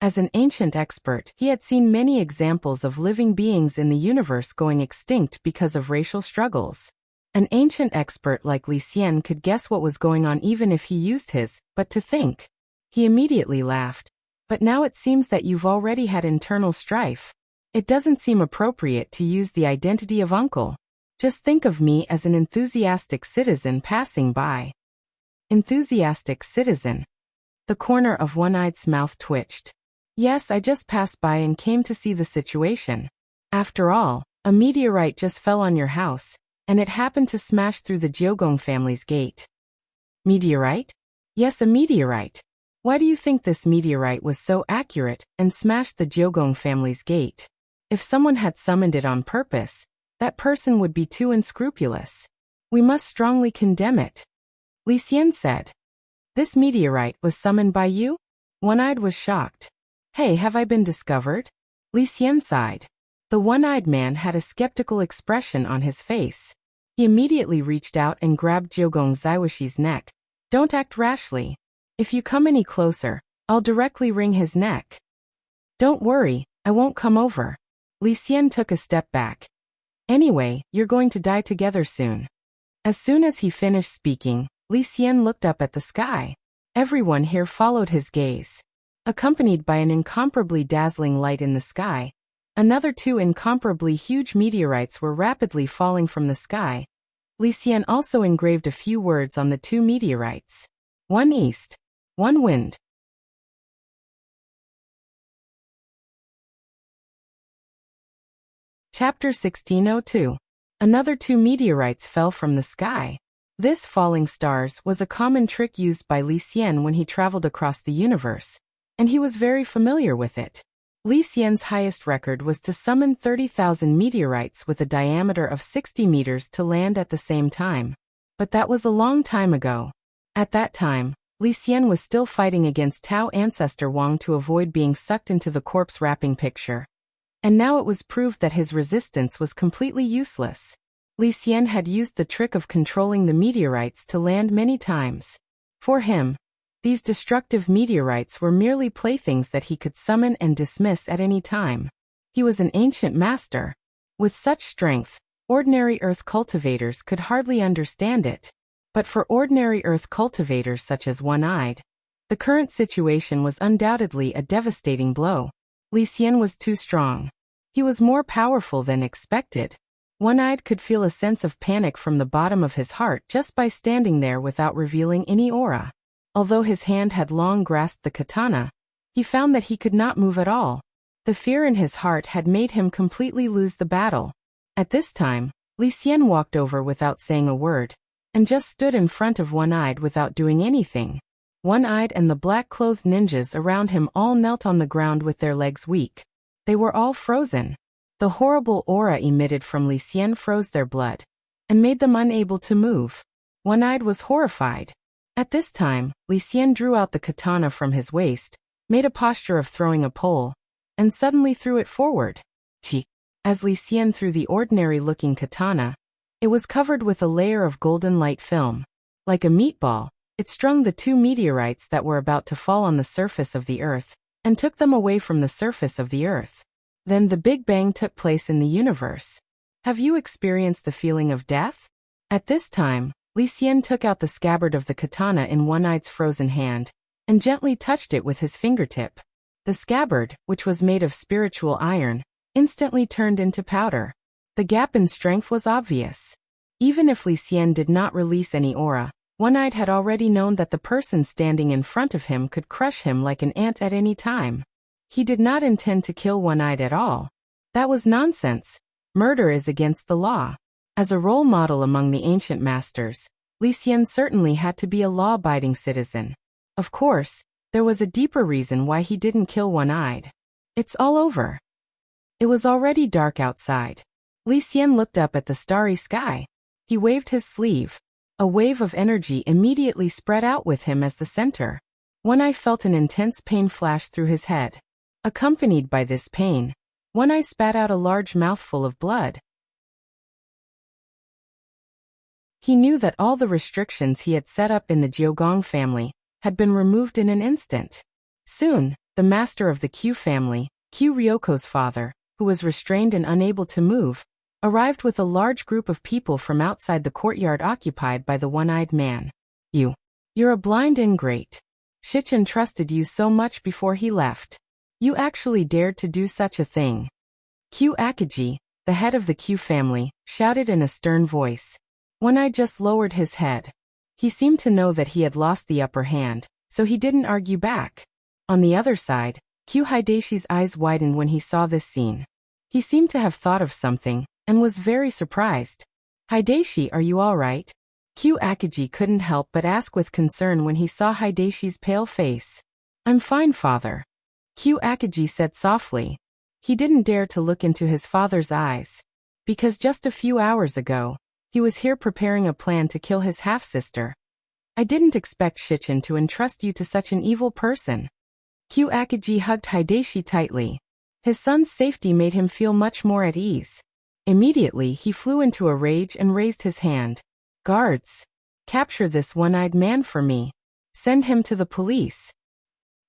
As an ancient expert, he had seen many examples of living beings in the universe going extinct because of racial struggles. An ancient expert like Li Xian could guess what was going on even if he used his, but to think. He immediately laughed. "But now it seems that you've already had internal strife. It doesn't seem appropriate to use the identity of uncle. Just think of me as an enthusiastic citizen passing by." Enthusiastic citizen. The corner of One-Eye's mouth twitched. "Yes, I just passed by and came to see the situation. After all, a meteorite just fell on your house, and it happened to smash through the Jiogong family's gate." Meteorite? Yes, a meteorite. Why do you think this meteorite was so accurate and smashed the Jiogong family's gate? If someone had summoned it on purpose, that person would be too unscrupulous. We must strongly condemn it. Li Xian said. "This meteorite was summoned by you?" One-Eyed was shocked. "Hey, have I been discovered?" Li Xian sighed. The one-eyed man had a skeptical expression on his face. He immediately reached out and grabbed Jiogong Zaiwashi's neck. "Don't act rashly. If you come any closer, I'll directly wring his neck." "Don't worry, I won't come over." Li Xian took a step back. "Anyway, you're going to die together soon." As soon as he finished speaking, Li Xian looked up at the sky. Everyone here followed his gaze. Accompanied by an incomparably dazzling light in the sky, another 2 incomparably huge meteorites were rapidly falling from the sky. Li Xian also engraved a few words on the 2 meteorites. "One east, one wind." Chapter 1602. Another 2 meteorites fell from the sky. This falling stars was a common trick used by Li Xian when he traveled across the universe, and he was very familiar with it. Li Xian's highest record was to summon 30,000 meteorites with a diameter of 60 meters to land at the same time. But that was a long time ago. At that time, Li Xian was still fighting against Tao ancestor Wang to avoid being sucked into the corpse wrapping picture. And now it was proved that his resistance was completely useless. Li Xian had used the trick of controlling the meteorites to land many times. For him, these destructive meteorites were merely playthings that he could summon and dismiss at any time. He was an ancient master. With such strength, ordinary earth cultivators could hardly understand it. But for ordinary earth cultivators such as One-Eyed, the current situation was undoubtedly a devastating blow. Li Xian was too strong. He was more powerful than expected. One-Eyed could feel a sense of panic from the bottom of his heart just by standing there without revealing any aura. Although his hand had long grasped the katana, he found that he could not move at all. The fear in his heart had made him completely lose the battle. At this time, Li Xian walked over without saying a word, and just stood in front of One-Eyed without doing anything. One-Eyed and the black-clothed ninjas around him all knelt on the ground with their legs weak. They were all frozen. The horrible aura emitted from Li Xian froze their blood and made them unable to move. One-Eyed was horrified. At this time, Li Xian drew out the katana from his waist, made a posture of throwing a pole, and suddenly threw it forward. Chi. As Li Xian threw the ordinary-looking katana, it was covered with a layer of golden light film. Like a meatball, it strung the two meteorites that were about to fall on the surface of the earth, and took them away from the surface of the earth. Then the Big Bang took place in the universe. Have you experienced the feeling of death? At this time, Li Xian took out the scabbard of the katana in One-Eye's frozen hand, and gently touched it with his fingertip. The scabbard, which was made of spiritual iron, instantly turned into powder. The gap in strength was obvious. Even if Li Xian did not release any aura, One-Eyed had already known that the person standing in front of him could crush him like an ant at any time. He did not intend to kill One-Eyed at all. That was nonsense. Murder is against the law. As a role model among the ancient masters, Li Xian certainly had to be a law-abiding citizen. Of course, there was a deeper reason why he didn't kill One-Eyed. It's all over. It was already dark outside. Li Xian looked up at the starry sky. He waved his sleeve. A wave of energy immediately spread out with him as the center. One-Eye felt an intense pain flash through his head. Accompanied by this pain, One-Eye spat out a large mouthful of blood. He knew that all the restrictions he had set up in the Jiugong family had been removed in an instant. Soon, the master of the Q family, Q Ryoko's father, who was restrained and unable to move, arrived with a large group of people from outside the courtyard occupied by the one-eyed man. You're a blind ingrate. Shichen trusted you so much before he left. You actually dared to do such a thing. Q Akiji, the head of the Q family, shouted in a stern voice. One-Eye just lowered his head. He seemed to know that he had lost the upper hand, so he didn't argue back. On the other side, Q Hideshi's eyes widened when he saw this scene. He seemed to have thought of something, and was very surprised. Hideshi, are you all right? Q Akiji couldn't help but ask with concern when he saw Hideshi's pale face. I'm fine, father. Q Akiji said softly. He didn't dare to look into his father's eyes. Because just a few hours ago, he was here preparing a plan to kill his half-sister. I didn't expect Shichen to entrust you to such an evil person. Q Akiji hugged Hideshi tightly. His son's safety made him feel much more at ease. Immediately he flew into a rage and raised his hand. Guards! Capture this one-eyed man for me. Send him to the police.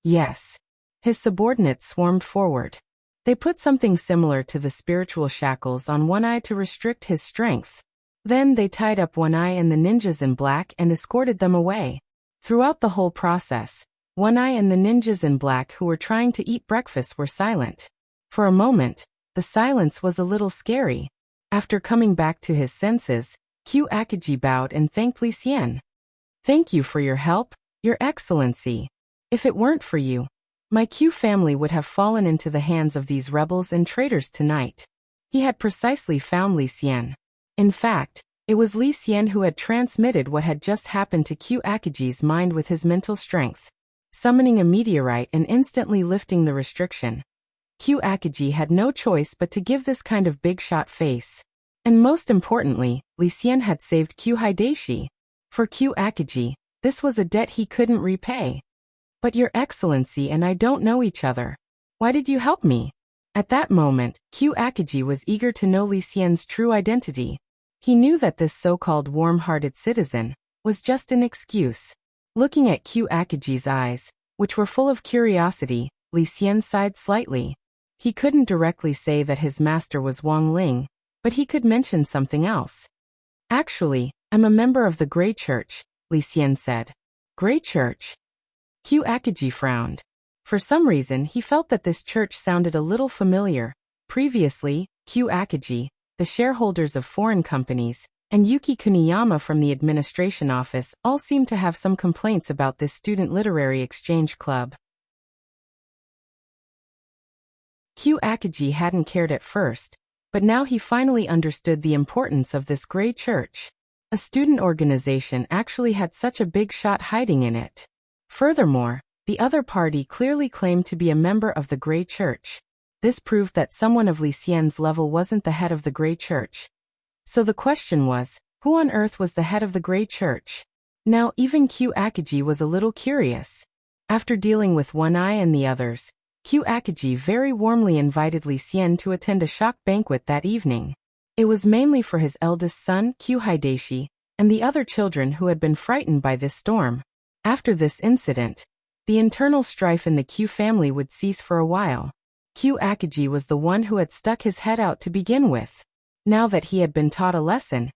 Yes. His subordinates swarmed forward. They put something similar to the spiritual shackles on One-Eye to restrict his strength. Then they tied up One-Eye and the ninjas in black and escorted them away. Throughout the whole process, One-Eye and the ninjas in black who were trying to eat breakfast were silent. For a moment, the silence was a little scary. After coming back to his senses, Q Akiji bowed and thanked Li Xian. Thank you for your help, Your Excellency. If it weren't for you, my Q family would have fallen into the hands of these rebels and traitors tonight. He had precisely found Li Xian. In fact, it was Li Xian who had transmitted what had just happened to Q Akiji's mind with his mental strength, summoning a meteorite and instantly lifting the restriction. Q Akiji had no choice but to give this kind of big-shot face. And most importantly, Li Xian had saved Q Hideshi. For Q Akiji, this was a debt he couldn't repay. But Your Excellency and I don't know each other. Why did you help me? At that moment, Q Akiji was eager to know Li Xian's true identity. He knew that this so-called warm-hearted citizen was just an excuse. Looking at Q Akiji's eyes, which were full of curiosity, Li Xian sighed slightly. He couldn't directly say that his master was Wang Ling, but he could mention something else. Actually, I'm a member of the Grey Church, Li Xian said. Grey Church? Q Akiji frowned. For some reason he felt that this church sounded a little familiar. Previously, Q Akiji, the shareholders of foreign companies, and Yuki Kuniyama from the administration office all seemed to have some complaints about this student literary exchange club. Q Akiji hadn't cared at first, But now he finally understood the importance of this gray church. A student organization actually had such a big shot hiding in it. Furthermore, the other party clearly claimed to be a member of the gray church. This proved that someone of Li Xian's level wasn't the head of the gray church. So the question was, who on earth was the head of the gray church? Now even Q Akiji was a little curious. After dealing with One Eye and the others, Q Akiji very warmly invited Li Xian to attend a shock banquet that evening. It was mainly for his eldest son, Q Hideshi, and the other children who had been frightened by this storm. After this incident, the internal strife in the Q family would cease for a while. Q Akiji was the one who had stuck his head out to begin with. Now that he had been taught a lesson,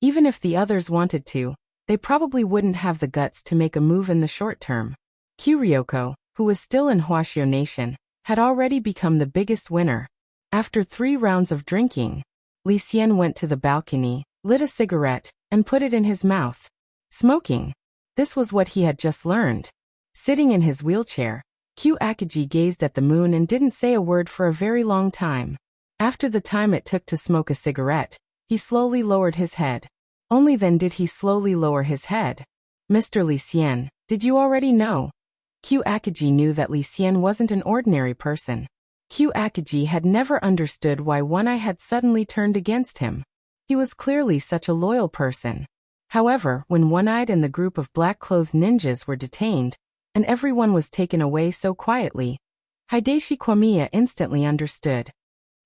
even if the others wanted to, they probably wouldn't have the guts to make a move in the short term. Q Ryoko, who was still in Huaxiao Nation, had already become the biggest winner. After 3 rounds of drinking, Li Xian went to the balcony, lit a cigarette, and put it in his mouth. Smoking. This was what he had just learned. Sitting in his wheelchair, Q Akiji gazed at the moon and didn't say a word for a very long time. After the time it took to smoke a cigarette, he slowly lowered his head. Only then did he slowly lower his head. Mr. Li Xian, did you already know? Q Akiji knew that Li Xian wasn't an ordinary person. Q Akiji had never understood why One Eye had suddenly turned against him. He was clearly such a loyal person. However, when One-Eyed and the group of black-clothed ninjas were detained, and everyone was taken away so quietly, Hideshi Kwamiya instantly understood.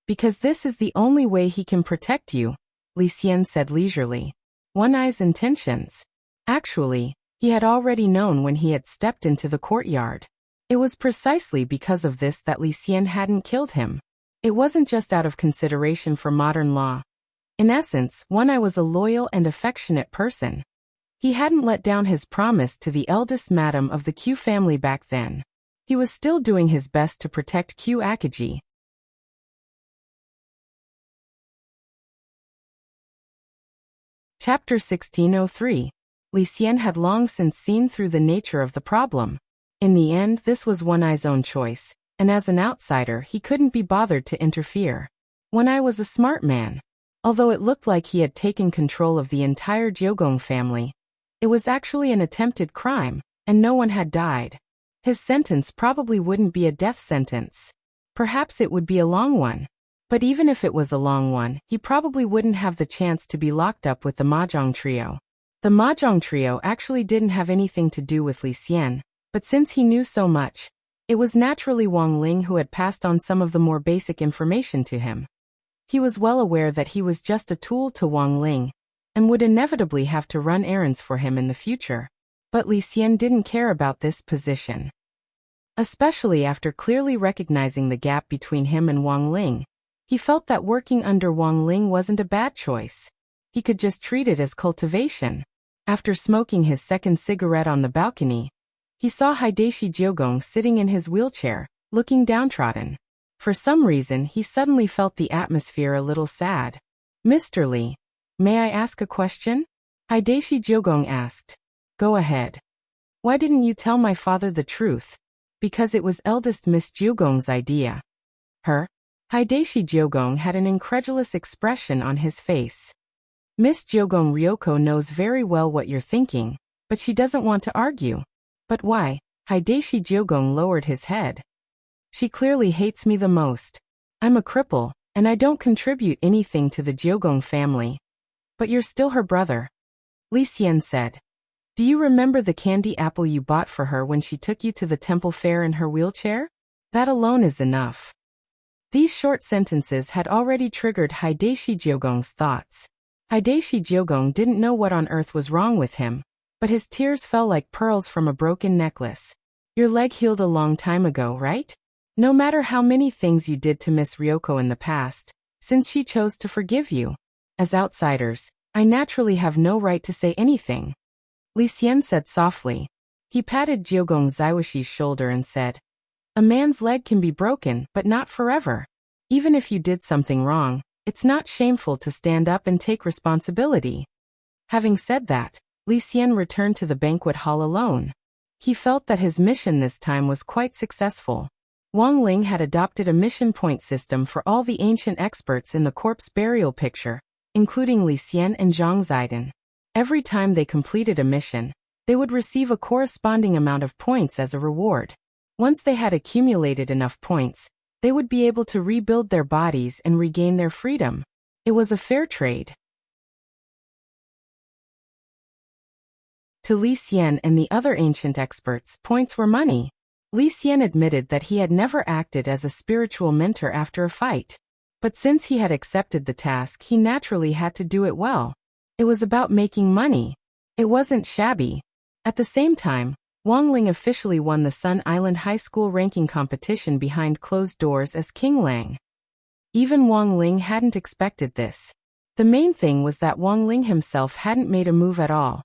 Because this is the only way he can protect you, Li Xian said leisurely. One-Eye's intentions. Actually, he had already known when he had stepped into the courtyard. It was precisely because of this that Li Xian hadn't killed him. It wasn't just out of consideration for modern law. In essence, One-Eye was a loyal and affectionate person. He hadn't let down his promise to the eldest madam of the Q family back then. He was still doing his best to protect Q Akiji. Chapter 1603. Li Xian had long since seen through the nature of the problem. In the end, this was One-Eye's own choice, and as an outsider, he couldn't be bothered to interfere. One-Eye was a smart man. Although it looked like he had taken control of the entire Jiugong family, it was actually an attempted crime, and no one had died. His sentence probably wouldn't be a death sentence. Perhaps it would be a long one. But even if it was a long one, he probably wouldn't have the chance to be locked up with the Mahjong trio. The Mahjong trio actually didn't have anything to do with Li Xian, but since he knew so much, it was naturally Wang Ling who had passed on some of the more basic information to him. He was well aware that he was just a tool to Wang Ling, and would inevitably have to run errands for him in the future. But Li Xian didn't care about this position. Especially after clearly recognizing the gap between him and Wang Ling, he felt that working under Wang Ling wasn't a bad choice. He could just treat it as cultivation. After smoking his second cigarette on the balcony, he saw Hideshi Jiugong sitting in his wheelchair, looking downtrodden. For some reason, he suddenly felt the atmosphere a little sad. Mr. Li, may I ask a question? Hideshi Jiugong asked. Go ahead. Why didn't you tell my father the truth? Because it was eldest Miss Jiugong's idea. Her? Hideshi Jiugong had an incredulous expression on his face. Miss Jiugong Ryoko knows very well what you're thinking, but she doesn't want to argue. But why? Hideshi Jiugong lowered his head. She clearly hates me the most. I'm a cripple, and I don't contribute anything to the Jiugong family. But you're still her brother. Li Xian said. Do you remember the candy apple you bought for her when she took you to the temple fair in her wheelchair? That alone is enough. These short sentences had already triggered Hideshi Jiugong's thoughts. Hideshi Jiugong didn't know what on earth was wrong with him, but his tears fell like pearls from a broken necklace. Your leg healed a long time ago, right? No matter how many things you did to Miss Ryoko in the past, since she chose to forgive you. As outsiders, I naturally have no right to say anything. Li Xian said softly. He patted Jiugong Zaiwashi's shoulder and said, a man's leg can be broken, but not forever. Even if you did something wrong, it's not shameful to stand up and take responsibility. Having said that, Li Xian returned to the banquet hall alone. He felt that his mission this time was quite successful. Wang Ling had adopted a mission point system for all the ancient experts in the corpse burial picture, including Li Xian and Zhang Zidong. Every time they completed a mission, they would receive a corresponding amount of points as a reward. Once they had accumulated enough points, they would be able to rebuild their bodies and regain their freedom. It was a fair trade. To Li Xian and the other ancient experts, points were money. Li Xian admitted that he had never acted as a spiritual mentor after a fight. But since he had accepted the task, he naturally had to do it well. It was about making money. It wasn't shabby. At the same time, Wang Ling officially won the Sun Island High School ranking competition behind closed doors as King Lang. Even Wang Ling hadn't expected this. The main thing was that Wang Ling himself hadn't made a move at all.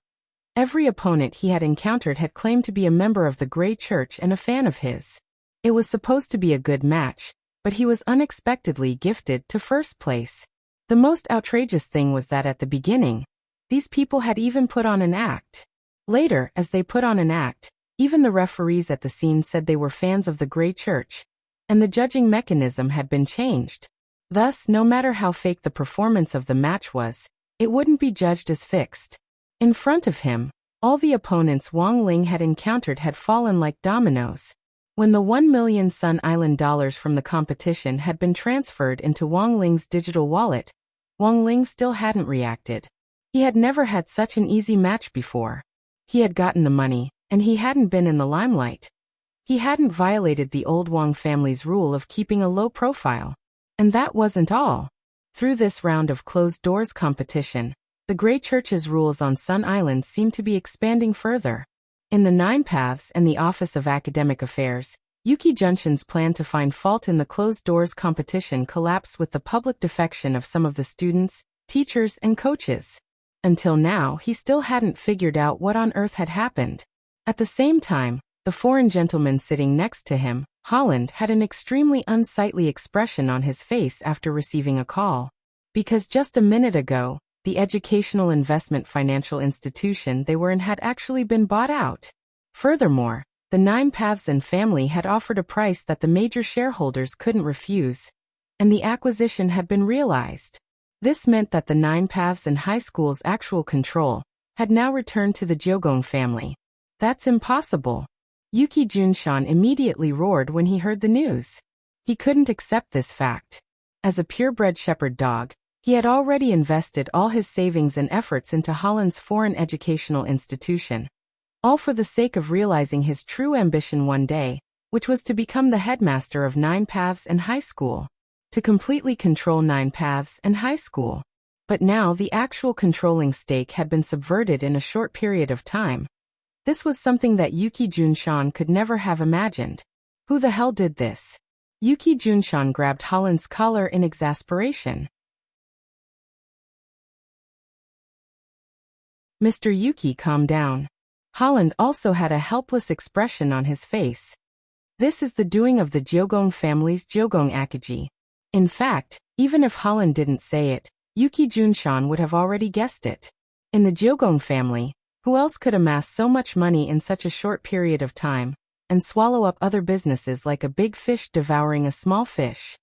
Every opponent he had encountered had claimed to be a member of the Grey Church and a fan of his. It was supposed to be a good match, but he was unexpectedly gifted to first place. The most outrageous thing was that at the beginning, these people had even put on an act. Later, as they put on an act, even the referees at the scene said they were fans of the Grey Church, and the judging mechanism had been changed. Thus, no matter how fake the performance of the match was, it wouldn't be judged as fixed. In front of him, all the opponents Wang Ling had encountered had fallen like dominoes. When the 1 million Sun Island dollars from the competition had been transferred into Wang Ling's digital wallet, Wang Ling still hadn't reacted. He had never had such an easy match before. He had gotten the money, and he hadn't been in the limelight. He hadn't violated the old Wang family's rule of keeping a low profile. And that wasn't all. Through this round of closed-doors competition, the Grey Church's rules on Sun Island seemed to be expanding further. In the Nine Paths and the Office of Academic Affairs, Yuki Junshin's plan to find fault in the closed-doors competition collapsed with the public defection of some of the students, teachers, and coaches. Until now, he still hadn't figured out what on earth had happened. At the same time, the foreign gentleman sitting next to him, Holland, had an extremely unsightly expression on his face after receiving a call. Because just a minute ago, the educational investment financial institution they were in had actually been bought out. Furthermore, the Nine Paths and family had offered a price that the major shareholders couldn't refuse, and the acquisition had been realized. This meant that the Nine Paths and high school's actual control had now returned to the Jiugong family. That's impossible. Yuki Junshan immediately roared when he heard the news. He couldn't accept this fact. As a purebred shepherd dog, he had already invested all his savings and efforts into Holland's foreign educational institution, all for the sake of realizing his true ambition one day, which was to become the headmaster of Nine Paths and high school, to completely control Nine Paths and high school. But now the actual controlling stake had been subverted in a short period of time. This was something that Yuki Junshan could never have imagined. Who the hell did this? Yuki Junshan grabbed Holland's collar in exasperation. Mr. Yuki, calm down. Holland also had a helpless expression on his face. This is the doing of the Jiugong family's Jiugong Akaji. In fact, even if Holland didn't say it, Yuki Junshan would have already guessed it. In the Jiugong family, who else could amass so much money in such a short period of time, and swallow up other businesses like a big fish devouring a small fish?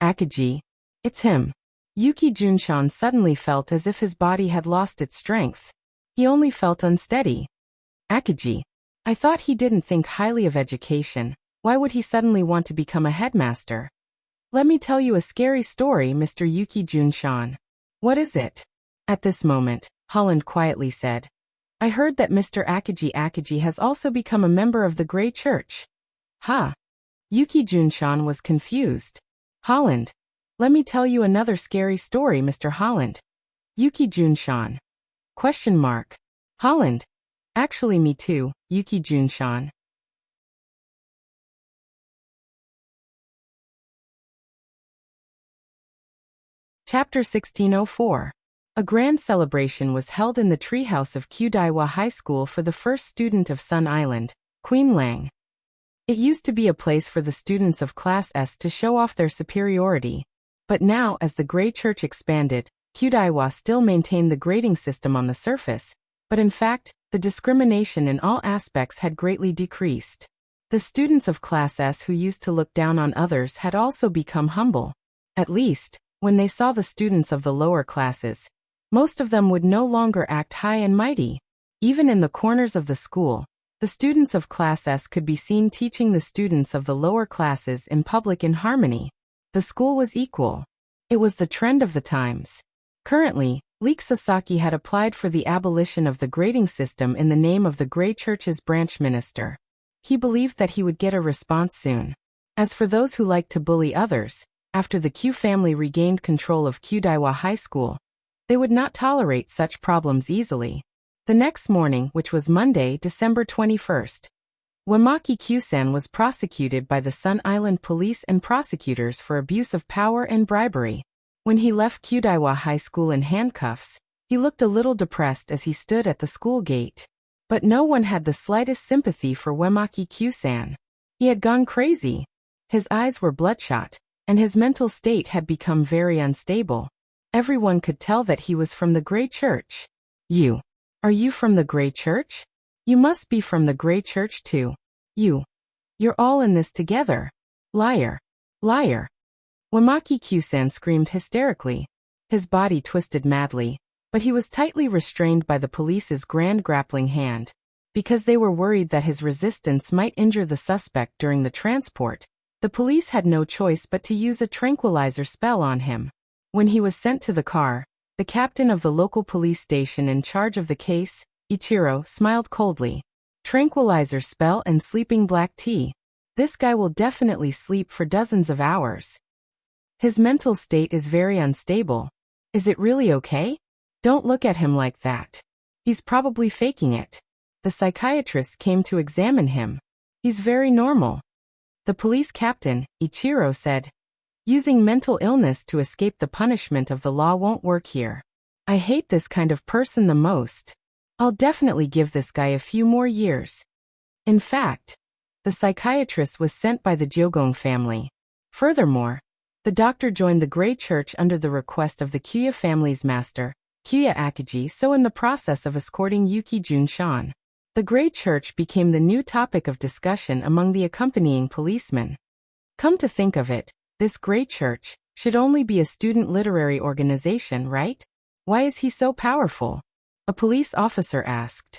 Akaji. It's him. Yuki Junshan suddenly felt as if his body had lost its strength. He only felt unsteady. Akaji. I thought he didn't think highly of education. Why would he suddenly want to become a headmaster? Let me tell you a scary story, Mr. Yuki Junshan. What is it? At this moment, Holland quietly said, I heard that Mr. Akaji has also become a member of the Grey Church. Ha! Yuki Junshan was confused. Holland. Let me tell you another scary story, Mr. Holland. Yuki Junshan. Question mark. Holland. Actually me too, Yuki Junshan. Chapter 1604. A grand celebration was held in the treehouse of Qdaiwa High School for the first student of Sun Island, Queen Lang. It used to be a place for the students of Class S to show off their superiority, but now as the Grey Church expanded, Qdaiwa still maintained the grading system on the surface, but in fact, the discrimination in all aspects had greatly decreased. The students of Class S who used to look down on others had also become humble. At least, when they saw the students of the lower classes, most of them would no longer act high and mighty. Even in the corners of the school, the students of Class S could be seen teaching the students of the lower classes in public in harmony. The school was equal. It was the trend of the times. Currently, Leek Sasaki had applied for the abolition of the grading system in the name of the Grey Church's branch minister. He believed that he would get a response soon. As for those who liked to bully others, after the Q family regained control of Qdaiwa High School, they would not tolerate such problems easily. The next morning, which was Monday, December 21st, Wamaki Q-san was prosecuted by the Sun Island police and prosecutors for abuse of power and bribery. When he left Qdaiwa High School in handcuffs, he looked a little depressed as he stood at the school gate. But no one had the slightest sympathy for Wamaki Q-san. He had gone crazy. His eyes were bloodshot, and his mental state had become very unstable. Everyone could tell that he was from the Grey Church. Are you from the Grey Church? You must be from the Grey Church too. You're all in this together. Liar. Liar. Wamaki Q-san screamed hysterically. His body twisted madly, but he was tightly restrained by the police's grand grappling hand. Because they were worried that his resistance might injure the suspect during the transport, the police had no choice but to use a tranquilizer spell on him. When he was sent to the car, the captain of the local police station in charge of the case, Ichiro, smiled coldly. Tranquilizer spell and sleeping black tea. This guy will definitely sleep for dozens of hours. His mental state is very unstable. Is it really okay? Don't look at him like that. He's probably faking it. The psychiatrist came to examine him. He's very normal. The police captain, Ichiro, said, using mental illness to escape the punishment of the law won't work here. I hate this kind of person the most. I'll definitely give this guy a few more years. In fact, the psychiatrist was sent by the Jogong family. Furthermore, the doctor joined the Grey Church under the request of the Kuya family's master, Kuya Akiji, so in the process of escorting Yuki Jun-shan. The Grey Church became the new topic of discussion among the accompanying policemen. Come to think of it, this Grey Church should only be a student literary organization, right? Why is he so powerful? A police officer asked.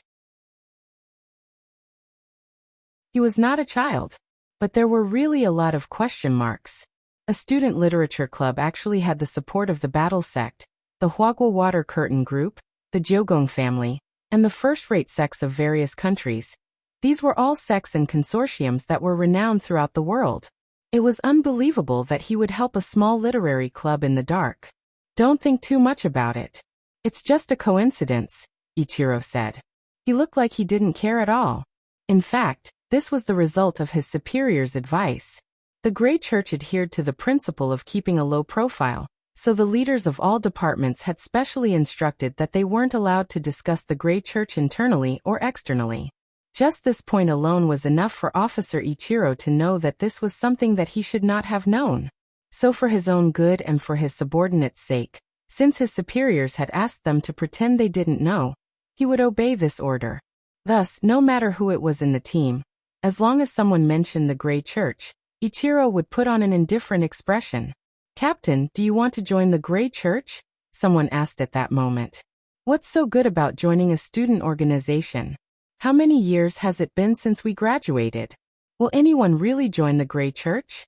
He was not a child, but there were really a lot of question marks. A student literature club actually had the support of the Battle Sect, the Huagua Water Curtain Group, the Jogong family, and the first-rate sects of various countries. These were all sects and consortiums that were renowned throughout the world. It was unbelievable that he would help a small literary club in the dark. Don't think too much about it. It's just a coincidence, Ichiro said. He looked like he didn't care at all. In fact, this was the result of his superior's advice. The Grey Church adhered to the principle of keeping a low profile, so the leaders of all departments had specially instructed that they weren't allowed to discuss the Grey Church internally or externally. Just this point alone was enough for Officer Ichiro to know that this was something that he should not have known. So for his own good and for his subordinates' sake, since his superiors had asked them to pretend they didn't know, he would obey this order. Thus, no matter who it was in the team, as long as someone mentioned the Grey Church, Ichiro would put on an indifferent expression. Captain, do you want to join the Grey Church? Someone asked at that moment. What's so good about joining a student organization? How many years has it been since we graduated? Will anyone really join the Grey Church?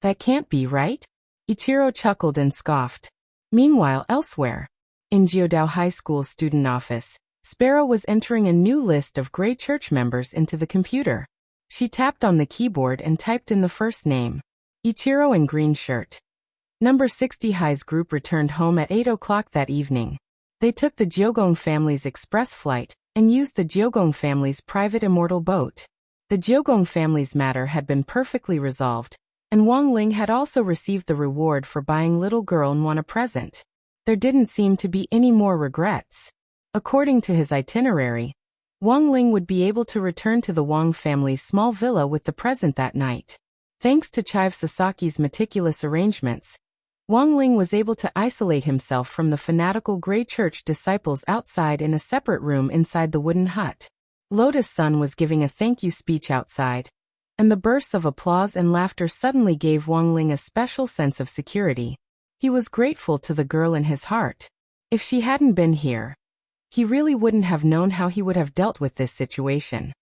That can't be right? Ichiro chuckled and scoffed. Meanwhile, elsewhere, in Jiodao High School's student office, Sparrow was entering a new list of Grey Church members into the computer. She tapped on the keyboard and typed in the first name. Ichiro in green shirt. Number 60 High's group returned home at 8 o'clock that evening. They took the Jogong family's express flight and used the Jogong family's private immortal boat. The Jogong family's matter had been perfectly resolved, and Wang Ling had also received the reward for buying little girl Nwan a present. There didn't seem to be any more regrets. According to his itinerary, Wang Ling would be able to return to the Wang family's small villa with the present that night. Thanks to Chive Sasaki's meticulous arrangements, Wang Ling was able to isolate himself from the fanatical Grey Church disciples outside in a separate room inside the wooden hut. Lotus Sun was giving a thank you speech outside. and the bursts of applause and laughter suddenly gave Wang Ling a special sense of security. He was grateful to the girl in his heart. If she hadn't been here, he really wouldn't have known how he would have dealt with this situation.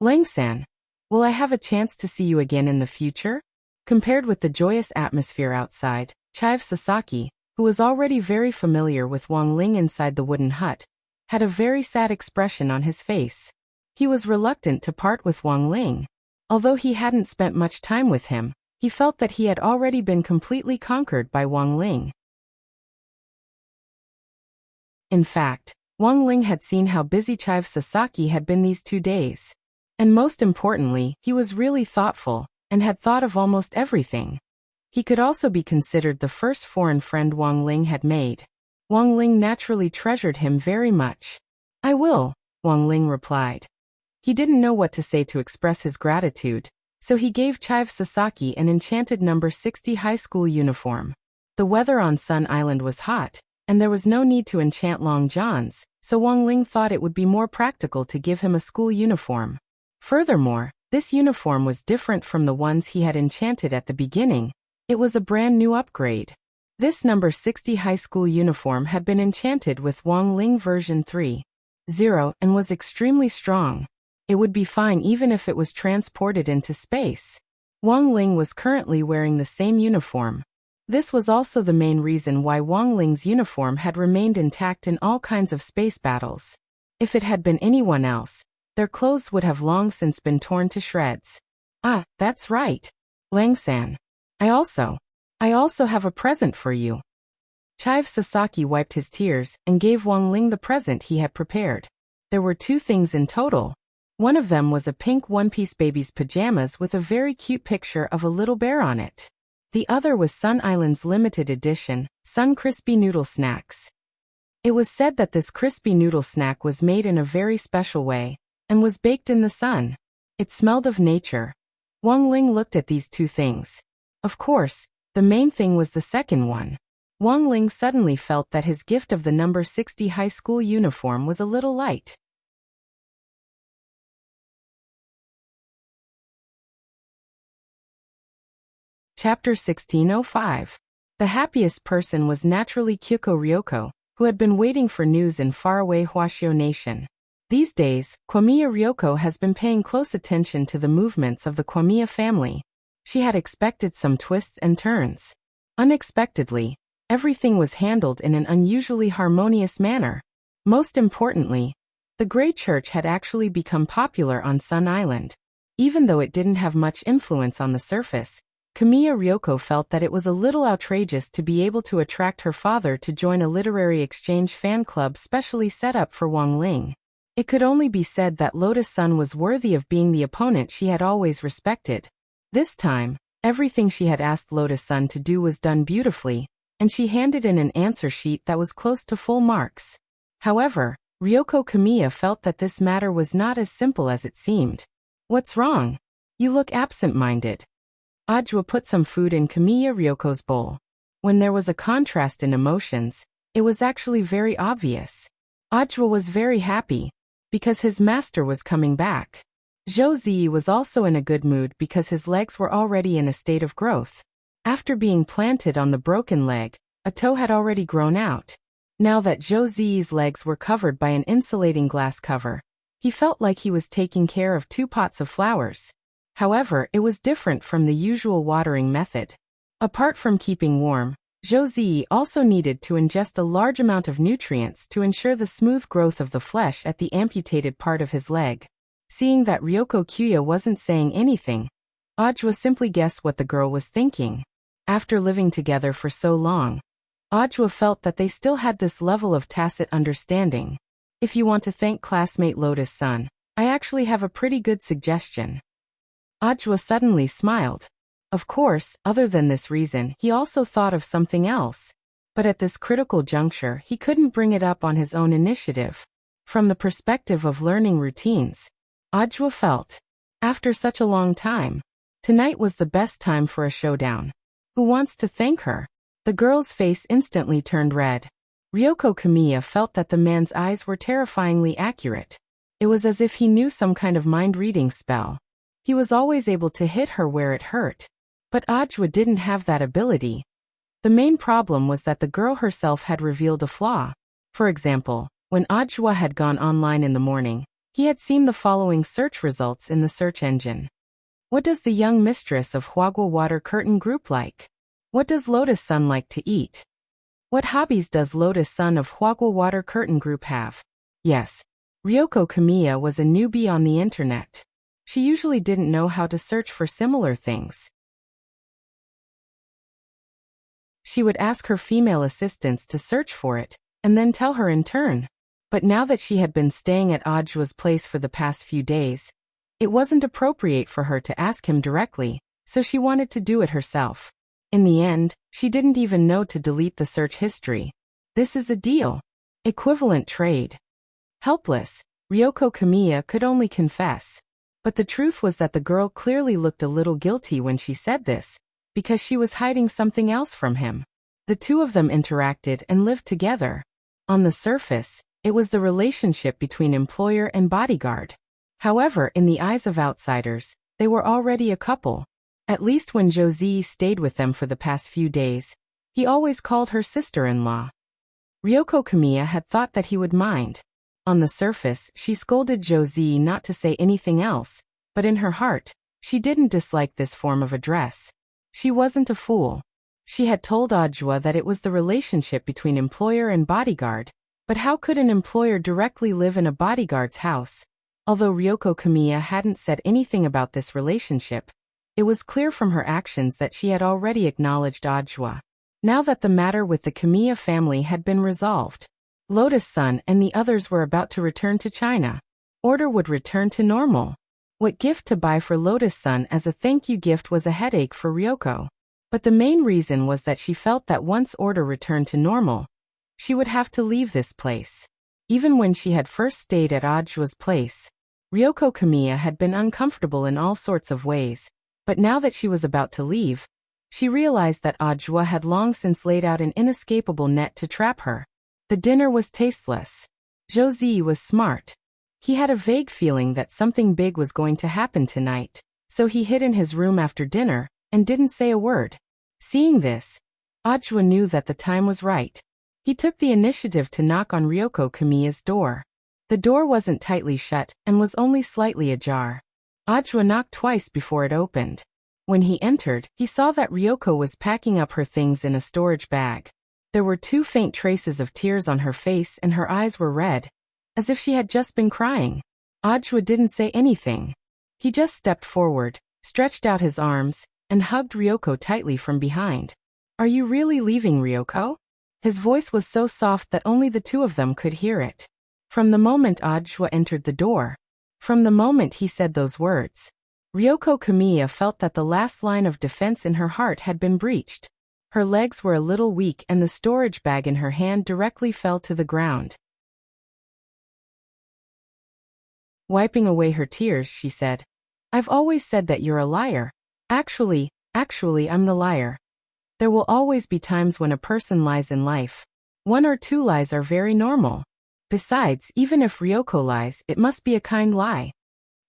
Lang-san, will I have a chance to see you again in the future? Compared with the joyous atmosphere outside, Chive Sasaki, who was already very familiar with Wang Ling inside the wooden hut, had a very sad expression on his face. He was reluctant to part with Wang Ling. Although he hadn't spent much time with him, he felt that he had already been completely conquered by Wang Ling. In fact, Wang Ling had seen how busy Chive Sasaki had been these 2 days. And most importantly, he was really thoughtful, and had thought of almost everything. He could also be considered the first foreign friend Wang Ling had made. Wang Ling naturally treasured him very much. I will, Wang Ling replied. He didn't know what to say to express his gratitude, so he gave Chive Sasaki an enchanted number 60 high school uniform. The weather on Sun Island was hot, and there was no need to enchant long johns, so Wang Ling thought it would be more practical to give him a school uniform. Furthermore, this uniform was different from the ones he had enchanted at the beginning. It was a brand new upgrade. This number 60 high school uniform had been enchanted with Wang Ling version 3.0 and was extremely strong. It would be fine even if it was transported into space. Wang Ling was currently wearing the same uniform. This was also the main reason why Wang Ling's uniform had remained intact in all kinds of space battles. If it had been anyone else, their clothes would have long since been torn to shreds. Ah, that's right. Lang-san. I also have a present for you. Chive Sasaki wiped his tears and gave Wang Ling the present he had prepared. There were 2 things in total. One of them was a pink one-piece baby's pajamas with a very cute picture of a little bear on it. The other was Sun Island's limited edition, Sun Crispy Noodle Snacks. It was said that this crispy noodle snack was made in a very special way, and was baked in the sun. It smelled of nature. Wang Ling looked at these 2 things. Of course, the main thing was the second one. Wang Ling suddenly felt that his gift of the number 60 high school uniform was a little light. Chapter 1605. The happiest person was naturally Kyuko Ryoko, who had been waiting for news in faraway Huashio Nation. These days, Kwamiya Ryoko has been paying close attention to the movements of the Kwamiya family. She had expected some twists and turns. Unexpectedly, everything was handled in an unusually harmonious manner. Most importantly, the Grey Church had actually become popular on Sun Island. Even though it didn't have much influence on the surface, Kamiya Ryoko felt that it was a little outrageous to be able to attract her father to join a literary exchange fan club specially set up for Wang Ling. It could only be said that Lotus Sun was worthy of being the opponent she had always respected. This time, everything she had asked Lotus Sun to do was done beautifully, and she handed in an answer sheet that was close to full marks. However, Ryoko Kamiya felt that this matter was not as simple as it seemed. What's wrong? You look absent-minded. Ajwa put some food in Kamiya Ryoko's bowl. When there was a contrast in emotions, it was actually very obvious. Ajwa was very happy, because his master was coming back. Zhou Ziyi was also in a good mood because his legs were already in a state of growth. After being planted on the broken leg, a toe had already grown out. Now that Zhou Ziyi's legs were covered by an insulating glass cover, he felt like he was taking care of 2 pots of flowers. However, it was different from the usual watering method. Apart from keeping warm, Zhou Ziyi also needed to ingest a large amount of nutrients to ensure the smooth growth of the flesh at the amputated part of his leg. Seeing that Ryoko Kyuya wasn't saying anything, Ajwa simply guessed what the girl was thinking. After living together for so long, Ajwa felt that they still had this level of tacit understanding. If you want to thank classmate Lotus Sun, I actually have a pretty good suggestion. Ajwa suddenly smiled. Of course, other than this reason, he also thought of something else. But at this critical juncture, he couldn't bring it up on his own initiative. From the perspective of learning routines, Ajwa felt, after such a long time, tonight was the best time for a showdown. Who wants to thank her? The girl's face instantly turned red. Ryoko Kamiya felt that the man's eyes were terrifyingly accurate. It was as if he knew some kind of mind-reading spell. He was always able to hit her where it hurt. But Ajwa didn't have that ability. The main problem was that the girl herself had revealed a flaw. For example, when Ajwa had gone online in the morning, he had seen the following search results in the search engine. What does the young mistress of Huagua Water Curtain Group like? What does Lotus Sun like to eat? What hobbies does Lotus Sun of Huagua Water Curtain Group have? Yes, Ryoko Kamiya was a newbie on the internet. She usually didn't know how to search for similar things. She would ask her female assistants to search for it, and then tell her in turn. But now that she had been staying at Ajwa's place for the past few days, it wasn't appropriate for her to ask him directly, so she wanted to do it herself. In the end, she didn't even know to delete the search history. This is a deal. Equivalent trade. Helpless, Ryoko Kamiya could only confess. But the truth was that the girl clearly looked a little guilty when she said this, because she was hiding something else from him. The two of them interacted and lived together. On the surface, it was the relationship between employer and bodyguard. However, in the eyes of outsiders, they were already a couple. At least when Josie stayed with them for the past few days, he always called her sister-in-law. Ryoko Kamiya had thought that he would mind. On the surface, she scolded Josie not to say anything else, but in her heart, she didn't dislike this form of address. She wasn't a fool. She had told Ajwa that it was the relationship between employer and bodyguard, but how could an employer directly live in a bodyguard's house? Although Ryoko Kamiya hadn't said anything about this relationship, it was clear from her actions that she had already acknowledged Ajwa. Now that the matter with the Kamiya family had been resolved, Lotus Sun and the others were about to return to China. Order would return to normal. What gift to buy for Lotus Sun as a thank you gift was a headache for Ryoko. But the main reason was that she felt that once Order returned to normal, she would have to leave this place. Even when she had first stayed at Ajwa's place, Ryoko Kamiya had been uncomfortable in all sorts of ways. But now that she was about to leave, she realized that Ajwa had long since laid out an inescapable net to trap her. The dinner was tasteless. Josie was smart. He had a vague feeling that something big was going to happen tonight, so he hid in his room after dinner and didn't say a word. Seeing this, Ajwa knew that the time was right. He took the initiative to knock on Ryoko Kamiya's door. The door wasn't tightly shut and was only slightly ajar. Ajwa knocked twice before it opened. When he entered, he saw that Ryoko was packing up her things in a storage bag. There were 2 faint traces of tears on her face and her eyes were red, as if she had just been crying. Ajwa didn't say anything. He just stepped forward, stretched out his arms, and hugged Ryoko tightly from behind. "Are you really leaving, Ryoko?" His voice was so soft that only the two of them could hear it. From the moment Ajwa entered the door, from the moment he said those words, Ryoko Kamiya felt that the last line of defense in her heart had been breached. Her legs were a little weak and the storage bag in her hand directly fell to the ground. Wiping away her tears, she said, "I've always said that you're a liar. Actually, I'm the liar. There will always be times when a person lies in life. 1 or 2 lies are very normal. Besides, even if Ryoko lies, it must be a kind lie."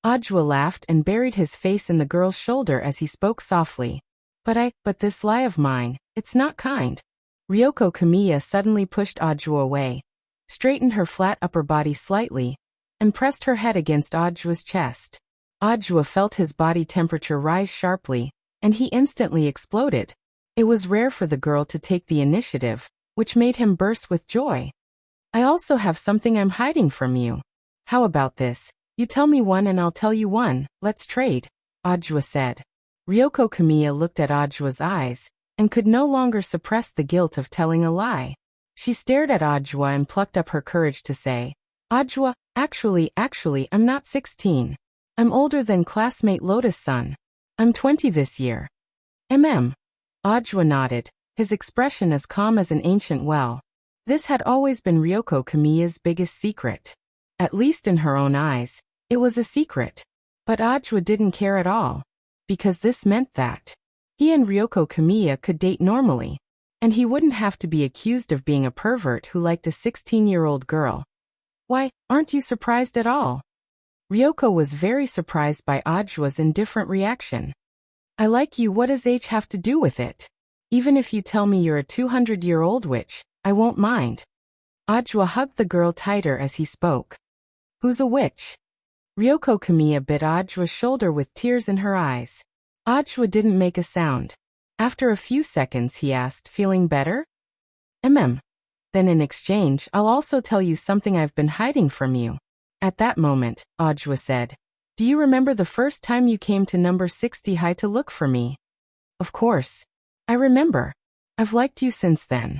Ajwa laughed and buried his face in the girl's shoulder as he spoke softly. But this lie of mine, it's not kind." Ryoko Kamiya suddenly pushed Ajwa away, straightened her flat upper body slightly, and pressed her head against Ajwa's chest. Ajwa felt his body temperature rise sharply, and he instantly exploded. It was rare for the girl to take the initiative, which made him burst with joy. "I also have something I'm hiding from you. How about this? You tell me one and I'll tell you one, let's trade," Ajwa said. Ryoko Kamiya looked at Ajwa's eyes, and could no longer suppress the guilt of telling a lie. She stared at Ajwa and plucked up her courage to say, "Ajwa, actually, I'm not 16. I'm older than classmate Lotus Sun. I'm 20 this year." Ajwa nodded, his expression as calm as an ancient well. This had always been Ryoko Kamiya's biggest secret. At least in her own eyes, it was a secret. But Ajwa didn't care at all, because this meant that he and Ryoko Kamiya could date normally, and he wouldn't have to be accused of being a pervert who liked a 16-year-old girl. "Why, aren't you surprised at all?" Ryoko was very surprised by Ajua's indifferent reaction. I like you, what does age have to do with it? Even if you tell me you're a 200-year-old witch, I won't mind. Ajua hugged the girl tighter as he spoke. Who's a witch? Ryoko Kamiya bit Ajua's shoulder with tears in her eyes. Ajua didn't make a sound. After a few seconds he asked, feeling better? Then in exchange, I'll also tell you something I've been hiding from you. At that moment, Ajua said, do you remember the first time you came to number 60 high to look for me? Of course. I remember. I've liked you since then.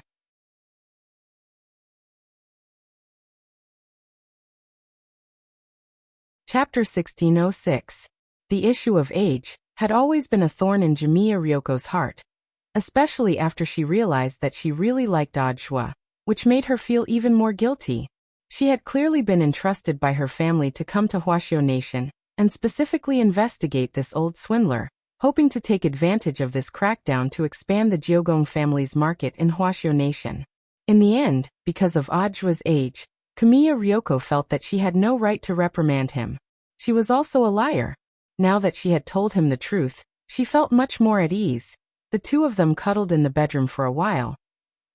Chapter 1606. The issue of age had always been a thorn in Jimiya Ryoko's heart, especially after she realized that she really liked Ajua, which made her feel even more guilty. She had clearly been entrusted by her family to come to Huashio Nation and specifically investigate this old swindler, hoping to take advantage of this crackdown to expand the Jiogong family's market in Huashio Nation. In the end, because of Ajua's age, Kamiya Ryoko felt that she had no right to reprimand him. She was also a liar. Now that she had told him the truth, she felt much more at ease. The two of them cuddled in the bedroom for a while,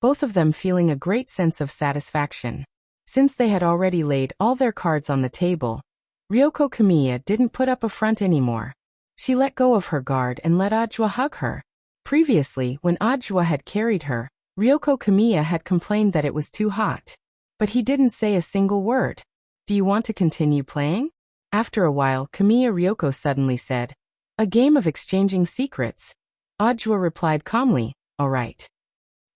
both of them feeling a great sense of satisfaction. Since they had already laid all their cards on the table, Ryoko Kamiya didn't put up a front anymore. She let go of her guard and let Ajua hug her. Previously, when Ajua had carried her, Ryoko Kamiya had complained that it was too hot. But he didn't say a single word. Do you want to continue playing? After a while, Kamiya Ryoko suddenly said, a game of exchanging secrets. Ajua replied calmly, all right.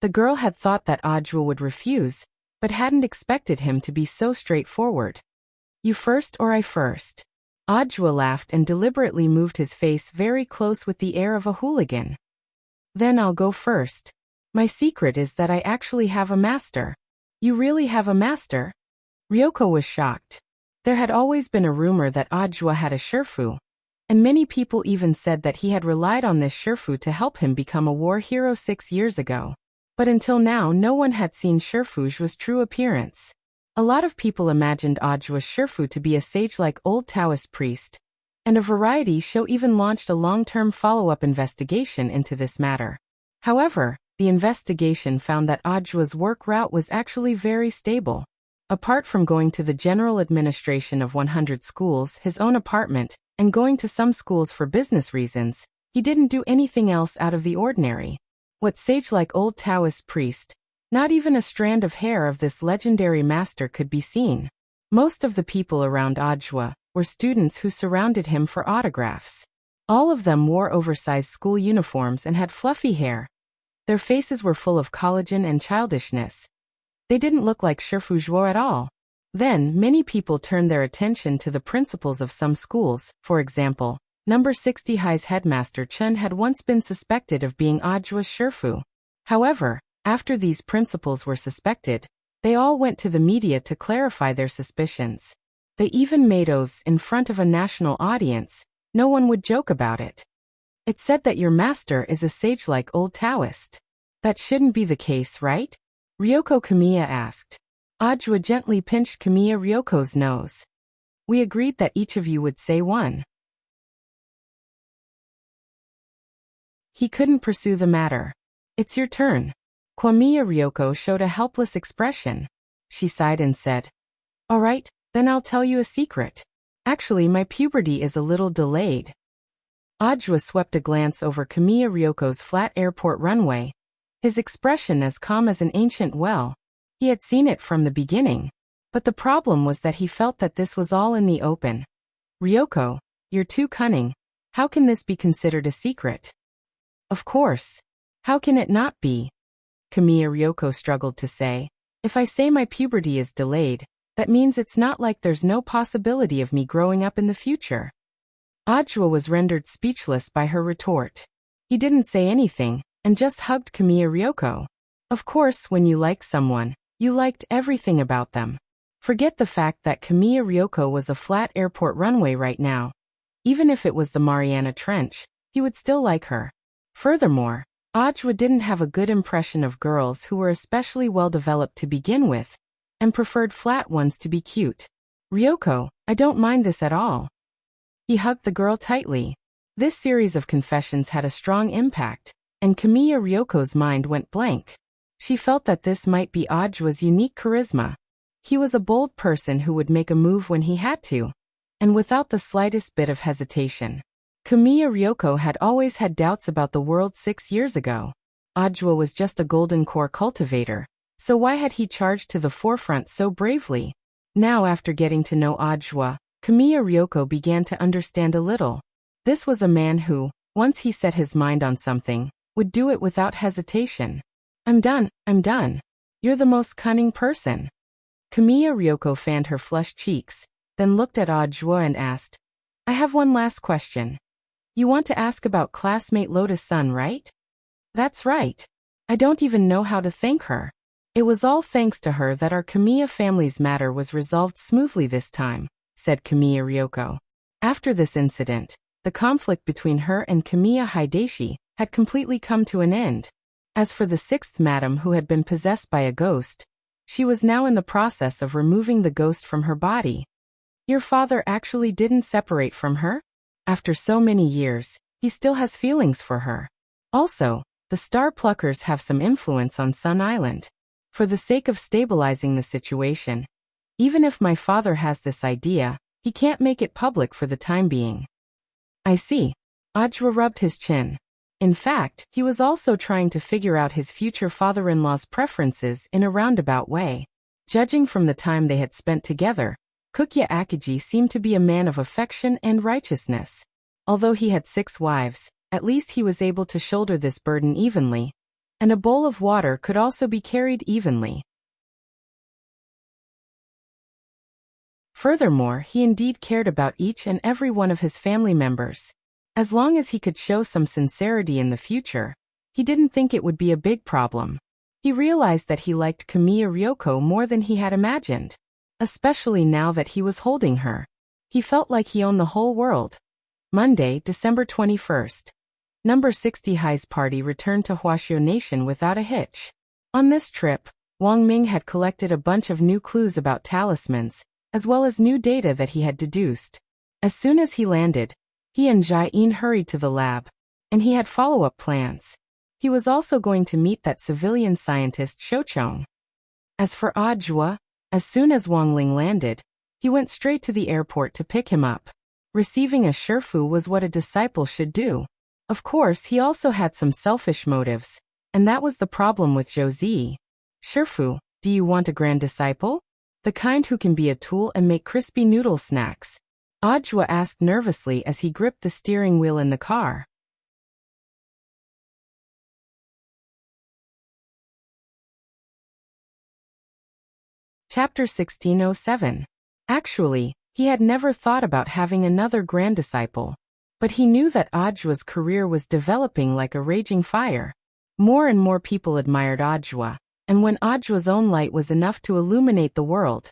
The girl had thought that Ajua would refuse, but hadn't expected him to be so straightforward. You first or I first? Ajua laughed and deliberately moved his face very close with the air of a hooligan. Then I'll go first. My secret is that I actually have a master. You really have a master? Ryoko was shocked. There had always been a rumor that Ajua had a Shifu, and many people even said that he had relied on this Shifu to help him become a war hero 6 years ago. But until now no one had seen Shifu's true appearance. A lot of people imagined Ajua's Shifu to be a sage-like old Taoist priest, and a variety show even launched a long-term follow-up investigation into this matter. However, the investigation found that Ajua's work route was actually very stable. Apart from going to the general administration of 100 schools, his own apartment, and going to some schools for business reasons, he didn't do anything else out of the ordinary. What sage-like old Taoist priest? Not even a strand of hair of this legendary master could be seen. Most of the people around Ajua were students who surrounded him for autographs. All of them wore oversized school uniforms and had fluffy hair. Their faces were full of collagen and childishness. They didn't look like Shifu at all. Then, many people turned their attention to the principals of some schools. For example, number 60 High's headmaster Chun had once been suspected of being Ajua's Shifu. However, after these principals were suspected, they all went to the media to clarify their suspicions. They even made oaths in front of a national audience. No one would joke about it. It's said that your master is a sage-like old Taoist. That shouldn't be the case, right? Ryoko Kamiya asked. Ajua gently pinched Kamiya Ryoko's nose. We agreed that each of you would say one. He couldn't pursue the matter. It's your turn. Kamiya Ryoko showed a helpless expression. She sighed and said, all right, then I'll tell you a secret. Actually, my puberty is a little delayed. Ajua swept a glance over Kamiya Ryoko's flat airport runway, his expression as calm as an ancient well. He had seen it from the beginning. But the problem was that he felt that this was all in the open. Ryoko, you're too cunning. How can this be considered a secret? Of course. How can it not be? Kamiya Ryoko struggled to say. If I say my puberty is delayed, that means it's not like there's no possibility of me growing up in the future. Ajua was rendered speechless by her retort. He didn't say anything, and just hugged Kamiya Ryoko. Of course, when you like someone, you liked everything about them. Forget the fact that Kamiya Ryoko was a flat airport runway right now. Even if it was the Mariana Trench, he would still like her. Furthermore, Ajua didn't have a good impression of girls who were especially well developed to begin with, and preferred flat ones to be cute. Ryoko, I don't mind this at all. He hugged the girl tightly. This series of confessions had a strong impact, and Kamiya Ryoko's mind went blank. She felt that this might be Ajua's unique charisma. He was a bold person who would make a move when he had to, and without the slightest bit of hesitation. Kamiya Ryoko had always had doubts about the world 6 years ago. Ajua was just a golden core cultivator, so why had he charged to the forefront so bravely? Now after getting to know Ajua, Kamiya Ryoko began to understand a little. This was a man who, once he set his mind on something, would do it without hesitation. I'm done. You're the most cunning person. Kamiya Ryoko fanned her flushed cheeks, then looked at Ajua and asked, I have one last question. You want to ask about classmate Lotus Sun, right? That's right. I don't even know how to thank her. It was all thanks to her that our Kamiya family's matter was resolved smoothly this time, said Kamiya Ryoko. After this incident, the conflict between her and Kamiya Hideshi had completely come to an end. As for the 6th madam who had been possessed by a ghost, she was now in the process of removing the ghost from her body. Your father actually didn't separate from her? After so many years, he still has feelings for her. Also, the Star Pluckers have some influence on Sun Island. For the sake of stabilizing the situation, even if my father has this idea, he can't make it public for the time being. I see. Ajua rubbed his chin. In fact, he was also trying to figure out his future father-in-law's preferences in a roundabout way. Judging from the time they had spent together, Wuxia Akiji seemed to be a man of affection and righteousness. Although he had 6 wives, at least he was able to shoulder this burden evenly, and a bowl of water could also be carried evenly. Furthermore, he indeed cared about each and every one of his family members. As long as he could show some sincerity in the future, he didn't think it would be a big problem. He realized that he liked Kamiya Ryoko more than he had imagined. Especially now that he was holding her. He felt like he owned the whole world. Monday, December 21st. Number 60 High's party returned to Huaxiao Nation without a hitch. On this trip, Wang Ming had collected a bunch of new clues about talismans, as well as new data that he had deduced. As soon as he landed, he and Jai-in hurried to the lab, and he had follow-up plans. He was also going to meet that civilian scientist Shouchong. As for Ajua, as soon as Wang Ling landed, he went straight to the airport to pick him up. Receiving a Shifu was what a disciple should do. Of course, he also had some selfish motives, and that was the problem with Zhou. Shifu, do you want a grand disciple? The kind who can be a tool and make crispy noodle snacks? Ajua asked nervously as he gripped the steering wheel in the car. Chapter 1607. Actually, he had never thought about having another grand disciple. But he knew that Ajua's career was developing like a raging fire. More and more people admired Ajua, and when Ajua's own light was enough to illuminate the world,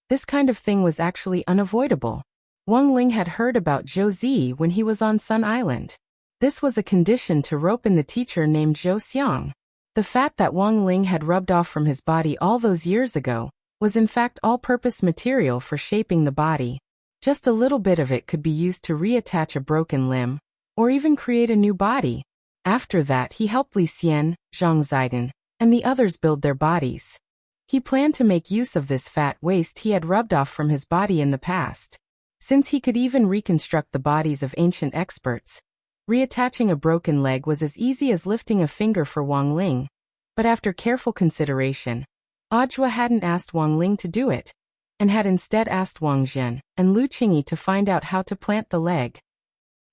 this kind of thing was actually unavoidable. Wang Ling had heard about Zhou when he was on Sun Island. This was a condition to rope in the teacher named Zhou Xiang. The fat that Wang Ling had rubbed off from his body all those years ago was in fact all-purpose material for shaping the body. Just a little bit of it could be used to reattach a broken limb, or even create a new body. After that, he helped Li Xian, Zhang Zidong, and the others build their bodies. He planned to make use of this fat waste he had rubbed off from his body in the past. Since he could even reconstruct the bodies of ancient experts, reattaching a broken leg was as easy as lifting a finger for Wang Ling. But after careful consideration, Ajua hadn't asked Wang Ling to do it, and had instead asked Wang Zhen and Lu Qingyi to find out how to plant the leg.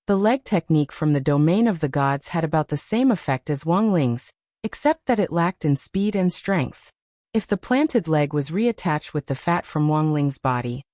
The leg technique from the domain of the gods had about the same effect as Wang Ling's, except that it lacked in speed and strength. If the planted leg was reattached with the fat from Wang Ling's body,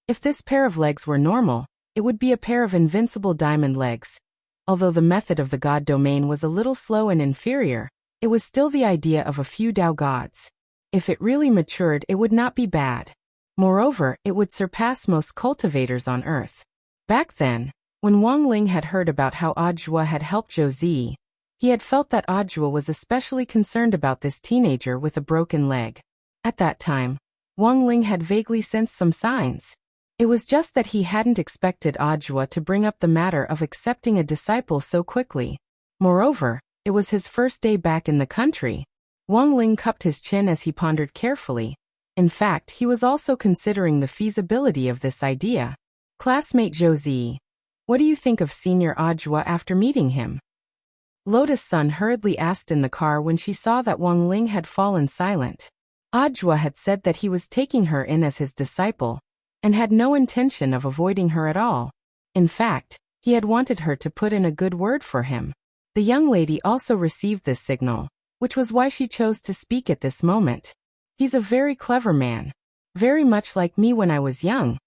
if this pair of legs were normal, it would be a pair of invincible diamond legs. Although the method of the god domain was a little slow and inferior, it was still the idea of a few Tao gods. If it really matured, it would not be bad. Moreover, it would surpass most cultivators on Earth. Back then, when Wang Ling had heard about how Ajua had helped Zhou, he had felt that Ajua was especially concerned about this teenager with a broken leg. At that time, Wang Ling had vaguely sensed some signs. It was just that he hadn't expected Audiobook to bring up the matter of accepting a disciple so quickly. Moreover, it was his first day back in the country. Wang Ling cupped his chin as he pondered carefully. In fact, he was also considering the feasibility of this idea. Classmate Zhou Zi, what do you think of Senior Audiobook after meeting him? Lotus Sun hurriedly asked in the car when she saw that Wang Ling had fallen silent. Audiobook had said that he was taking her in as his disciple, and had no intention of avoiding her at all. In fact, he had wanted her to put in a good word for him. The young lady also received this signal, which was why she chose to speak at this moment. He's a very clever man. Very much like me when I was young,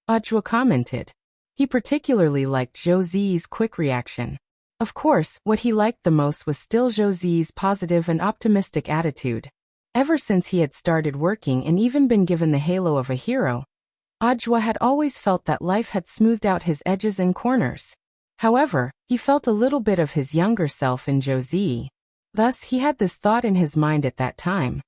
Audiobook commented. He particularly liked Zhou Zi's quick reaction. Of course, what he liked the most was still Zhou Zi's positive and optimistic attitude. Ever since he had started working and even been given the halo of a hero, Audiobook had always felt that life had smoothed out his edges and corners. However, he felt a little bit of his younger self in Zhou Zi. Thus, he had this thought in his mind at that time.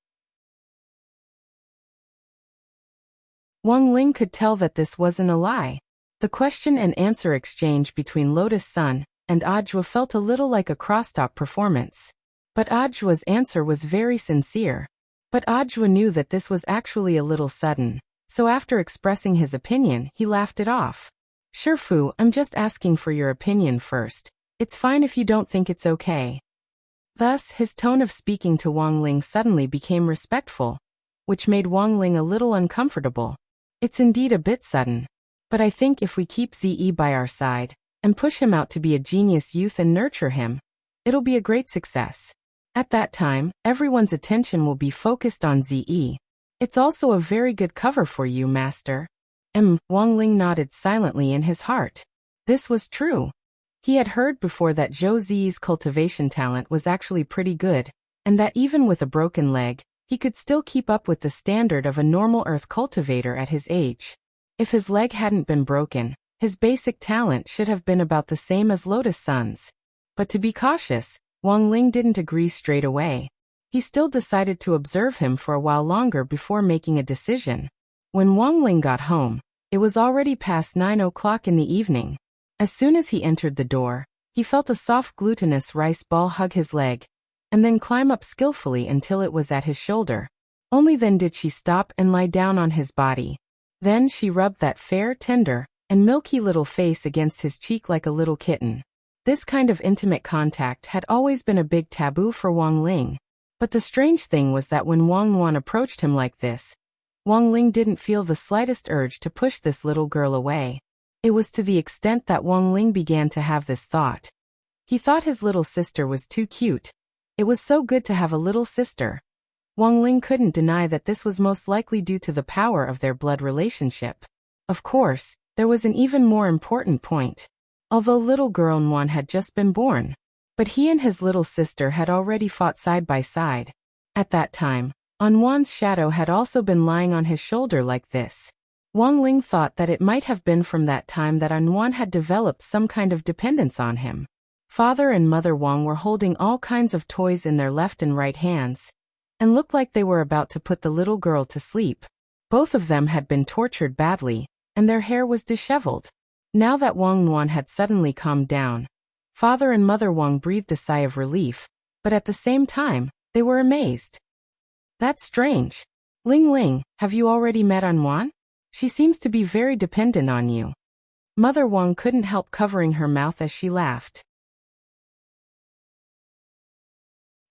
Wang Ling could tell that this wasn't a lie. The question and answer exchange between Lotus Sun and Audiobook felt a little like a crosstalk performance. But Audiobook's answer was very sincere. But Audiobook knew that this was actually a little sudden, so after expressing his opinion, he laughed it off. Sure Fu, I'm just asking for your opinion first. It's fine if you don't think it's okay. Thus, his tone of speaking to Wang Ling suddenly became respectful, which made Wang Ling a little uncomfortable. It's indeed a bit sudden. But I think if we keep Ze by our side, and push him out to be a genius youth and nurture him, it'll be a great success. At that time, everyone's attention will be focused on Ze. It's also a very good cover for you, master. Wang Ling nodded silently in his heart. This was true. He had heard before that Zhou Zi's cultivation talent was actually pretty good, and that even with a broken leg, he could still keep up with the standard of a normal earth cultivator at his age. If his leg hadn't been broken, his basic talent should have been about the same as Lotus Sun's. But to be cautious, Wang Ling didn't agree straight away. He still decided to observe him for a while longer before making a decision. When Wang Ling got home, it was already past 9 o'clock in the evening. As soon as he entered the door, he felt a soft glutinous rice ball hug his leg, and then climb up skillfully until it was at his shoulder. Only then did she stop and lie down on his body. Then she rubbed that fair, tender, and milky little face against his cheek like a little kitten. This kind of intimate contact had always been a big taboo for Wang Ling. But the strange thing was that when Wang Wan approached him like this, Wang Ling didn't feel the slightest urge to push this little girl away. It was to the extent that Wang Ling began to have this thought. He thought his little sister was too cute. It was so good to have a little sister. Wang Ling couldn't deny that this was most likely due to the power of their blood relationship. Of course, there was an even more important point. Although little girl Nwan had just been born, but he and his little sister had already fought side by side. At that time, Anwan's shadow had also been lying on his shoulder like this. Wang Ling thought that it might have been from that time that Anwan had developed some kind of dependence on him. Father and Mother Wang were holding all kinds of toys in their left and right hands, and looked like they were about to put the little girl to sleep. Both of them had been tortured badly, and their hair was disheveled. Now that Wang Nwan had suddenly calmed down, Father and Mother Wang breathed a sigh of relief, but at the same time, they were amazed. That's strange. Ling Ling, have you already met Anwan? She seems to be very dependent on you. Mother Wang couldn't help covering her mouth as she laughed.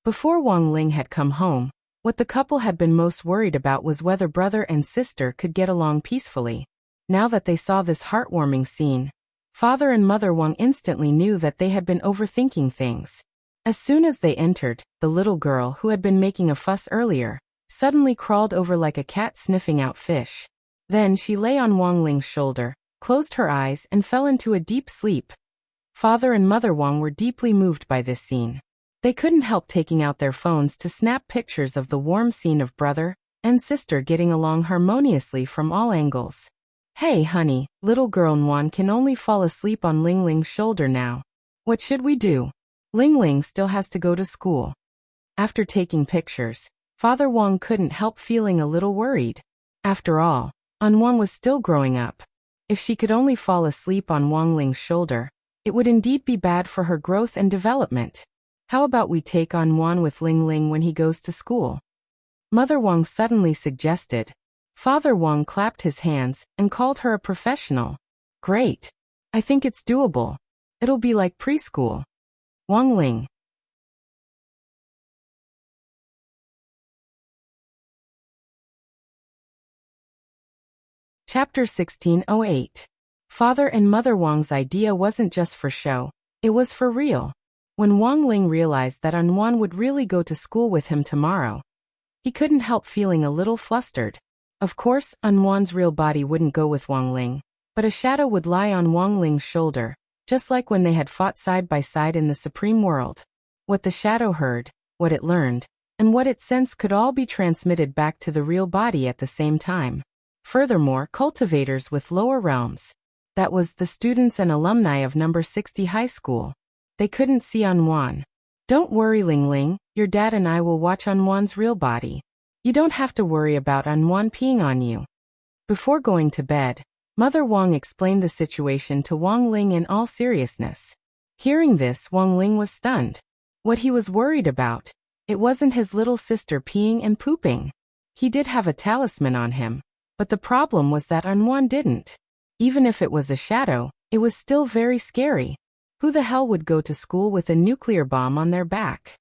Before Wang Ling had come home, what the couple had been most worried about was whether brother and sister could get along peacefully. Now that they saw this heartwarming scene, Father and Mother Wang instantly knew that they had been overthinking things. As soon as they entered, the little girl who had been making a fuss earlier, suddenly crawled over like a cat sniffing out fish. Then she lay on Wang Ling's shoulder, closed her eyes and fell into a deep sleep. Father and Mother Wang were deeply moved by this scene. They couldn't help taking out their phones to snap pictures of the warm scene of brother and sister getting along harmoniously from all angles. Hey honey, little girl Nwan can only fall asleep on Ling Ling's shoulder now. What should we do? Ling Ling still has to go to school. After taking pictures, Father Wang couldn't help feeling a little worried. After all, Anwan was still growing up. If she could only fall asleep on Wang Ling's shoulder, it would indeed be bad for her growth and development. How about we take on Wan with Ling Ling when he goes to school? Mother Wang suddenly suggested. Father Wang clapped his hands and called her a professional. Great. I think it's doable. It'll be like preschool. Wang Ling. Chapter 1608. Father and Mother Wang's idea wasn't just for show, it was for real. When Wang Ling realized that Anwan would really go to school with him tomorrow, he couldn't help feeling a little flustered. Of course, Anwan's real body wouldn't go with Wang Ling, but a shadow would lie on Wang Ling's shoulder, just like when they had fought side by side in the Supreme World. What the shadow heard, what it learned, and what it sensed could all be transmitted back to the real body at the same time. Furthermore, cultivators with lower realms, that was, the students and alumni of number 60 high school, they couldn't see Anwan. Don't worry, Ling Ling, your dad and I will watch Anwan's real body. You don't have to worry about Anwan peeing on you. Before going to bed, Mother Wang explained the situation to Wang Ling in all seriousness. Hearing this, Wang Ling was stunned. What he was worried about, it wasn't his little sister peeing and pooping. He did have a talisman on him, but the problem was that Anwan didn't. Even if it was a shadow, it was still very scary. Who the hell would go to school with a nuclear bomb on their back?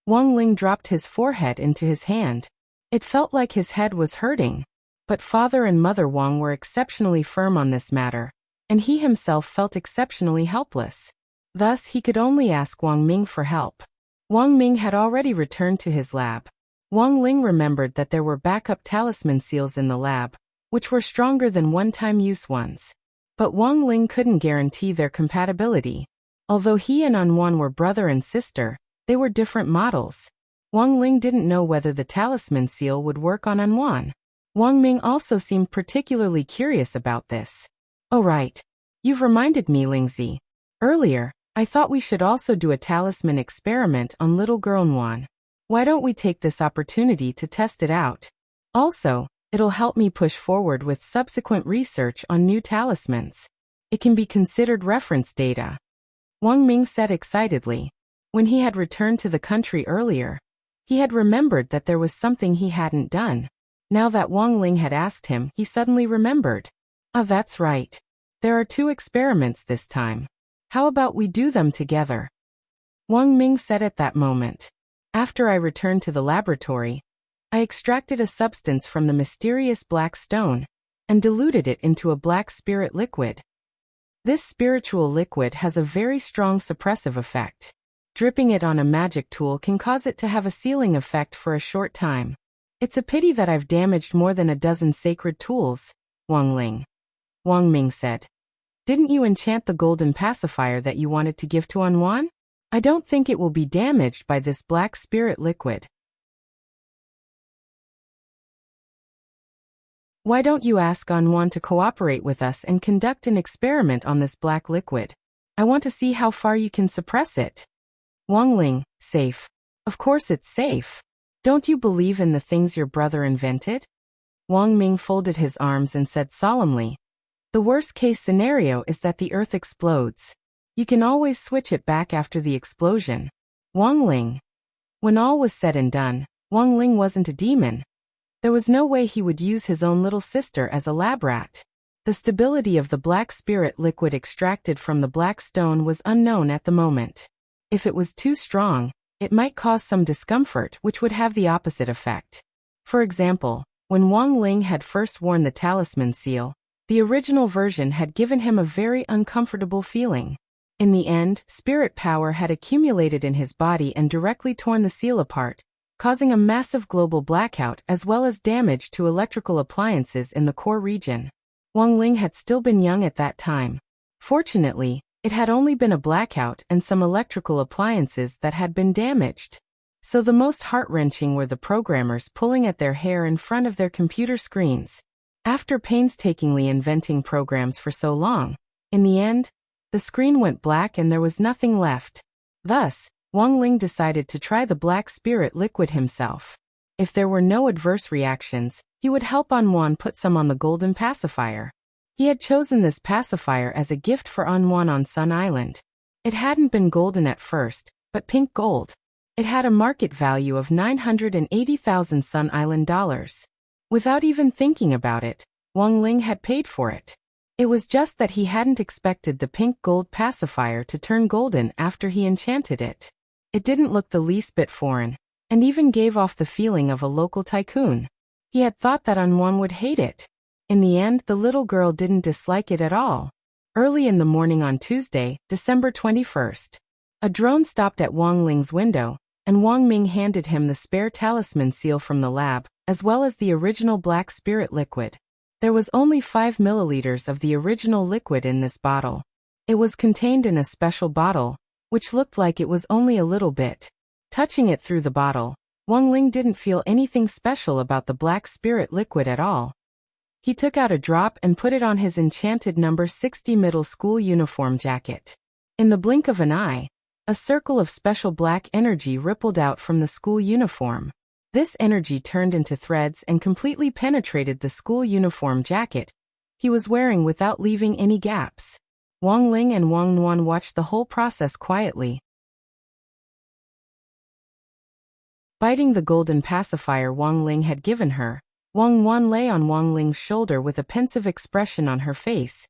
Wang Ling dropped his forehead into his hand. It felt like his head was hurting. But Father and Mother Wang were exceptionally firm on this matter, and he himself felt exceptionally helpless. Thus, he could only ask Wang Ming for help. Wang Ming had already returned to his lab. Wang Ling remembered that there were backup talisman seals in the lab, which were stronger than one-time use ones. But Wang Ling couldn't guarantee their compatibility. Although he and Anwan were brother and sister, they were different models. Wang Ling didn't know whether the talisman seal would work on Anwan. Wang Ming also seemed particularly curious about this. Oh right. You've reminded me, Lingzi. Earlier, I thought we should also do a talisman experiment on little girl Anwan. Why don't we take this opportunity to test it out? Also, it'll help me push forward with subsequent research on new talismans. It can be considered reference data. Wang Ming said excitedly. When he had returned to the country earlier, he had remembered that there was something he hadn't done. Now that Wang Ling had asked him, he suddenly remembered. Ah, that's right. There are 2 experiments this time. How about we do them together? Wang Ming said at that moment. After I returned to the laboratory, I extracted a substance from the mysterious black stone and diluted it into a black spirit liquid. This spiritual liquid has a very strong suppressive effect. Dripping it on a magic tool can cause it to have a sealing effect for a short time. It's a pity that I've damaged more than a dozen sacred tools, Wang Ming said. Didn't you enchant the golden pacifier that you wanted to give to Anwan? I don't think it will be damaged by this black spirit liquid. Why don't you ask Anwan to cooperate with us and conduct an experiment on this black liquid? I want to see how far you can suppress it. Wang Ling, safe. Of course it's safe. Don't you believe in the things your brother invented? Wang Ming folded his arms and said solemnly. The worst-case scenario is that the earth explodes. You can always switch it back after the explosion. Wang Ling. When all was said and done, Wang Ling wasn't a demon. There was no way he would use his own little sister as a lab rat. The stability of the black spirit liquid extracted from the black stone was unknown at the moment. If it was too strong, it might cause some discomfort, which would have the opposite effect. For example, when Wang Ling had first worn the talisman seal, the original version had given him a very uncomfortable feeling. In the end, spirit power had accumulated in his body and directly torn the seal apart, causing a massive global blackout as well as damage to electrical appliances in the core region. Wang Ling had still been young at that time. Fortunately, it had only been a blackout and some electrical appliances that had been damaged. So the most heart-wrenching were the programmers pulling at their hair in front of their computer screens. After painstakingly inventing programs for so long, in the end, the screen went black and there was nothing left. Thus, Wang Ling decided to try the black spirit liquid himself. If there were no adverse reactions, he would help Anwan put some on the golden pacifier. He had chosen this pacifier as a gift for Anwan on Sun Island. It hadn't been golden at first, but pink gold. It had a market value of 980,000 Sun Island dollars. Without even thinking about it, Wang Ling had paid for it. It was just that he hadn't expected the pink gold pacifier to turn golden after he enchanted it. It didn't look the least bit foreign, and even gave off the feeling of a local tycoon. He had thought that Anwan would hate it. In the end, the little girl didn't dislike it at all. Early in the morning on Tuesday, December 21st, a drone stopped at Wang Ling's window, and Wang Ming handed him the spare talisman seal from the lab, as well as the original black spirit liquid. There was only 5 milliliters of the original liquid in this bottle. It was contained in a special bottle, which looked like it was only a little bit. Touching it through the bottle, Wang Ling didn't feel anything special about the black spirit liquid at all. He took out a drop and put it on his enchanted number 60 middle school uniform jacket. In the blink of an eye, a circle of special black energy rippled out from the school uniform. This energy turned into threads and completely penetrated the school uniform jacket he was wearing without leaving any gaps. Wang Ling and Wang Nuan watched the whole process quietly. Biting the golden pacifier Wang Ling had given her, Wang Nuan lay on Wang Ling's shoulder with a pensive expression on her face.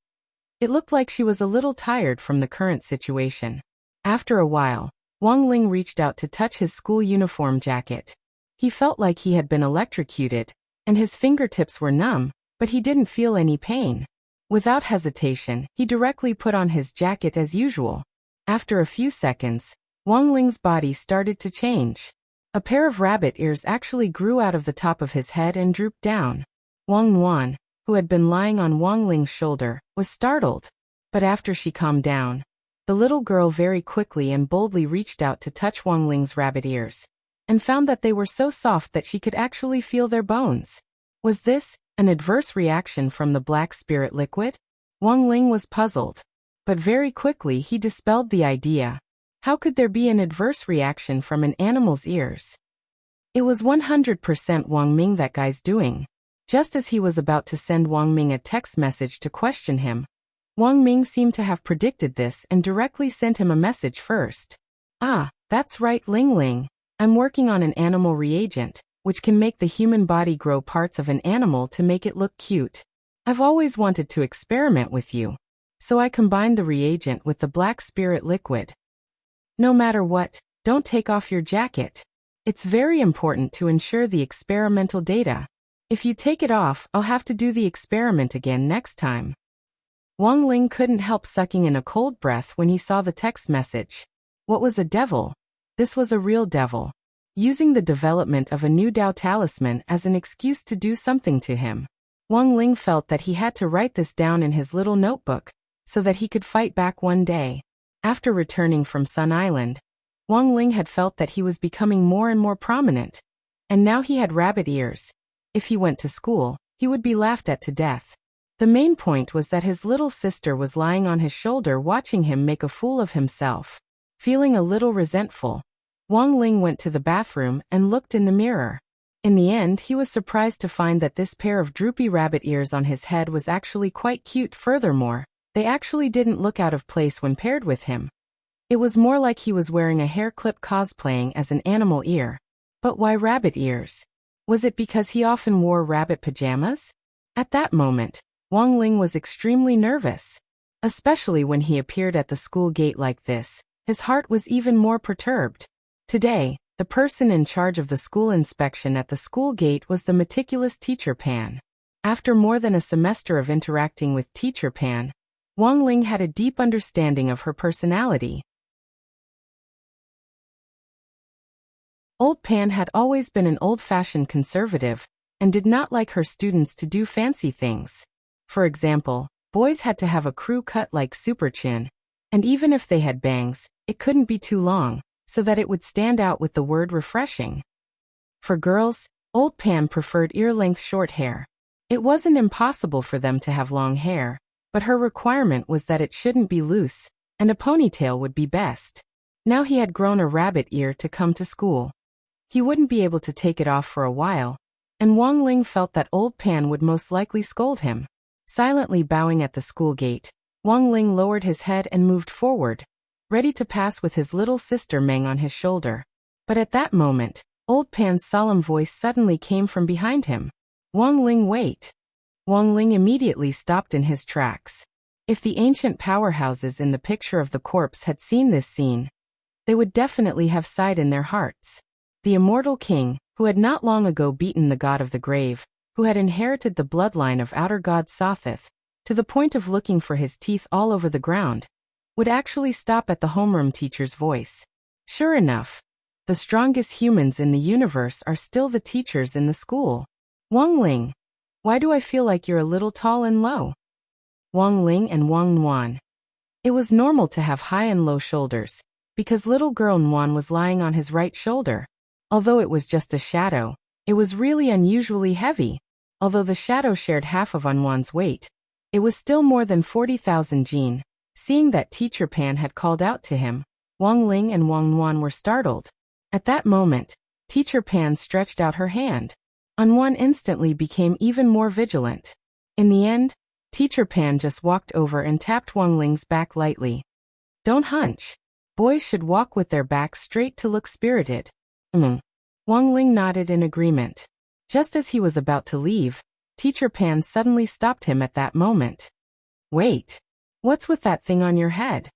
It looked like she was a little tired from the current situation. After a while, Wang Ling reached out to touch his school uniform jacket. He felt like he had been electrocuted, and his fingertips were numb, but he didn't feel any pain. Without hesitation, he directly put on his jacket as usual. After a few seconds, Wang Ling's body started to change. A pair of rabbit ears actually grew out of the top of his head and drooped down. Wang Nuan, who had been lying on Wang Ling's shoulder, was startled. But after she calmed down, the little girl very quickly and boldly reached out to touch Wang Ling's rabbit ears, and found that they were so soft that she could actually feel their bones. Was this an adverse reaction from the black spirit liquid? Wang Ling was puzzled. But very quickly he dispelled the idea. How could there be an adverse reaction from an animal's ears? It was 100% Wang Ming that guy's doing. Just as he was about to send Wang Ming a text message to question him, Wang Ming seemed to have predicted this and directly sent him a message first. Ah, that's right, Ling Ling. I'm working on an animal reagent, which can make the human body grow parts of an animal to make it look cute. I've always wanted to experiment with you. So I combined the reagent with the black spirit liquid. No matter what, don't take off your jacket. It's very important to ensure the experimental data. If you take it off, I'll have to do the experiment again next time. Wang Ling couldn't help sucking in a cold breath when he saw the text message. What was a devil? This was a real devil, using the development of a new Dao talisman as an excuse to do something to him. Wang Ling felt that he had to write this down in his little notebook, so that he could fight back one day. After returning from Sun Island, Wang Ling had felt that he was becoming more and more prominent, and now he had rabbit ears. If he went to school, he would be laughed at to death. The main point was that his little sister was lying on his shoulder watching him make a fool of himself. Feeling a little resentful, Wang Ling went to the bathroom and looked in the mirror. In the end, he was surprised to find that this pair of droopy rabbit ears on his head was actually quite cute. Furthermore, they actually didn't look out of place when paired with him. It was more like he was wearing a hair clip cosplaying as an animal ear. But why rabbit ears? Was it because he often wore rabbit pajamas? At that moment, Wang Ling was extremely nervous. Especially when he appeared at the school gate like this, his heart was even more perturbed. Today, the person in charge of the school inspection at the school gate was the meticulous Teacher Pan. After more than a semester of interacting with Teacher Pan, Wang Ling had a deep understanding of her personality. Old Pan had always been an old-fashioned conservative, and did not like her students to do fancy things. For example, boys had to have a crew cut like super chin, and even if they had bangs, it couldn't be too long, so that it would stand out with the word refreshing. For girls, Old Pan preferred ear-length short hair. It wasn't impossible for them to have long hair, but her requirement was that it shouldn't be loose, and a ponytail would be best. Now he had grown a rabbit ear to come to school. He wouldn't be able to take it off for a while, and Wang Ling felt that Old Pan would most likely scold him. Silently bowing at the school gate, Wang Ling lowered his head and moved forward, ready to pass with his little sister Meng on his shoulder. But at that moment, Old Pan's solemn voice suddenly came from behind him. Wang Ling, wait. Wang Ling immediately stopped in his tracks. If the ancient powerhouses in the picture of the corpse had seen this scene, they would definitely have sighed in their hearts. The immortal king, who had not long ago beaten the god of the grave, who had inherited the bloodline of outer god Sothith, to the point of looking for his teeth all over the ground, would actually stop at the homeroom teacher's voice. Sure enough, the strongest humans in the universe are still the teachers in the school. Wang Ling, why do I feel like you're a little tall and low? Wang Ling and Wang Nuan. It was normal to have high and low shoulders, because little girl Nuan was lying on his right shoulder. Although it was just a shadow, it was really unusually heavy. Although the shadow shared half of Nuan's weight, it was still more than 40,000 jin. Seeing that Teacher Pan had called out to him, Wang Ling and Wang Nuan were startled. At that moment, Teacher Pan stretched out her hand. Nuan instantly became even more vigilant. In the end, Teacher Pan just walked over and tapped Wang Ling's back lightly. Don't hunch. Boys should walk with their backs straight to look spirited. Wang Ling nodded in agreement. Just as he was about to leave, Teacher Pan suddenly stopped him at that moment. Wait. What's with that thing on your head?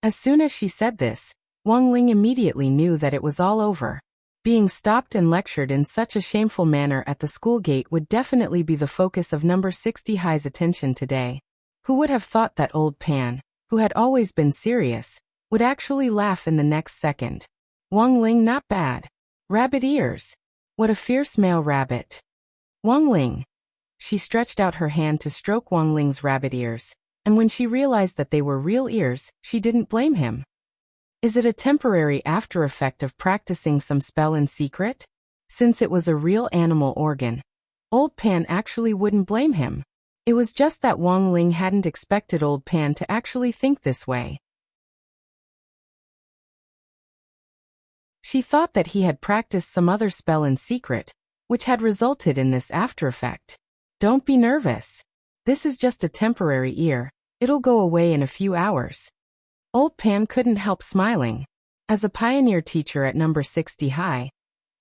As soon as she said this, Wang Ling immediately knew that it was all over. Being stopped and lectured in such a shameful manner at the school gate would definitely be the focus of number 60 High's attention today. Who would have thought that old Pan, who had always been serious, would actually laugh in the next second? Wang Ling, not bad. Rabbit ears. What a fierce male rabbit. Wang Ling. She stretched out her hand to stroke Wang Ling's rabbit ears, and when she realized that they were real ears, she didn't blame him. Is it a temporary after effect of practicing some spell in secret? Since it was a real animal organ, Old Pan actually wouldn't blame him. It was just that Wang Ling hadn't expected Old Pan to actually think this way. She thought that he had practiced some other spell in secret, which had resulted in this after effect. Don't be nervous. This is just a temporary ear. It'll go away in a few hours. Old Pan couldn't help smiling. As a pioneer teacher at number 60 High,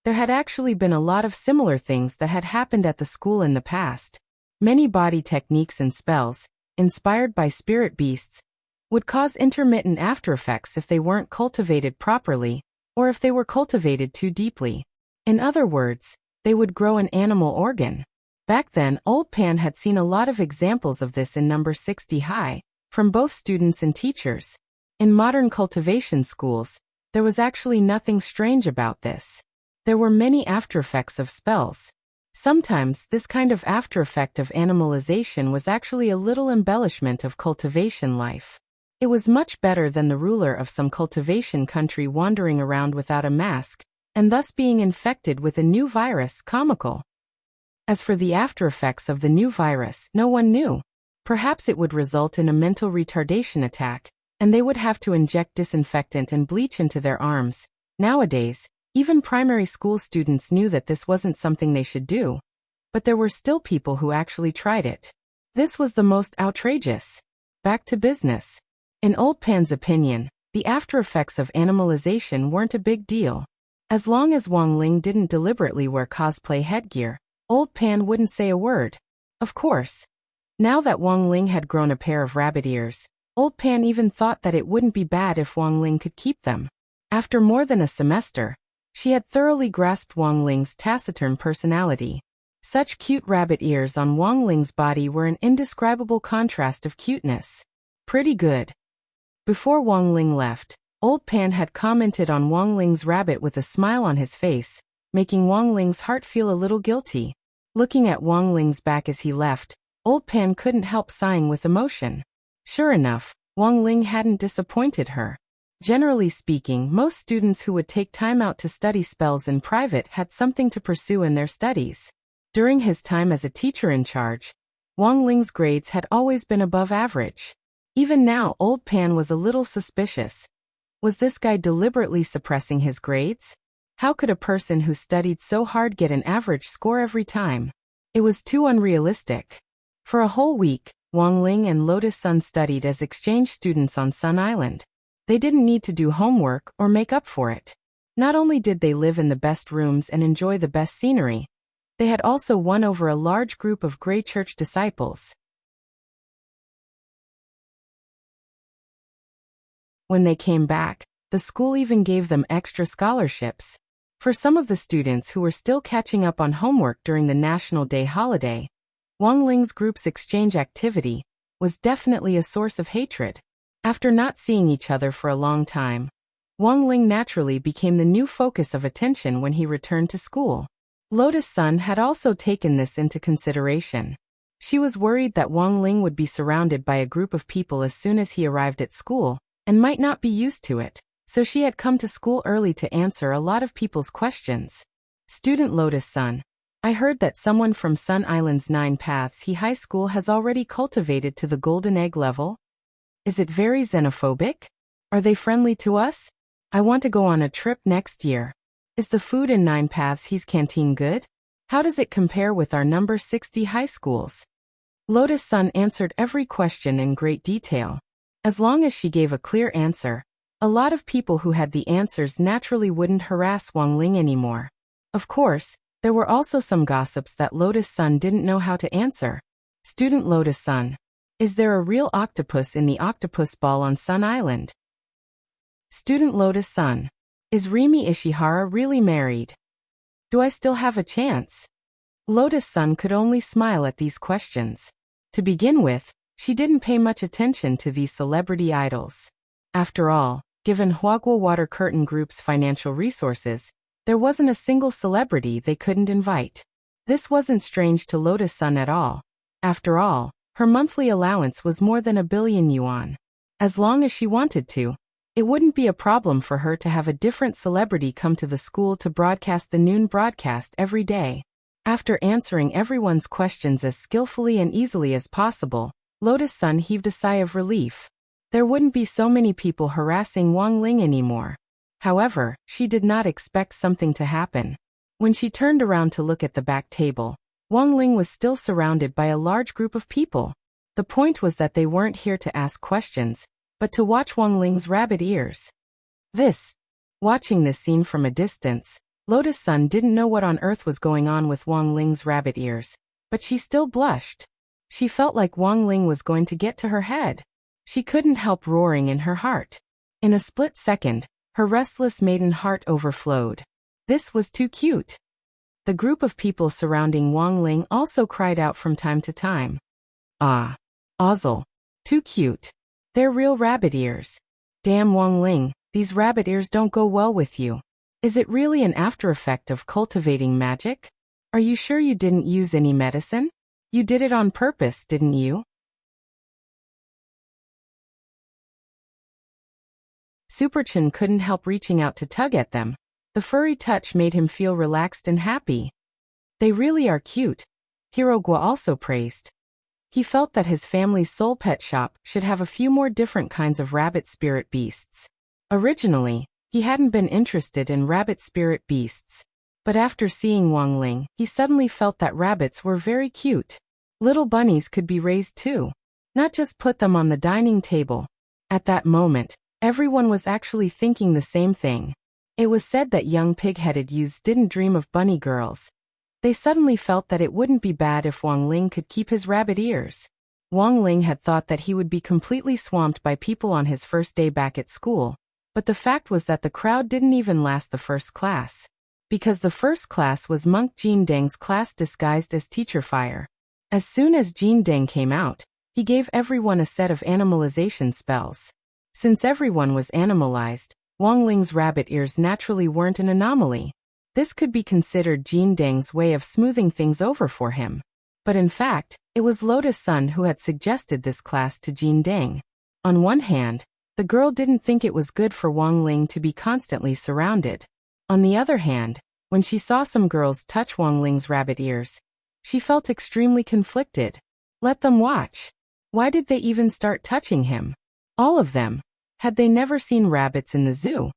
there had actually been a lot of similar things that had happened at the school in the past. Many body techniques and spells, inspired by spirit beasts, would cause intermittent after effects if they weren't cultivated properly, or if they were cultivated too deeply. In other words, they would grow an animal organ. Back then, Old Pan had seen a lot of examples of this in number 60 High, from both students and teachers. In modern cultivation schools, there was actually nothing strange about this. There were many after effects of spells. Sometimes, this kind of after effect of animalization was actually a little embellishment of cultivation life. It was much better than the ruler of some cultivation country wandering around without a mask, and thus being infected with a new virus comical. As for the after effects of the new virus, no one knew. Perhaps it would result in a mental retardation attack, and they would have to inject disinfectant and bleach into their arms. Nowadays, even primary school students knew that this wasn't something they should do. But there were still people who actually tried it. This was the most outrageous. Back to business. In Old Pan's opinion, the after effects of animalization weren't a big deal. As long as Wang Ling didn't deliberately wear cosplay headgear, Old Pan wouldn't say a word. Of course. Now that Wang Ling had grown a pair of rabbit ears, Old Pan even thought that it wouldn't be bad if Wang Ling could keep them. After more than a semester, she had thoroughly grasped Wang Ling's taciturn personality. Such cute rabbit ears on Wang Ling's body were an indescribable contrast of cuteness. Pretty good. Before Wang Ling left, Old Pan had commented on Wang Ling's rabbit with a smile on his face, making Wang Ling's heart feel a little guilty. Looking at Wang Ling's back as he left, Old Pan couldn't help sighing with emotion. Sure enough, Wang Ling hadn't disappointed her. Generally speaking, most students who would take time out to study spells in private had something to pursue in their studies. During his time as a teacher in charge, Wang Ling's grades had always been above average. Even now, Old Pan was a little suspicious. Was this guy deliberately suppressing his grades? How could a person who studied so hard get an average score every time? It was too unrealistic. For a whole week, Wang Ling and Lotus Sun studied as exchange students on Sun Island. They didn't need to do homework or make up for it. Not only did they live in the best rooms and enjoy the best scenery, they had also won over a large group of Grey Church disciples. When they came back, the school even gave them extra scholarships. For some of the students who were still catching up on homework during the National Day holiday, Wang Ling's group's exchange activity was definitely a source of hatred. After not seeing each other for a long time, Wang Ling naturally became the new focus of attention when he returned to school. Lotus Sun had also taken this into consideration. She was worried that Wang Ling would be surrounded by a group of people as soon as he arrived at school, and might not be used to it, so she had come to school early to answer a lot of people's questions. Student Lotus Sun, I heard that someone from Sun Island's 9 Paths High School has already cultivated to the golden egg level. Is it very xenophobic? Are they friendly to us? I want to go on a trip next year. Is the food in 9 Paths H's canteen good? How does it compare with our number 60 high schools? Lotus Sun answered every question in great detail. As long as she gave a clear answer, a lot of people who had the answers naturally wouldn't harass Wang Ling anymore. Of course, there were also some gossips that Lotus Sun didn't know how to answer. Student Lotus Sun, is there a real octopus in the octopus ball on Sun Island? Student Lotus Sun, is Rimi Ishihara really married? Do I still have a chance? Lotus Sun could only smile at these questions. To begin with, she didn't pay much attention to these celebrity idols. After all, given Huagua Water Curtain Group's financial resources, there wasn't a single celebrity they couldn't invite. This wasn't strange to Lotus Sun at all. After all, her monthly allowance was more than 1 billion yuan. As long as she wanted to, it wouldn't be a problem for her to have a different celebrity come to the school to broadcast the noon broadcast every day. After answering everyone's questions as skillfully and easily as possible, Lotus Sun heaved a sigh of relief. There wouldn't be so many people harassing Wang Ling anymore. However, she did not expect something to happen. When she turned around to look at the back table, Wang Ling was still surrounded by a large group of people. The point was that they weren't here to ask questions, but to watch Wang Ling's rabbit ears. Watching this scene from a distance, Lotus Sun didn't know what on earth was going on with Wang Ling's rabbit ears, but she still blushed. She felt like Wang Ling was going to get to her head. She couldn't help roaring in her heart. In a split second, her restless maiden heart overflowed. This was too cute. The group of people surrounding Wang Ling also cried out from time to time. Ah, Ozzel, too cute. They're real rabbit ears. Damn Wang Ling, these rabbit ears don't go well with you. Is it really an after effect of cultivating magic? Are you sure you didn't use any medicine? You did it on purpose, didn't you? Superchin couldn't help reaching out to tug at them. The furry touch made him feel relaxed and happy. They really are cute, Hirogwa also praised. He felt that his family's soul pet shop should have a few more different kinds of rabbit spirit beasts. Originally, he hadn't been interested in rabbit spirit beasts, but after seeing Wang Ling, he suddenly felt that rabbits were very cute. Little bunnies could be raised too, not just put them on the dining table. At that moment, everyone was actually thinking the same thing. It was said that young pig-headed youths didn't dream of bunny girls. They suddenly felt that it wouldn't be bad if Wang Ling could keep his rabbit ears. Wang Ling had thought that he would be completely swamped by people on his first day back at school, but the fact was that the crowd didn't even last the first class. Because the first class was Monk Jin Deng's class disguised as Teacher Fire. As soon as Jin Deng came out, he gave everyone a set of animalization spells. Since everyone was animalized, Wang Ling's rabbit ears naturally weren't an anomaly. This could be considered Jin Deng's way of smoothing things over for him. But in fact, it was Lotus Sun who had suggested this class to Jin Deng. On one hand, the girl didn't think it was good for Wang Ling to be constantly surrounded. On the other hand, when she saw some girls touch Wang Ling's rabbit ears, she felt extremely conflicted. Let them watch. Why did they even start touching him? All of them. Had they never seen rabbits in the zoo?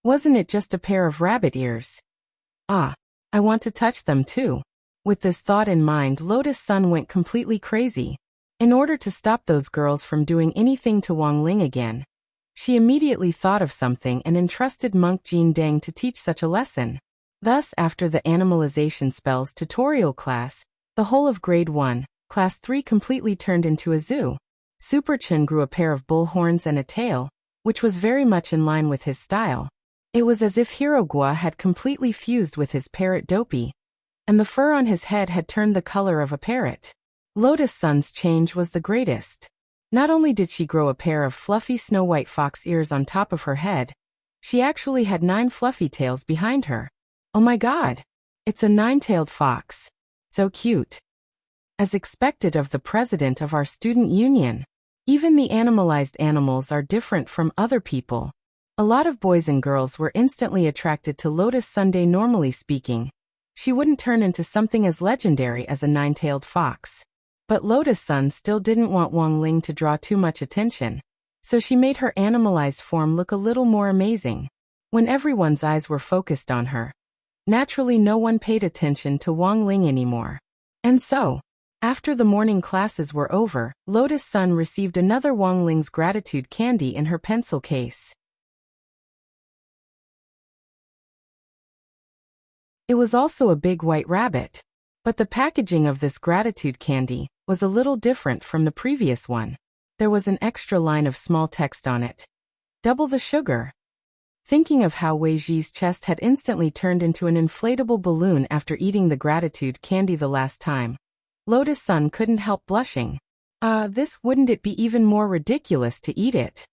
Wasn't it just a pair of rabbit ears? Ah, I want to touch them too. With this thought in mind, Lotus Sun went completely crazy. In order to stop those girls from doing anything to Wang Ling again, she immediately thought of something and entrusted monk Jin Deng to teach such a lesson. Thus, after the animalization spells tutorial class, the whole of grade 1, class 3 completely turned into a zoo. Super Chen grew a pair of bull horns and a tail, which was very much in line with his style. It was as if Hirogua had completely fused with his parrot Dopey, and the fur on his head had turned the color of a parrot. Lotus Sun's change was the greatest. Not only did she grow a pair of fluffy snow-white fox ears on top of her head, she actually had 9 fluffy tails behind her. Oh my god! It's a 9-tailed fox. So cute. As expected of the president of our student union, even the animalized animals are different from other people. A lot of boys and girls were instantly attracted to Lotus Sunday. Normally speaking, she wouldn't turn into something as legendary as a 9-tailed fox. But Lotus Sun still didn't want Wang Ling to draw too much attention, so she made her animalized form look a little more amazing. When everyone's eyes were focused on her, naturally no one paid attention to Wang Ling anymore. And so, after the morning classes were over, Lotus Sun received another Wang Ling's gratitude candy in her pencil case. It was also a big white rabbit. But the packaging of this gratitude candy was a little different from the previous one. There was an extra line of small text on it. Double the sugar. Thinking of how Wei Ji's chest had instantly turned into an inflatable balloon after eating the gratitude candy the last time, Lotus Sun couldn't help blushing. Wouldn't it be even more ridiculous to eat it?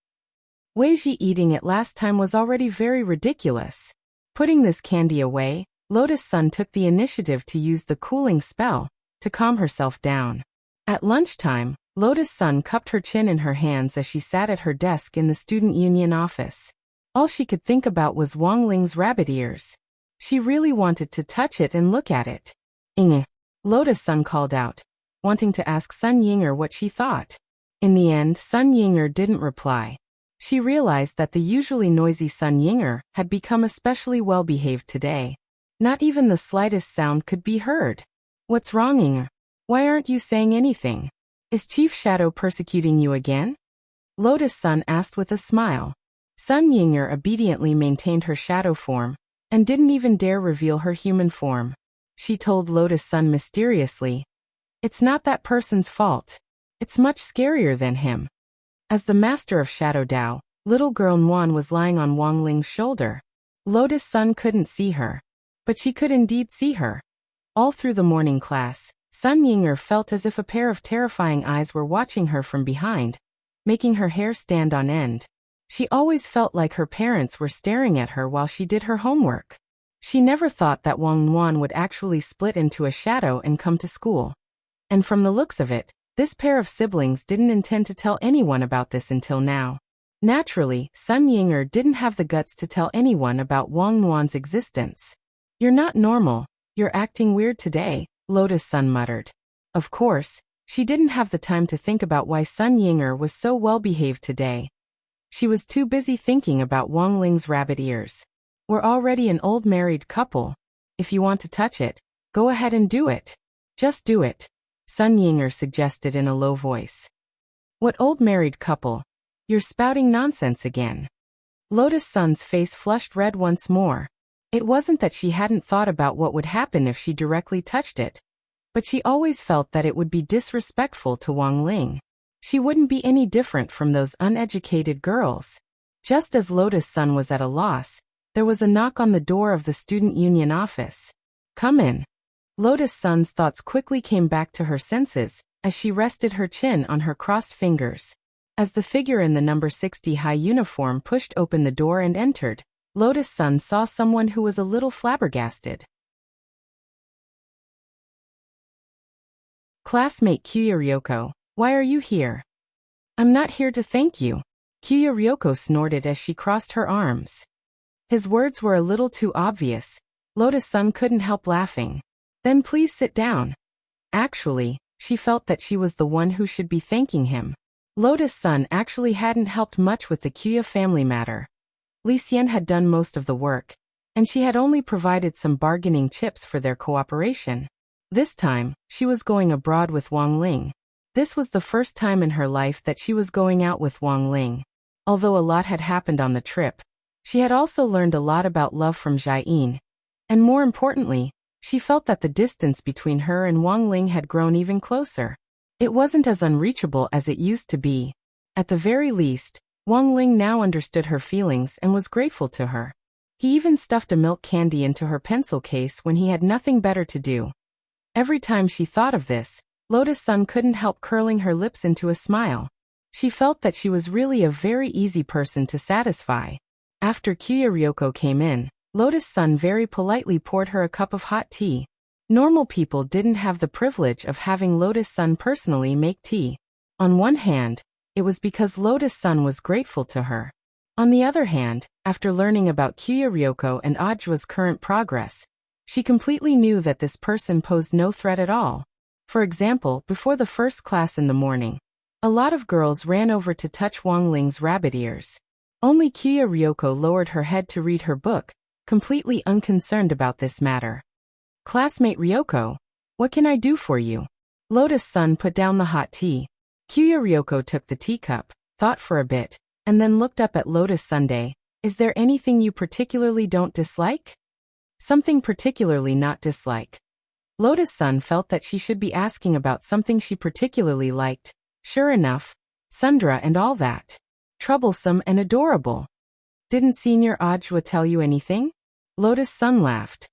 Wei Ji eating it last time was already very ridiculous. Putting this candy away, Lotus Sun took the initiative to use the cooling spell to calm herself down. At lunchtime, Lotus Sun cupped her chin in her hands as she sat at her desk in the student union office. All she could think about was Wang Ling's rabbit ears. She really wanted to touch it and look at it. Inge, Lotus Sun called out, wanting to ask Sun Yinger what she thought. In the end, Sun Yinger didn't reply. She realized that the usually noisy Sun Yinger had become especially well-behaved today. Not even the slightest sound could be heard. What's wrong, Inger? Why aren't you saying anything? Is Chief Shadow persecuting you again? Lotus Sun asked with a smile. Sun Yinger obediently maintained her shadow form, and didn't even dare reveal her human form. She told Lotus Sun mysteriously, "It's not that person's fault. It's much scarier than him." As the master of Shadow Dao, little girl Nguan was lying on Wang Ling's shoulder. Lotus Sun couldn't see her, but she could indeed see her. All through the morning class, Sun Yinger felt as if a pair of terrifying eyes were watching her from behind, making her hair stand on end. She always felt like her parents were staring at her while she did her homework. She never thought that Wang Nguan would actually split into a shadow and come to school. And from the looks of it, this pair of siblings didn't intend to tell anyone about this until now. Naturally, Sun Yinger didn't have the guts to tell anyone about Wang Nguan's existence. "You're not normal, you're acting weird today," Lotus Sun muttered. Of course, she didn't have the time to think about why Sun Yinger was so well-behaved today. She was too busy thinking about Wang Ling's rabbit ears. "We're already an old married couple. If you want to touch it, go ahead and do it. Just do it," Sun Yinger suggested in a low voice. "What old married couple? You're spouting nonsense again." Lotus Sun's face flushed red once more. It wasn't that she hadn't thought about what would happen if she directly touched it, but she always felt that it would be disrespectful to Wang Ling. She wouldn't be any different from those uneducated girls. Just as Lotus Sun was at a loss, there was a knock on the door of the student union office. "Come in." Lotus Sun's thoughts quickly came back to her senses as she rested her chin on her crossed fingers. As the figure in the number 60 high uniform pushed open the door and entered, Lotus Sun saw someone who was a little flabbergasted. "Classmate Kyuya Ryoko, why are you here?" "I'm not here to thank you," Kyuya Ryoko snorted as she crossed her arms. His words were a little too obvious. Lotus Sun couldn't help laughing. "Then please sit down." Actually, she felt that she was the one who should be thanking him. Lotus Sun actually hadn't helped much with the Kyuya family matter. Li Xian had done most of the work, and she had only provided some bargaining chips for their cooperation. This time, she was going abroad with Wang Ling. This was the first time in her life that she was going out with Wang Ling. Although a lot had happened on the trip, she had also learned a lot about love from Jiayin. And more importantly, she felt that the distance between her and Wang Ling had grown even closer. It wasn't as unreachable as it used to be. At the very least, Wang Ling now understood her feelings and was grateful to her. He even stuffed a milk candy into her pencil case when he had nothing better to do. Every time she thought of this, Lotus Sun couldn't help curling her lips into a smile. She felt that she was really a very easy person to satisfy. After Ryoko came in, Lotus Sun very politely poured her a cup of hot tea. Normal people didn't have the privilege of having Lotus Sun personally make tea. On one hand, it was because Lotus Sun was grateful to her. On the other hand, after learning about Ryoko and Ajua's current progress, she completely knew that this person posed no threat at all. For example, before the first class in the morning, a lot of girls ran over to touch Wang Ling's rabbit ears. Only Ryoko lowered her head to read her book, completely unconcerned about this matter. "Classmate Ryoko, what can I do for you?" Lotus Sun put down the hot tea. Ryoko took the teacup, thought for a bit, and then looked up at Lotus Sunday. "Is there anything you particularly don't dislike?" "Something particularly not dislike." Lotus Sun felt that she should be asking about something she particularly liked. Sure enough, Sundra and all that. Troublesome and adorable. "Didn't Senior Ajua tell you anything?" Lotus Sun laughed.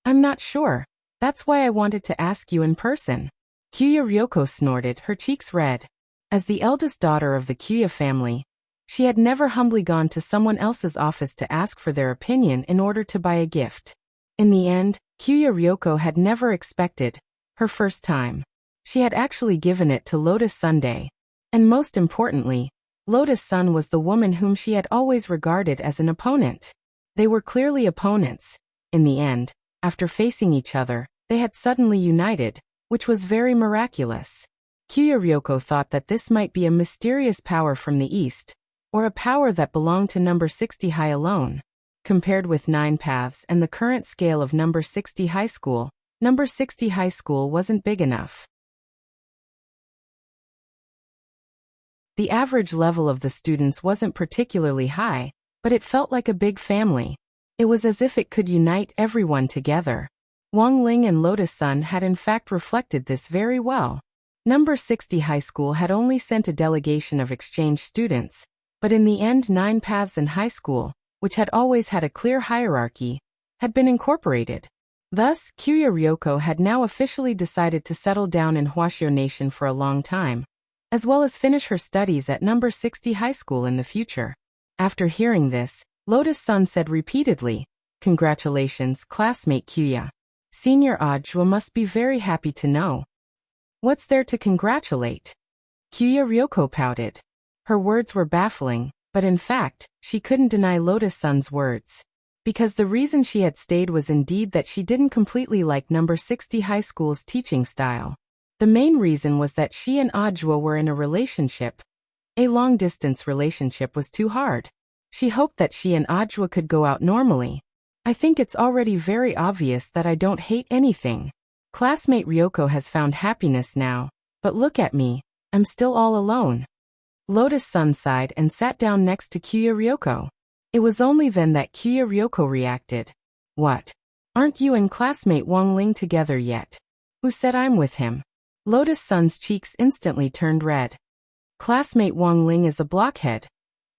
"I'm not sure. That's why I wanted to ask you in person." Ryoko snorted, her cheeks red. As the eldest daughter of the Kuya family, she had never humbly gone to someone else's office to ask for their opinion in order to buy a gift. In the end, Ryoko had never expected her first time. She had actually given it to Lotus Sunday. And most importantly, Lotus Sun was the woman whom she had always regarded as an opponent. They were clearly opponents. In the end, after facing each other, they had suddenly united, which was very miraculous. Ryoko thought that this might be a mysterious power from the east, or a power that belonged to number 60 high alone. Compared with 9 paths and the current scale of number 60 high school, number 60 high school wasn't big enough. The average level of the students wasn't particularly high, but it felt like a big family. It was as if it could unite everyone together. Wang Ling and Lotus Sun had in fact reflected this very well. Number 60 high school had only sent a delegation of exchange students, but in the end 9 paths in high school, which had always had a clear hierarchy, had been incorporated. Thus, Ryoko had now officially decided to settle down in Huaxiao Nation for a long time, as well as finish her studies at number 60 high school in the future. After hearing this, Lotus Sun said repeatedly, "Congratulations, classmate Kuya. Senior Ajua must be very happy to know." "What's there to congratulate?" Ryoko pouted. Her words were baffling, but in fact, she couldn't deny Lotus Sun's words. Because the reason she had stayed was indeed that she didn't completely like number 60 high school's teaching style. The main reason was that she and Ajua were in a relationship. A long-distance relationship was too hard. She hoped that she and Ajua could go out normally. "I think it's already very obvious that I don't hate anything. Classmate Ryoko has found happiness now, but look at me, I'm still all alone." Lotus Sun sighed and sat down next to Ryoko. It was only then that Ryoko reacted. "What? Aren't you and classmate Wang Ling together yet?" "Who said I'm with him?" Lotus Sun's cheeks instantly turned red. "Classmate Wang Ling is a blockhead."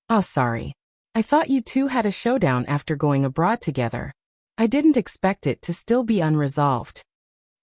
"Oh, sorry. I thought you two had a showdown after going abroad together. I didn't expect it to still be unresolved."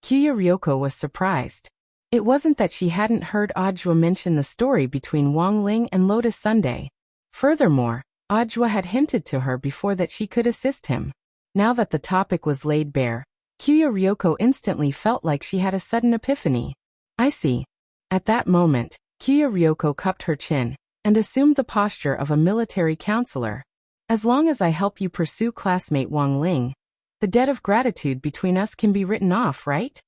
Ryoko was surprised. It wasn't that she hadn't heard Ajua mention the story between Wang Ling and Lotus Sunday. Furthermore, Ajua had hinted to her before that she could assist him. Now that the topic was laid bare, Ryoko instantly felt like she had a sudden epiphany. "I see." At that moment, Ryoko cupped her chin and assumed the posture of a military counselor. "As long as I help you pursue classmate Wang Ling, the debt of gratitude between us can be written off, right?"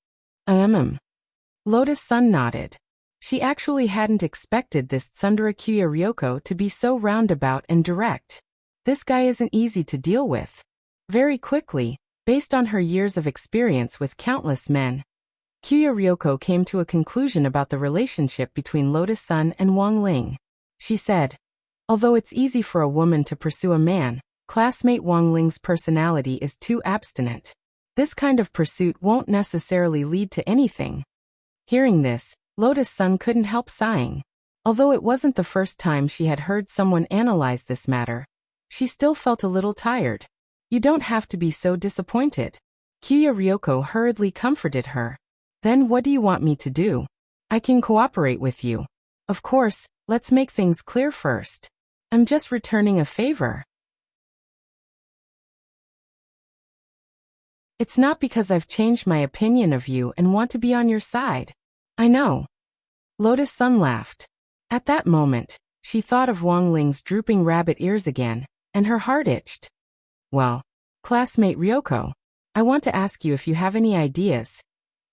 Lotus Sun nodded. She actually hadn't expected this Tsundere Ryoko to be so roundabout and direct. This guy isn't easy to deal with. Very quickly, based on her years of experience with countless men, Kyu Ryoko came to a conclusion about the relationship between Lotus Sun and Wang Ling. She said, although it's easy for a woman to pursue a man, classmate Wang Ling's personality is too abstinent. This kind of pursuit won't necessarily lead to anything. Hearing this, Lotus Sun couldn't help sighing. Although it wasn't the first time she had heard someone analyze this matter, she still felt a little tired. You don't have to be so disappointed. Kyu Ryoko hurriedly comforted her. Then what do you want me to do? I can cooperate with you. Of course, let's make things clear first. I'm just returning a favor. It's not because I've changed my opinion of you and want to be on your side. I know. Lotus Sun laughed. At that moment, she thought of Wang Ling's drooping rabbit ears again, and her heart itched. Well, classmate Ryoko, I want to ask you if you have any ideas.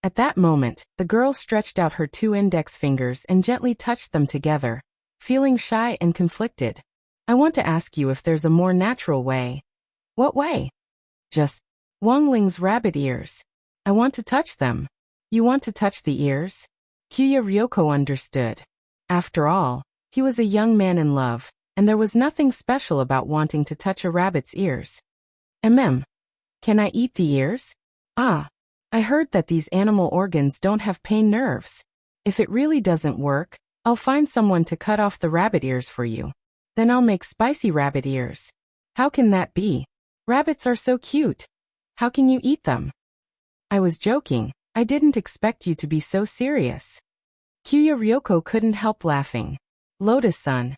At that moment, the girl stretched out her 2 index fingers and gently touched them together, feeling shy and conflicted. I want to ask you if there's a more natural way. What way? Just Wang Ling's rabbit ears. I want to touch them. You want to touch the ears? Kyu Ryoko understood. After all, he was a young man in love, and there was nothing special about wanting to touch a rabbit's ears. Can I eat the ears? Ah, I heard that these animal organs don't have pain nerves. If it really doesn't work, I'll find someone to cut off the rabbit ears for you. Then I'll make spicy rabbit ears. How can that be? Rabbits are so cute. How can you eat them? I was joking. I didn't expect you to be so serious. Kyu Ryoko couldn't help laughing. Lotus Sun.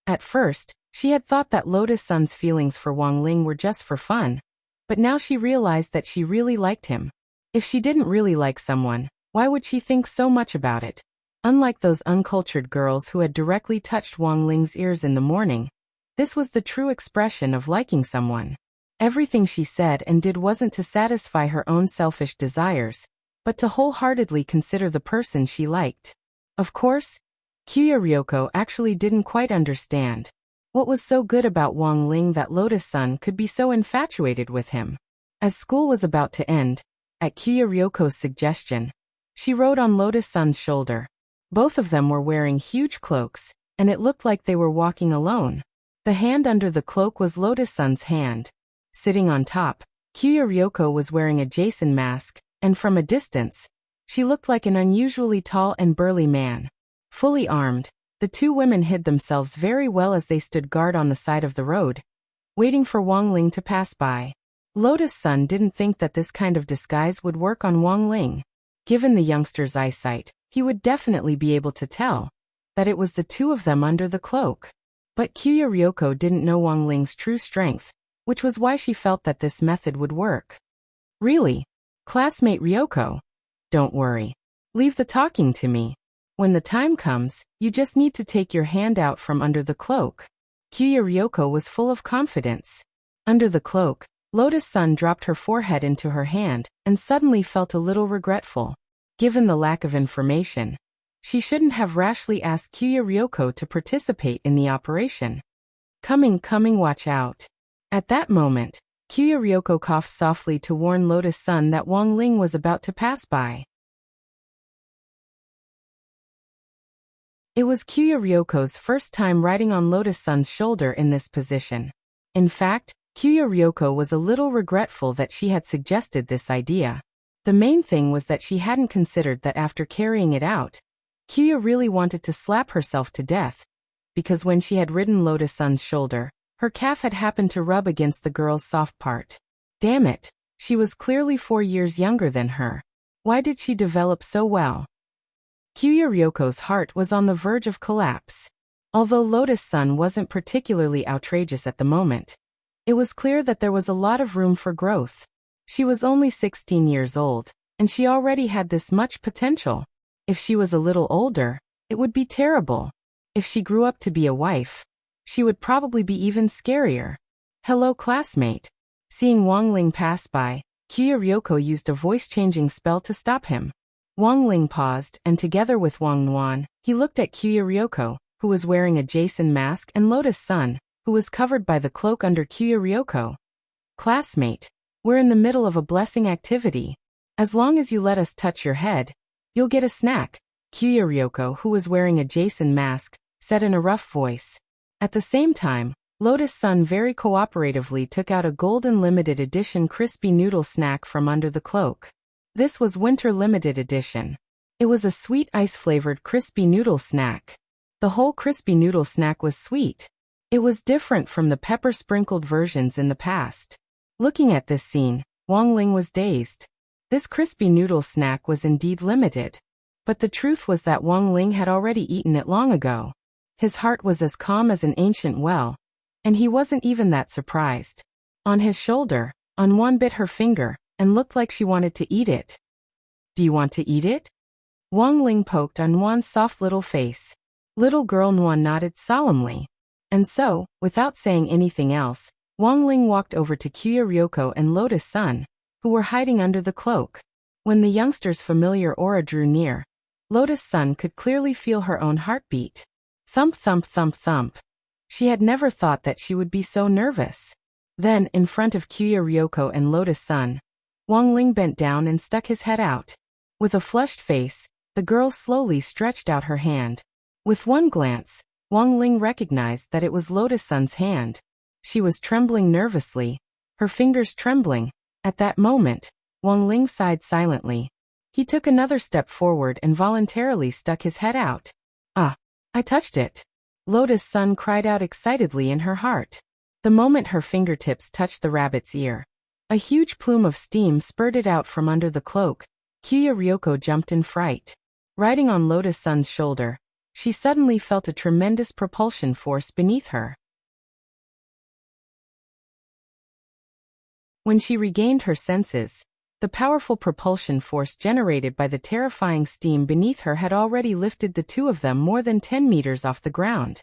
At first, she had thought that Lotus Sun's feelings for Wang Ling were just for fun, but now she realized that she really liked him. If she didn't really like someone, why would she think so much about it? Unlike those uncultured girls who had directly touched Wang Ling's ears in the morning, this was the true expression of liking someone. Everything she said and did wasn't to satisfy her own selfish desires, but to wholeheartedly consider the person she liked. Of course, Kyu Ryoko actually didn't quite understand what was so good about Wang Ling that Lotus Sun could be so infatuated with him. As school was about to end, at Kyu Ryoko's suggestion, she rode on Lotus Sun's shoulder. Both of them were wearing huge cloaks, and it looked like they were walking alone. The hand under the cloak was Lotus Sun's hand. Sitting on top, Kyu Ryoko was wearing a Jason mask, and from a distance, she looked like an unusually tall and burly man. Fully armed, the 2 women hid themselves very well as they stood guard on the side of the road, waiting for Wang Ling to pass by. Lotus Sun didn't think that this kind of disguise would work on Wang Ling. Given the youngster's eyesight, he would definitely be able to tell that it was the 2 of them under the cloak. But Kyu Ryoko didn't know Wang Ling's true strength, which was why she felt that this method would work. Really? Classmate Ryoko? Don't worry. Leave the talking to me. When the time comes, you just need to take your hand out from under the cloak. Kyu Ryoko was full of confidence. Under the cloak, Lotus Sun dropped her forehead into her hand and suddenly felt a little regretful. Given the lack of information, she shouldn't have rashly asked Kyu Ryoko to participate in the operation. Coming, watch out. At that moment, Kyu Ryoko coughed softly to warn Lotus Sun that Wang Ling was about to pass by. It was Kyu Ryoko's first time riding on Lotus Sun's shoulder in this position. In fact, Kyu Ryoko was a little regretful that she had suggested this idea. The main thing was that she hadn't considered that after carrying it out, Kyu really wanted to slap herself to death, because when she had ridden Lotus Sun's shoulder, her calf had happened to rub against the girl's soft part. Damn it, she was clearly 4 years younger than her. Why did she develop so well? Kyu Ryoko's heart was on the verge of collapse. Although Lotus Sun wasn't particularly outrageous at the moment, it was clear that there was a lot of room for growth. She was only 16 years old, and she already had this much potential. If she was a little older, it would be terrible. If she grew up to be a wife, she would probably be even scarier. Hello, classmate. Seeing Wang Ling pass by, Kyu Ryoko used a voice-changing spell to stop him. Wang Ling paused, and together with Wang Nuan, he looked at Kyu Ryoko, who was wearing a Jason mask, and Lotus Sun, who was covered by the cloak under Kyu Ryoko. Classmate, we're in the middle of a blessing activity. As long as you let us touch your head, you'll get a snack, Kyoko, who was wearing a Jason mask, said in a rough voice. At the same time, Lotus Sun very cooperatively took out a golden limited edition crispy noodle snack from under the cloak. This was winter limited edition. It was a sweet ice-flavored crispy noodle snack. The whole crispy noodle snack was sweet. It was different from the pepper-sprinkled versions in the past. Looking at this scene, Wang Ling was dazed. This crispy noodle snack was indeed limited. But the truth was that Wang Ling had already eaten it long ago. His heart was as calm as an ancient well, and he wasn't even that surprised. On his shoulder, Anwan bit her finger, and looked like she wanted to eat it. Do you want to eat it? Wang Ling poked Anwan's soft little face. Little girl Anwan nodded solemnly. And so, without saying anything else, Wang Ling walked over to Kyoko and Lotus Sun, who were hiding under the cloak. When the youngster's familiar aura drew near, Lotus Sun could clearly feel her own heartbeat. Thump thump thump thump. She had never thought that she would be so nervous. Then, in front of Kyoko and Lotus Sun, Wang Ling bent down and stuck his head out. With a flushed face, the girl slowly stretched out her hand. With one glance, Wang Ling recognized that it was Lotus Sun's hand. She was trembling nervously, her fingers trembling. At that moment, Wang Ling sighed silently. He took another step forward and voluntarily stuck his head out. Ah, I touched it. Lotus Sun cried out excitedly in her heart. The moment her fingertips touched the rabbit's ear, a huge plume of steam spurted out from under the cloak. Kyoko jumped in fright. Riding on Lotus Sun's shoulder, she suddenly felt a tremendous propulsion force beneath her. When she regained her senses, the powerful propulsion force generated by the terrifying steam beneath her had already lifted the two of them more than 10 meters off the ground.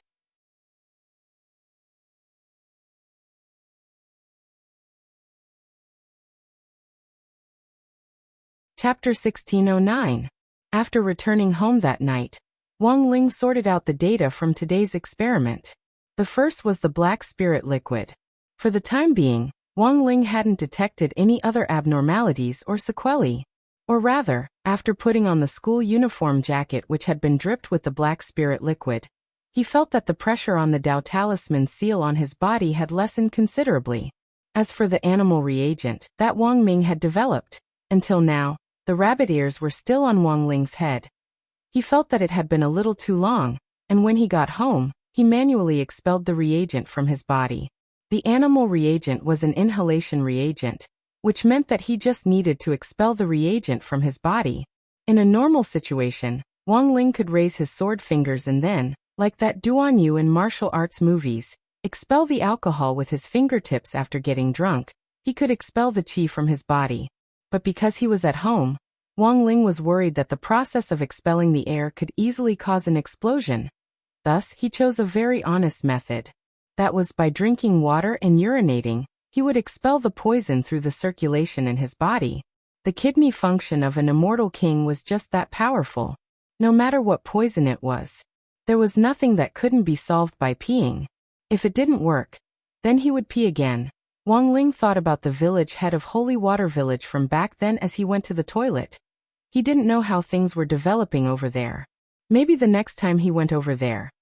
Chapter 1609. After returning home that night, Wang Ling sorted out the data from today's experiment. The first was the black spirit liquid. For the time being, Wang Ling hadn't detected any other abnormalities or sequelae. Or rather, after putting on the school uniform jacket which had been dripped with the black spirit liquid, he felt that the pressure on the Dao Talisman seal on his body had lessened considerably. As for the animal reagent that Wang Ming had developed, until now, the rabbit ears were still on Wang Ling's head. He felt that it had been a little too long, and when he got home, he manually expelled the reagent from his body. The animal reagent was an inhalation reagent, which meant that he just needed to expel the reagent from his body. In a normal situation, Wang Ling could raise his sword fingers and then, like that Duan Yu in martial arts movies, expel the alcohol with his fingertips after getting drunk. He could expel the qi from his body. But because he was at home, Wang Ling was worried that the process of expelling the air could easily cause an explosion. Thus, he chose a very honest method. That was by drinking water and urinating, he would expel the poison through the circulation in his body. The kidney function of an immortal king was just that powerful. No matter what poison it was, there was nothing that couldn't be solved by peeing. If it didn't work, then he would pee again. Wang Ling thought about the village head of Holy Water Village from back then as he went to the toilet. He didn't know how things were developing over there. Maybe the next time he went over there,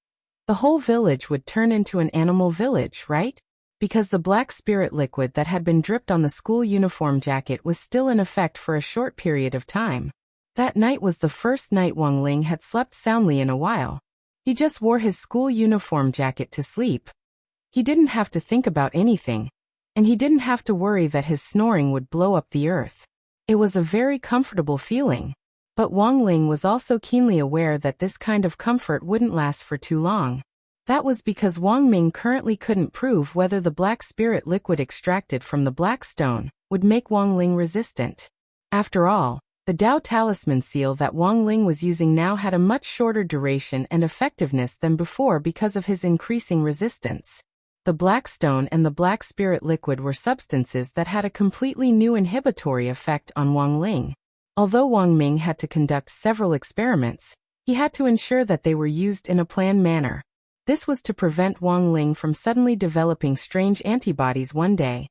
the whole village would turn into an animal village, right? Because the black spirit liquid that had been dripped on the school uniform jacket was still in effect for a short period of time. That night was the first night Wang Ling had slept soundly in a while. He just wore his school uniform jacket to sleep. He didn't have to think about anything, and he didn't have to worry that his snoring would blow up the earth. It was a very comfortable feeling. But Wang Ling was also keenly aware that this kind of comfort wouldn't last for too long. That was because Wang Ming currently couldn't prove whether the black spirit liquid extracted from the black stone would make Wang Ling resistant. After all, the Dao Talisman seal that Wang Ling was using now had a much shorter duration and effectiveness than before because of his increasing resistance. The black stone and the black spirit liquid were substances that had a completely new inhibitory effect on Wang Ling. Although Wang Ming had to conduct several experiments, he had to ensure that they were used in a planned manner. This was to prevent Wang Ling from suddenly developing strange antibodies one day.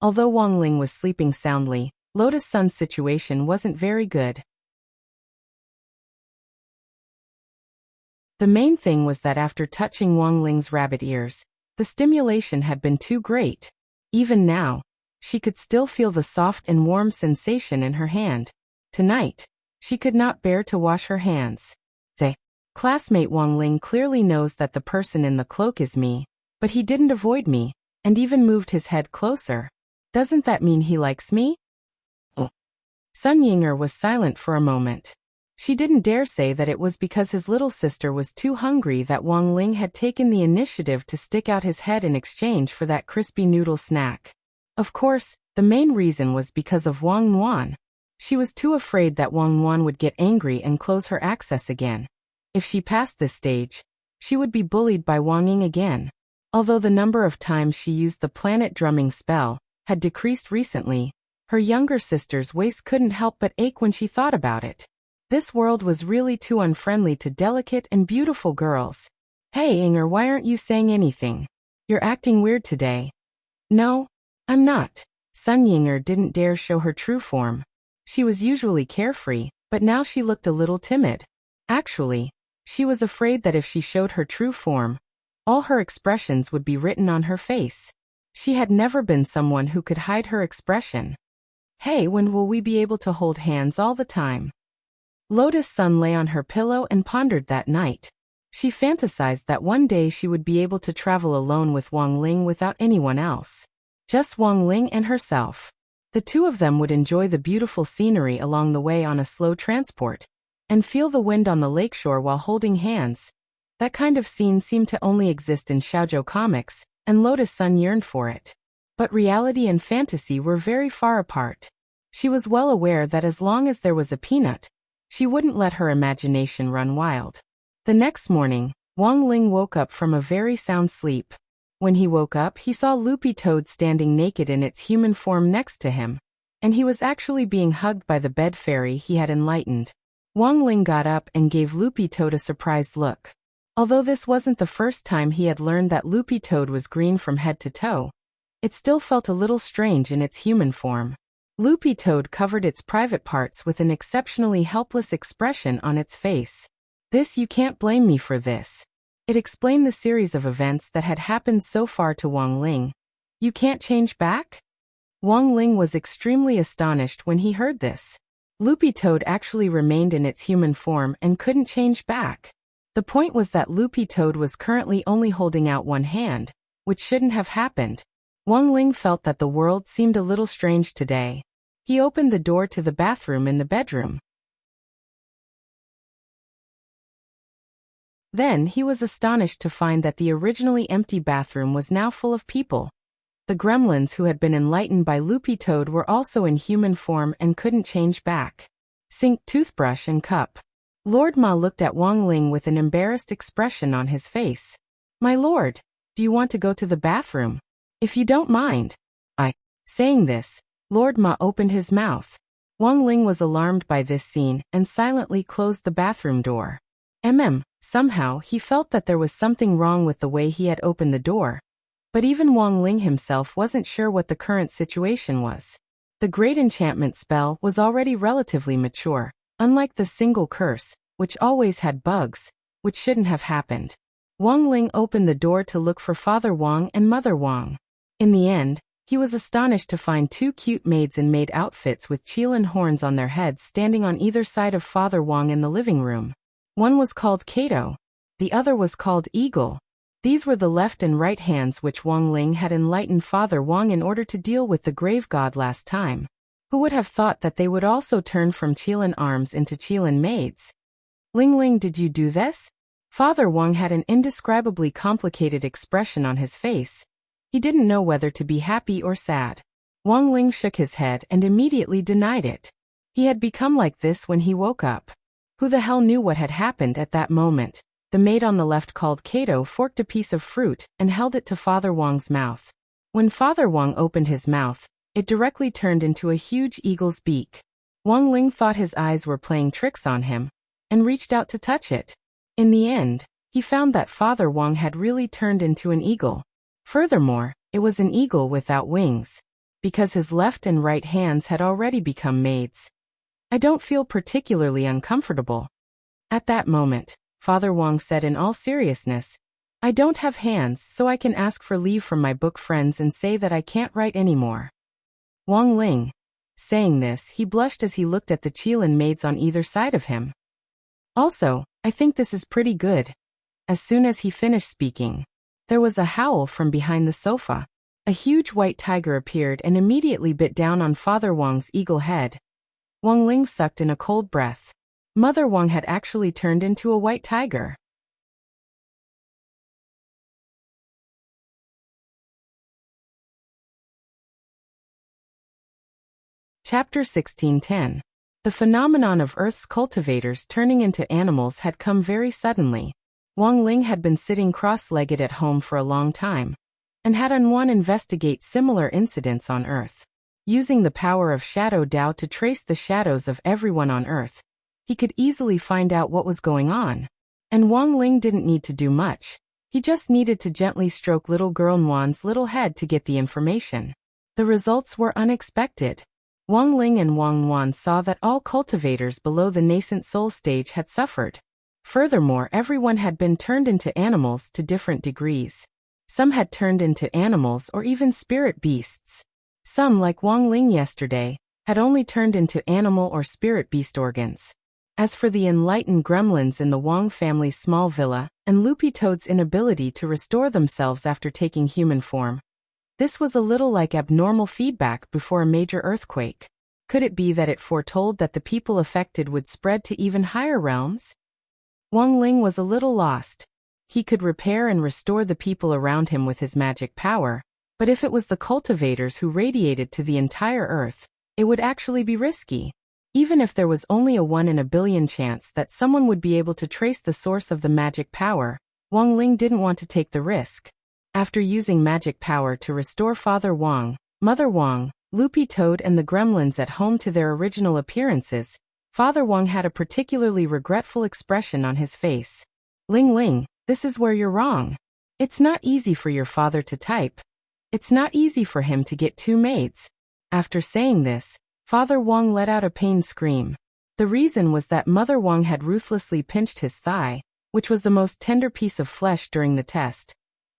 Although Wang Ling was sleeping soundly, Lotus Sun's situation wasn't very good. The main thing was that after touching Wang Ling's rabbit ears, the stimulation had been too great. Even now, she could still feel the soft and warm sensation in her hand. Tonight, she could not bear to wash her hands. The classmate Wang Ling clearly knows that the person in the cloak is me, but he didn't avoid me, and even moved his head closer. Doesn't that mean he likes me? Sun Yinger was silent for a moment. She didn't dare say that it was because his little sister was too hungry that Wang Ling had taken the initiative to stick out his head in exchange for that crispy noodle snack. Of course, the main reason was because of Wang Nuan. She was too afraid that Wang Nuan would get angry and close her access again. If she passed this stage, she would be bullied by Wang Ying again. Although the number of times she used the planet drumming spell had decreased recently, her younger sister's waist couldn't help but ache when she thought about it. This world was really too unfriendly to delicate and beautiful girls. Hey Inger, why aren't you saying anything? You're acting weird today. No, I'm not. Sun Yinger didn't dare show her true form. She was usually carefree, but now she looked a little timid. Actually, she was afraid that if she showed her true form, all her expressions would be written on her face. She had never been someone who could hide her expression. Hey, when will we be able to hold hands all the time? Lotus Sun lay on her pillow and pondered that night. She fantasized that one day she would be able to travel alone with Wang Ling without anyone else. Just Wang Ling and herself. The two of them would enjoy the beautiful scenery along the way on a slow transport, and feel the wind on the lakeshore while holding hands. That kind of scene seemed to only exist in shoujo comics, and Lotus Sun yearned for it. But reality and fantasy were very far apart. She was well aware that as long as there was a peanut, she wouldn't let her imagination run wild. The next morning, Wang Ling woke up from a very sound sleep. When he woke up, he saw Loopy Toad standing naked in its human form next to him, and he was actually being hugged by the bed fairy he had enlightened. Wang Ling got up and gave Loopy Toad a surprised look. Although this wasn't the first time he had learned that Loopy Toad was green from head to toe, it still felt a little strange in its human form. Loopy Toad covered its private parts with an exceptionally helpless expression on its face. You can't blame me for this. It explained the series of events that had happened so far to Wang Ling. You can't change back? Wang Ling was extremely astonished when he heard this. Loopy Toad actually remained in its human form and couldn't change back. The point was that Loopy Toad was currently only holding out one hand, which shouldn't have happened. Wang Ling felt that the world seemed a little strange today. He opened the door to the bathroom in the bedroom. Then he was astonished to find that the originally empty bathroom was now full of people. The gremlins who had been enlightened by Loopy Toad were also in human form and couldn't change back. Sink, toothbrush and cup. Lord Ma looked at Wang Ling with an embarrassed expression on his face. My lord, do you want to go to the bathroom? If you don't mind. Saying this, Lord Ma opened his mouth. Wang Ling was alarmed by this scene and silently closed the bathroom door. Somehow he felt that there was something wrong with the way he had opened the door. But even Wang Ling himself wasn't sure what the current situation was. The great enchantment spell was already relatively mature, unlike the single curse, which always had bugs, which shouldn't have happened. Wang Ling opened the door to look for Father Wang and Mother Wang. In the end, he was astonished to find two cute maids in maid outfits with qilin horns on their heads standing on either side of Father Wang in the living room. One was called Kato. The other was called Eagle. These were the left and right hands which Wang Ling had enlightened Father Wang in order to deal with the grave god last time. Who would have thought that they would also turn from qilin arms into qilin maids? Ling, did you do this? Father Wang had an indescribably complicated expression on his face. He didn't know whether to be happy or sad. Wang Ling shook his head and immediately denied it. He had become like this when he woke up. Who the hell knew what had happened at that moment? The maid on the left called Kato forked a piece of fruit and held it to Father Wang's mouth. When Father Wang opened his mouth, it directly turned into a huge eagle's beak. Wang Ling thought his eyes were playing tricks on him, and reached out to touch it. In the end, he found that Father Wang had really turned into an eagle. Furthermore, it was an eagle without wings. because his left and right hands had already become maids. I don't feel particularly uncomfortable. At that moment, Father Wang said in all seriousness, I don't have hands, so I can ask for leave from my book friends and say that I can't write anymore. Wang Ling. Saying this, he blushed as he looked at the Qilin maids on either side of him. Also, I think this is pretty good. As soon as he finished speaking, there was a howl from behind the sofa. A huge white tiger appeared and immediately bit down on Father Wang's eagle head. Wang Ling sucked in a cold breath. Mother Wang had actually turned into a white tiger. Chapter 1610. The phenomenon of Earth's cultivators turning into animals had come very suddenly. Wang Ling had been sitting cross-legged at home for a long time, and had investigate similar incidents on Earth. Using the power of Shadow Dao to trace the shadows of everyone on Earth, he could easily find out what was going on. And Wang Ling didn't need to do much. He just needed to gently stroke little girl Nguyen's little head to get the information. The results were unexpected. Wang Ling and Wang Nguyen saw that all cultivators below the nascent soul stage had suffered. Furthermore, everyone had been turned into animals to different degrees. Some had turned into animals or even spirit beasts. Some, like Wang Ling yesterday, had only turned into animal or spirit beast organs. As for the enlightened gremlins in the Wang family's small villa, and Loopy Toad's inability to restore themselves after taking human form, this was a little like abnormal feedback before a major earthquake. Could it be that it foretold that the people affected would spread to even higher realms? Wang Ling was a little lost. He could repair and restore the people around him with his magic power, but if it was the cultivators who radiated to the entire Earth, it would actually be risky. Even if there was only a 1 in a billion chance that someone would be able to trace the source of the magic power, Wang Ling didn't want to take the risk. After using magic power to restore Father Wang, Mother Wang, Loopy Toad and the gremlins at home to their original appearances, Father Wang had a particularly regretful expression on his face. Ling, this is where you're wrong. It's not easy for your father to type. It's not easy for him to get 2 maids. After saying this, Father Wang let out a pained scream. The reason was that Mother Wang had ruthlessly pinched his thigh, which was the most tender piece of flesh during the test,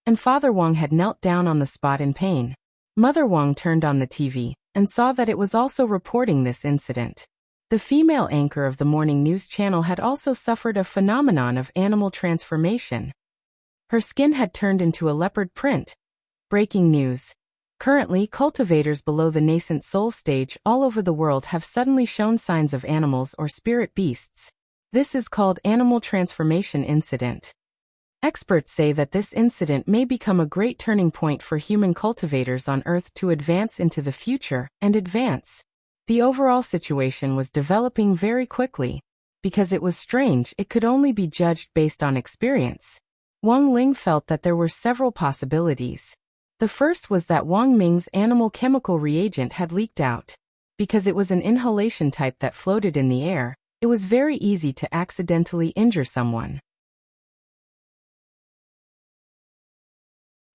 and Father Wang had knelt down on the spot in pain. Mother Wang turned on the TV, and saw that it was also reporting this incident. The female anchor of the morning news channel had also suffered a phenomenon of animal transformation. Her skin had turned into a leopard print. Breaking news. Currently, cultivators below the nascent soul stage all over the world have suddenly shown signs of animals or spirit beasts. This is called animal transformation incident. Experts say that this incident may become a great turning point for human cultivators on Earth to advance into the future and advance. The overall situation was developing very quickly. Because it was strange, it could only be judged based on experience. Wang Ling felt that there were several possibilities. The first was that Wang Ming's animal chemical reagent had leaked out. Because it was an inhalation type that floated in the air, it was very easy to accidentally injure someone.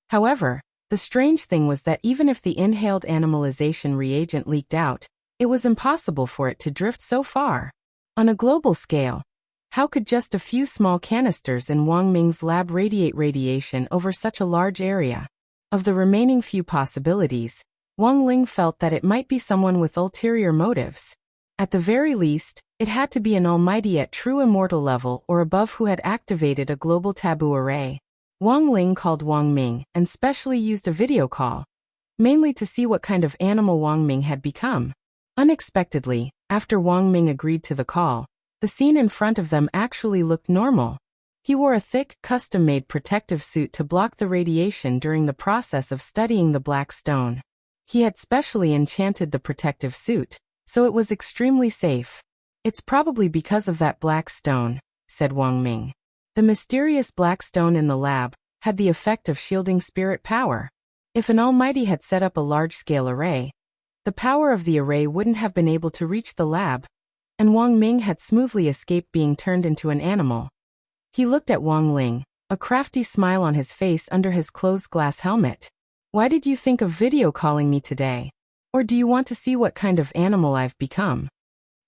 However, the strange thing was that even if the inhaled animalization reagent leaked out, it was impossible for it to drift so far. On a global scale, how could just a few small canisters in Wang Ming's lab radiate radiation over such a large area? Of the remaining few possibilities, Wang Ling felt that it might be someone with ulterior motives. At the very least, it had to be an almighty at true immortal level or above who had activated a global taboo array. Wang Ling called Wang Ming and specially used a video call, mainly to see what kind of animal Wang Ming had become. Unexpectedly, after Wang Ming agreed to the call, the scene in front of them actually looked normal. He wore a thick, custom-made protective suit to block the radiation during the process of studying the black stone. He had specially enchanted the protective suit, so it was extremely safe. It's probably because of that black stone, said Wang Ming. The mysterious black stone in the lab had the effect of shielding spirit power. If an almighty had set up a large-scale array, the power of the array wouldn't have been able to reach the lab, and Wang Ming had smoothly escaped being turned into an animal. He looked at Wang Ling, a crafty smile on his face under his closed glass helmet. Why did you think of video calling me today? Or do you want to see what kind of animal I've become?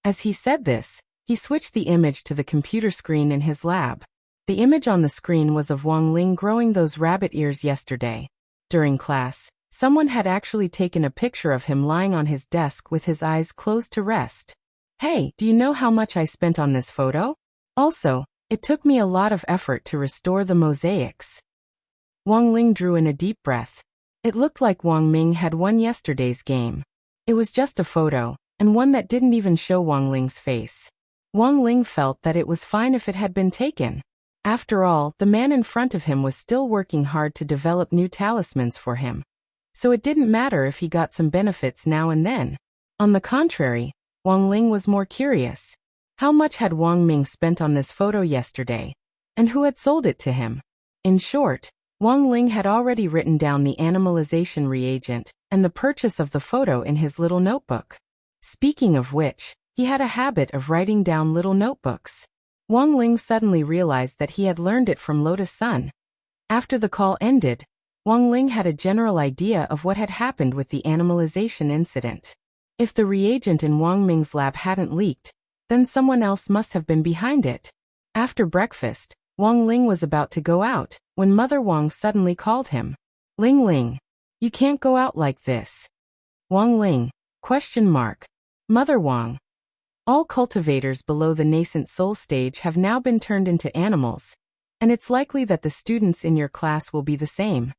As he said this, he switched the image to the computer screen in his lab. The image on the screen was of Wang Ling growing those rabbit ears yesterday. During class, someone had actually taken a picture of him lying on his desk with his eyes closed to rest. Hey, do you know how much I spent on this photo? Also, it took me a lot of effort to restore the mosaics. Wang Ling drew in a deep breath. It looked like Wang Ming had won yesterday's game. It was just a photo, and one that didn't even show Wang Ling's face. Wang Ling felt that it was fine if it had been taken. After all, the man in front of him was still working hard to develop new talismans for him. So it didn't matter if he got some benefits now and then. On the contrary, Wang Ling was more curious. How much had Wang Ming spent on this photo yesterday? And who had sold it to him? In short, Wang Ling had already written down the animalization reagent and the purchase of the photo in his little notebook. Speaking of which, he had a habit of writing down little notebooks. Wang Ling suddenly realized that he had learned it from Lotus Sun. After the call ended, Wang Ling had a general idea of what had happened with the animalization incident. If the reagent in Wang Ming's lab hadn't leaked, then someone else must have been behind it. After breakfast, Wang Ling was about to go out, when Mother Wang suddenly called him. Ling Ling, you can't go out like this. Wang Ling, ? Mother Wang. All cultivators below the nascent soul stage have now been turned into animals, and it's likely that the students in your class will be the same.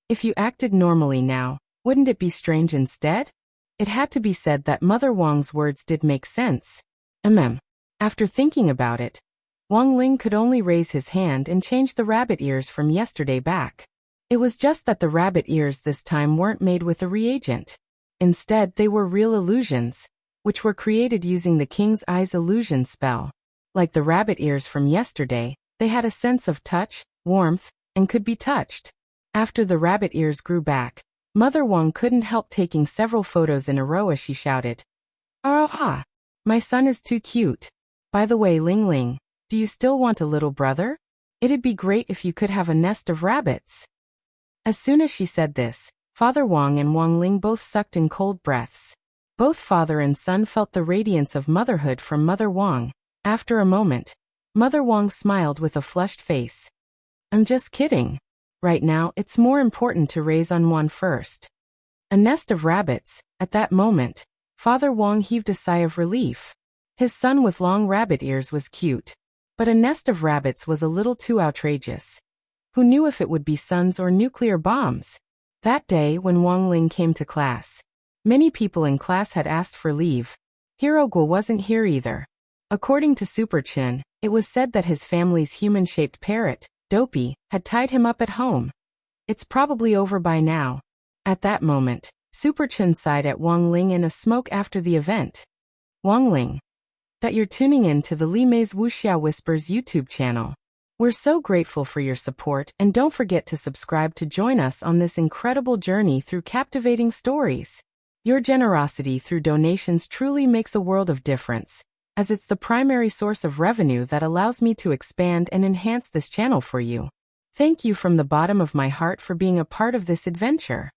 If you acted normally now, wouldn't it be strange instead? It had to be said that Mother Wang's words did make sense. After thinking about it, Wang Ling could only raise his hand and change the rabbit ears from yesterday back. It was just that the rabbit ears this time weren't made with a reagent. Instead, they were real illusions, which were created using the King's Eyes illusion spell. Like the rabbit ears from yesterday, they had a sense of touch, warmth, and could be touched. After the rabbit ears grew back, Mother Wang couldn't help taking several photos in a row as she shouted, "Ah, my son is too cute. By the way, Ling Ling, do you still want a little brother? It'd be great if you could have a nest of rabbits." As soon as she said this, Father Wang and Wang Ling both sucked in cold breaths. Both father and son felt the radiance of motherhood from Mother Wang. After a moment, Mother Wang smiled with a flushed face. "I'm just kidding. Right now, it's more important to raise on one first." A nest of rabbits. At that moment, Father Wang heaved a sigh of relief. His son with long rabbit ears was cute, but a nest of rabbits was a little too outrageous. Who knew if it would be suns or nuclear bombs? That day when Wang Ling came to class, many people in class had asked for leave. Hero Guo wasn't here either. According to Super Chin, it was said that his family's human-shaped parrot, Dopey, had tied him up at home. It's probably over by now. At that moment, Super Chin sighed at Wang Ling in a smoke after the event. Wang Ling, that you're tuning in to the Li Mei's Wuxia Whispers YouTube channel. We're so grateful for your support, and don't forget to subscribe to join us on this incredible journey through captivating stories. Your generosity through donations truly makes a world of difference, as it's the primary source of revenue that allows me to expand and enhance this channel for you. Thank you from the bottom of my heart for being a part of this adventure.